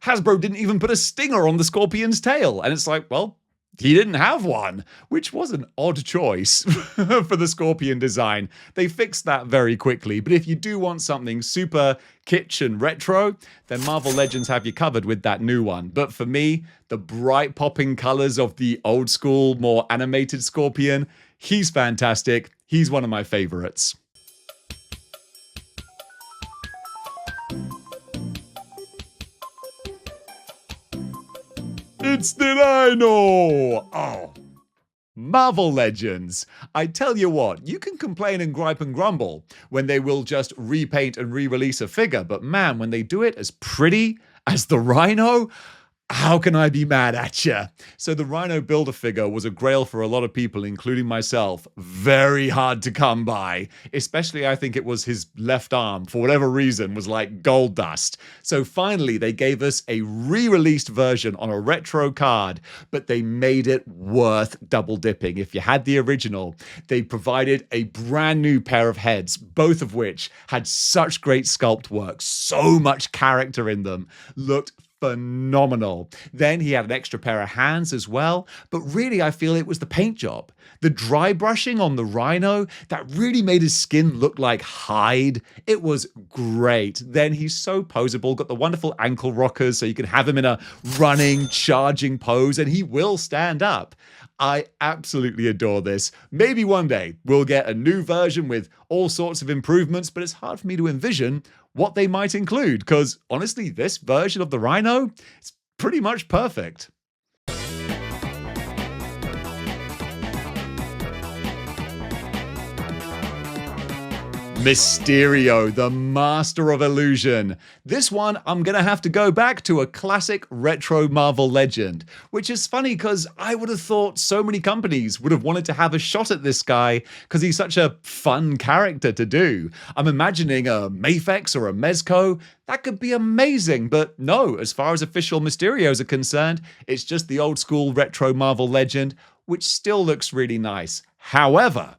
Hasbro didn't even put a stinger on the Scorpion's tail. And it's like, well, he didn't have one, which was an odd choice for the Scorpion design. They fixed that very quickly, but if you do want something super kitsch and retro, then Marvel Legends have you covered with that new one. But for me, the bright popping colors of the old school, more animated Scorpion, he's fantastic. He's one of my favorites. It's the Rhino! Oh, Marvel Legends. I tell you what, you can complain and gripe and grumble when they will just repaint and re-release a figure, but man, when they do it as pretty as the Rhino, how can I be mad at you? So the Rhino Build-A-Figure was a grail for a lot of people, including myself. Very hard to come by. Especially, I think it was his left arm, for whatever reason, was like gold dust. So finally, they gave us a re-released version on a retro card, but they made it worth double dipping. If you had the original, they provided a brand new pair of heads, both of which had such great sculpt work, so much character in them, looked phenomenal. Then he had an extra pair of hands as well, but really I feel it was the paint job. The dry brushing on the Rhino, that really made his skin look like hide. It was great. Then he's so poseable, got the wonderful ankle rockers so you can have him in a running, charging pose and he will stand up. I absolutely adore this. Maybe one day we'll get a new version with all sorts of improvements, but it's hard for me to envision what they might include, because honestly, this version of the Rhino is pretty much perfect. Mysterio, the master of illusion. This one, I'm going to have to go back to a classic retro Marvel legend, which is funny because I would have thought so many companies would have wanted to have a shot at this guy because he's such a fun character to do. I'm imagining a Mafex or a Mezco. That could be amazing, but no, as far as official Mysterios are concerned, it's just the old school retro Marvel legend, which still looks really nice. However,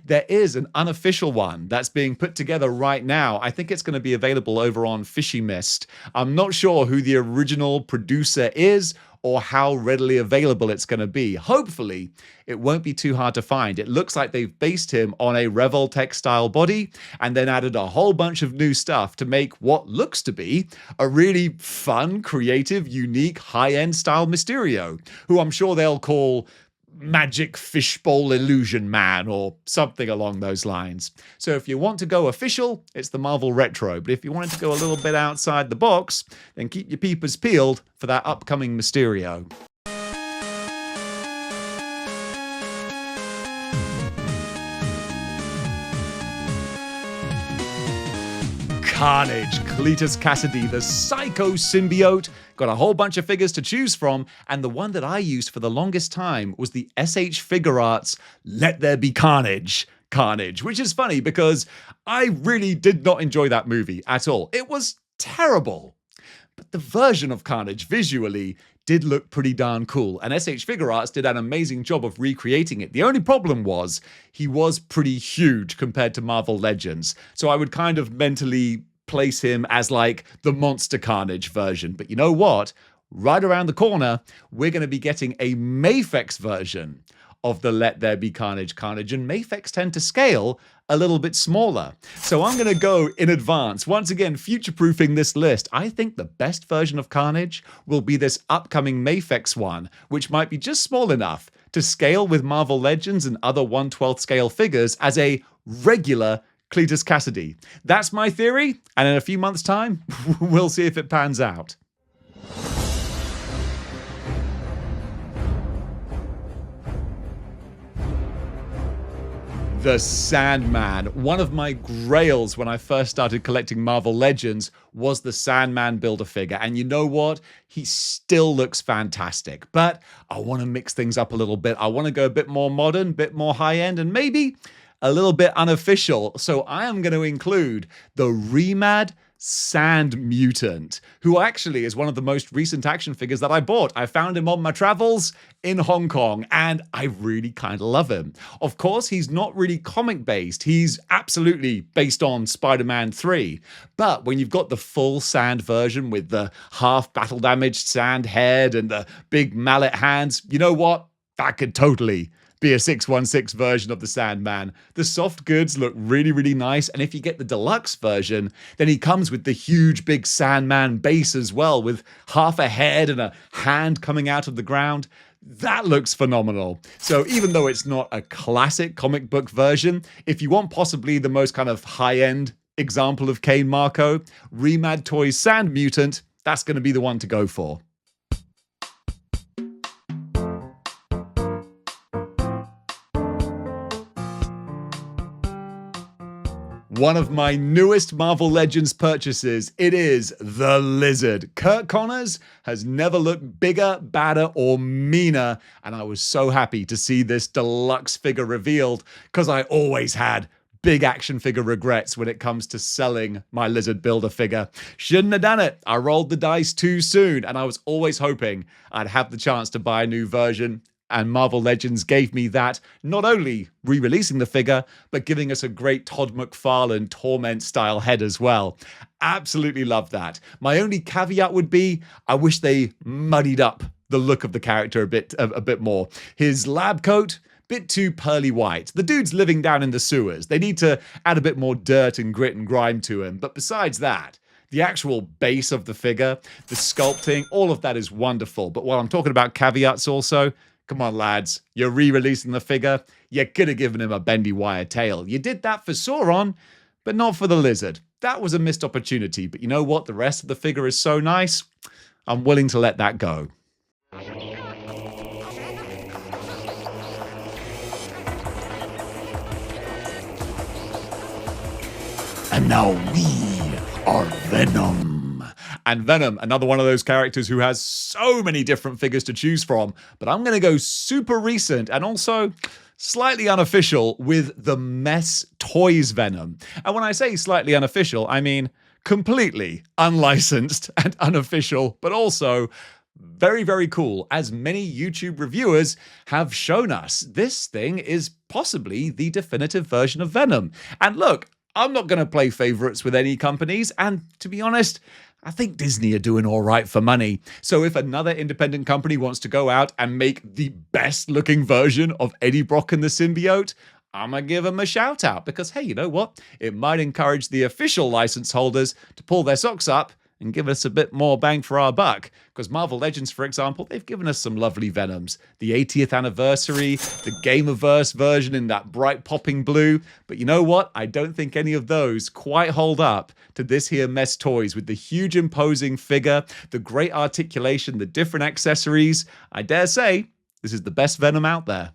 there is an unofficial one that's being put together right now. I think it's going to be available over on Fishy Mist. I'm not sure who the original producer is or how readily available it's going to be. Hopefully, it won't be too hard to find. It looks like they've based him on a Revoltech style body and then added a whole bunch of new stuff to make what looks to be a really fun, creative, unique, high-end style Mysterio, who I'm sure they'll call Magic Fishbowl Illusion Man or something along those lines. So if you want to go official, it's the Marvel Retro. But if you wanted to go a little bit outside the box, then keep your peepers peeled for that upcoming Mysterio. Carnage, Cletus Cassidy, the Psycho Symbiote. Got a whole bunch of figures to choose from, and the one that I used for the longest time was the SH Figure Arts Let There Be Carnage, which is funny because I really did not enjoy that movie at all. It was terrible. But the version of Carnage visually did look pretty darn cool, and SH Figure Arts did an amazing job of recreating it. The only problem was he was pretty huge compared to Marvel Legends, so I would kind of mentally place him as like the Monster Carnage version. But you know what? Right around the corner, we're going to be getting a Mafex version of the Let There Be Carnage, and Mafex tend to scale a little bit smaller. So I'm going to go in advance. Once again, future-proofing this list. I think the best version of Carnage will be this upcoming Mafex one, which might be just small enough to scale with Marvel Legends and other 1/12 scale figures as a regular Cletus Cassidy. That's my theory, and in a few months' time, we'll see if it pans out. The Sandman. One of my grails when I first started collecting Marvel Legends was the Sandman Build-A-Figure. And you know what? He still looks fantastic. But I want to mix things up a little bit. I want to go a bit more modern, a bit more high-end, and maybe a little bit unofficial. So I am going to include the Remad Sand Mutant, who actually is one of the most recent action figures that I bought. I found him on my travels in Hong Kong, and I really kind of love him. Of course, he's not really comic-based. He's absolutely based on Spider-Man 3. But when you've got the full sand version with the half battle-damaged sand head and the big mallet hands, you know what? That could totally be a 616 version of the Sandman. The soft goods look really, really nice, and if you get the deluxe version, then he comes with the huge big Sandman base as well, with half a head and a hand coming out of the ground. That looks phenomenal. So even though it's not a classic comic book version, if you want possibly the most kind of high-end example of Kane Marco, Remad Toys Sand Mutant, that's going to be the one to go for. One of my newest Marvel Legends purchases, it is the Lizard. Kurt Connors has never looked bigger, badder, or meaner, and I was so happy to see this deluxe figure revealed, because I always had big action figure regrets when it comes to selling my Lizard Build-A-Figure. Shouldn't have done it. I rolled the dice too soon, and I was always hoping I'd have the chance to buy a new version. And Marvel Legends gave me that, not only re-releasing the figure, but giving us a great Todd McFarlane Torment-style head as well. Absolutely love that. My only caveat would be, I wish they muddied up the look of the character a bit more. His lab coat, bit too pearly white. The dude's living down in the sewers. They need to add a bit more dirt and grit and grime to him. But besides that, the actual base of the figure, the sculpting, all of that is wonderful. But while I'm talking about caveats also, come on, lads, you're re-releasing the figure. You could have given him a bendy wire tail. You did that for Sauron, but not for the Lizard. That was a missed opportunity, but you know what? The rest of the figure is so nice, I'm willing to let that go. And now we are Venom. And Venom, another one of those characters who has so many different figures to choose from, but I'm going to go super recent and also slightly unofficial with the Mess Toys Venom. And when I say slightly unofficial, I mean completely unlicensed and unofficial, but also very, very cool. As many YouTube reviewers have shown us, this thing is possibly the definitive version of Venom. And look, I'm not going to play favorites with any companies, and to be honest, I think Disney are doing all right for money. So if another independent company wants to go out and make the best looking version of Eddie Brock and the symbiote, I'm going to give them a shout out because, hey, you know what? It might encourage the official license holders to pull their socks up and give us a bit more bang for our buck. Because Marvel Legends, for example, they've given us some lovely Venoms. The 80th anniversary, the Gamerverse version in that bright popping blue. But you know what? I don't think any of those quite hold up to this here Mess Toys with the huge imposing figure, the great articulation, the different accessories. I dare say this is the best Venom out there.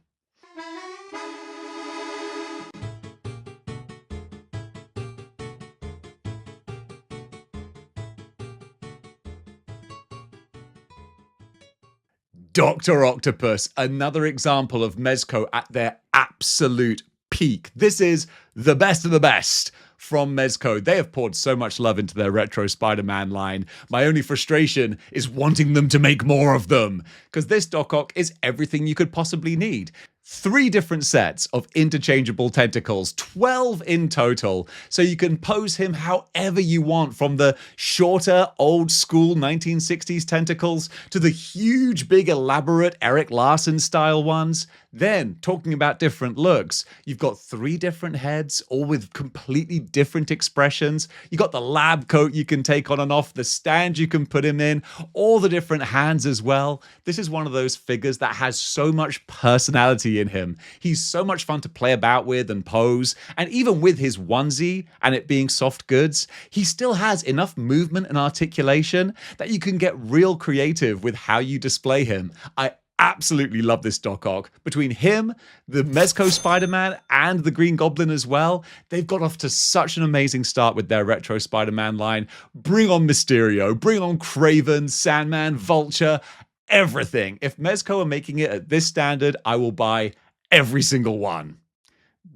Dr. Octopus, another example of Mezco at their absolute peak. This is the best of the best from Mezco. They have poured so much love into their retro Spider-Man line. My only frustration is wanting them to make more of them, because this Doc Ock is everything you could possibly need. 3 different sets of interchangeable tentacles, 12 in total, so you can pose him however you want, from the shorter, old school 1960s tentacles to the huge, big, elaborate Eric Larson style ones. Then, talking about different looks, you've got 3 different heads, all with completely different expressions. You got the lab coat you can take on and off, the stand you can put him in, all the different hands as well. This is one of those figures that has so much personality in him. He's so much fun to play about with and pose, and even with his onesie and it being soft goods, he still has enough movement and articulation that you can get real creative with how you display him. I absolutely love this Doc Ock. Between him, the Mezco Spider-Man, and the Green Goblin as well, they've got off to such an amazing start with their retro Spider-Man line. Bring on Mysterio, bring on Kraven, Sandman, Vulture, everything. If Mezco are making it at this standard, I will buy every single one.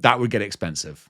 That would get expensive.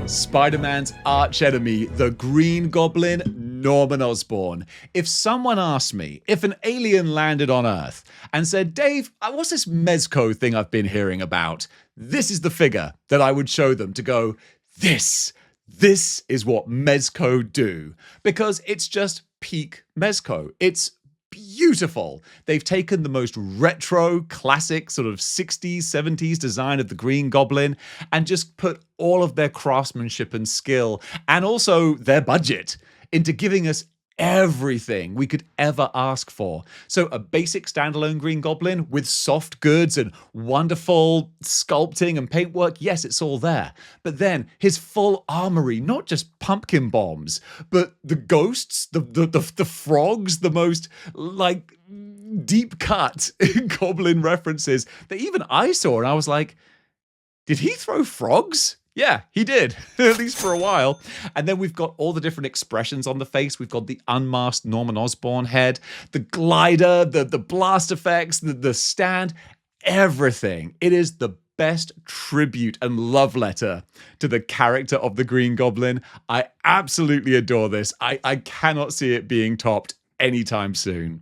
Spider-Man's archenemy, the Green Goblin, Norman Osborn. If someone asked me if an alien landed on Earth and said, Dave, what's this Mezco thing I've been hearing about? This is the figure that I would show them to go, this is what Mezco do. Because it's just peak Mezco. It's beautiful. They've taken the most retro, classic sort of 60s, 70s design of the Green Goblin and just put all of their craftsmanship and skill and also their budget into giving us everything we could ever ask for. So a basic standalone Green Goblin with soft goods and wonderful sculpting and paintwork, yes, it's all there. But then his full armory, not just pumpkin bombs, but the ghosts, the frogs, the most like deep cut Goblin references that even I saw, and I was like, did he throw frogs? Yeah, he did, at least for a while. And then we've got all the different expressions on the face. We've got the unmasked Norman Osborn head, the glider, the blast effects, the stand, everything. It is the best tribute and love letter to the character of the Green Goblin. I absolutely adore this. I cannot see it being topped anytime soon.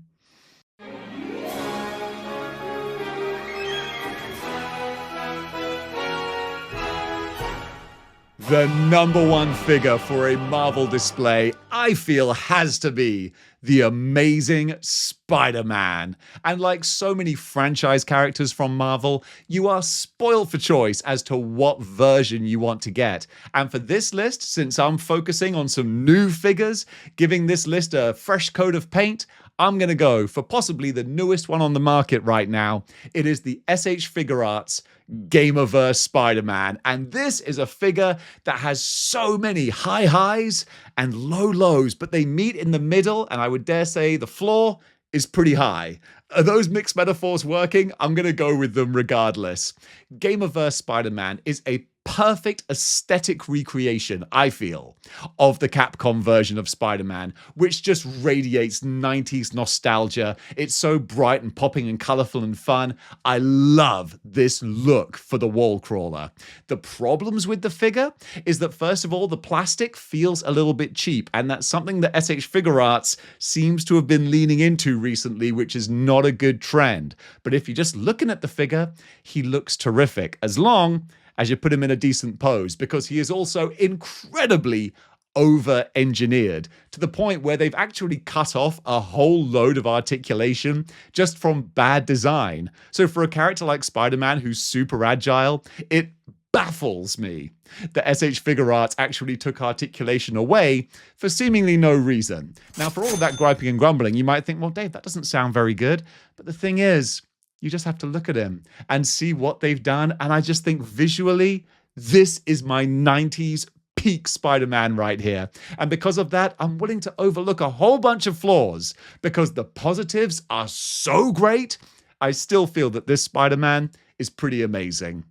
The number one figure for a Marvel display, I feel, has to be the Amazing Spider-Man. And like so many franchise characters from Marvel, you are spoiled for choice as to what version you want to get. And for this list, since I'm focusing on some new figures, giving this list a fresh coat of paint, I'm going to go for possibly the newest one on the market right now. It is the SH Figure Arts Gamerverse Spider-Man. And this is a figure that has so many high highs and low lows, but they meet in the middle, and I would dare say the floor is pretty high. Are those mixed metaphors working? I'm going to go with them regardless. Gamerverse Spider-Man is a perfect aesthetic recreation, I feel, of the Capcom version of Spider-Man, which just radiates 90s nostalgia. It's so bright and popping and colorful and fun. I love this look for the wall crawler. The problems with the figure is that, first of all, the plastic feels a little bit cheap, and that's something that SH Figure Arts seems to have been leaning into recently, which is not a good trend. But if you're just looking at the figure, he looks terrific, as long as you put him in a decent pose, because he is also incredibly over-engineered to the point where they've actually cut off a whole load of articulation just from bad design. So for a character like Spider-Man who's super agile, it baffles me that SH Figure Arts actually took articulation away for seemingly no reason. Now, for all of that griping and grumbling, you might think, well, Dave, that doesn't sound very good. But the thing is, you just have to look at him and see what they've done. And I just think visually, this is my 90s peak Spider-Man right here. And because of that, I'm willing to overlook a whole bunch of flaws because the positives are so great. I still feel that this Spider-Man is pretty amazing.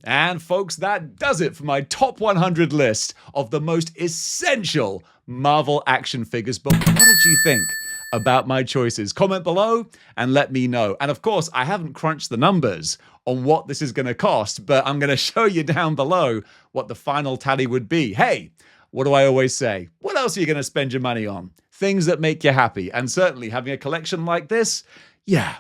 And folks, that does it for my top 100 list of the most essential Marvel action figures. But what did you think about my choices? Comment below and let me know. And of course, I haven't crunched the numbers on what this is going to cost, but I'm going to show you down below what the final tally would be. Hey, what do I always say? What else are you going to spend your money on? Things that make you happy. And certainly having a collection like this, yeah,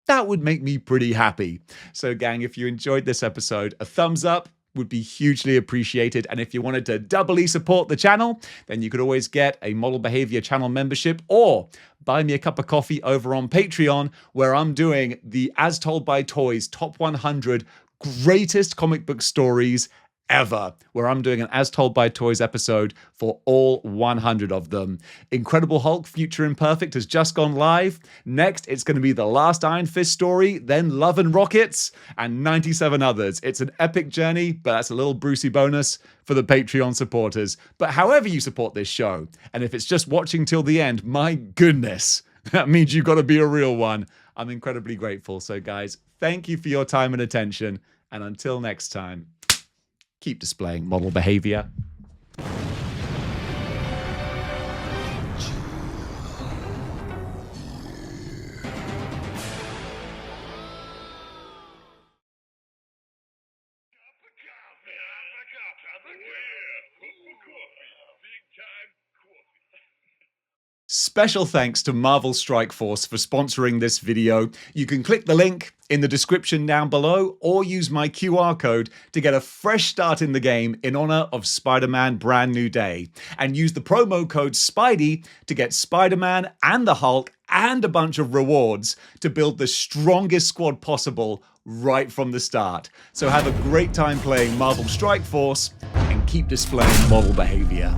that would make me pretty happy. So gang, if you enjoyed this episode, a thumbs up would be hugely appreciated. And if you wanted to doubly support the channel, then you could always get a Model Behavior channel membership or buy me a cup of coffee over on Patreon, where I'm doing the As Told by Toys top 100 greatest comic book stories ever, where I'm doing an As Told by Toys episode for all 100 of them. Incredible Hulk Future Imperfect has just gone live. Next, it's going to be the last Iron Fist story, then Love and Rockets, and 97 others. It's an epic journey, but that's a little Brucey bonus for the Patreon supporters. But however you support this show, and if it's just watching till the end, my goodness, that means you've got to be a real one. I'm incredibly grateful. So guys, thank you for your time and attention. And until next time, keep displaying model behavior. Special thanks to Marvel Strike Force for sponsoring this video. You can click the link in the description down below or use my QR code to get a fresh start in the game in honor of Spider-Man Brand New Day. And use the promo code SPIDEY to get Spider-Man and the Hulk and a bunch of rewards to build the strongest squad possible right from the start. So have a great time playing Marvel Strike Force and keep displaying model behavior.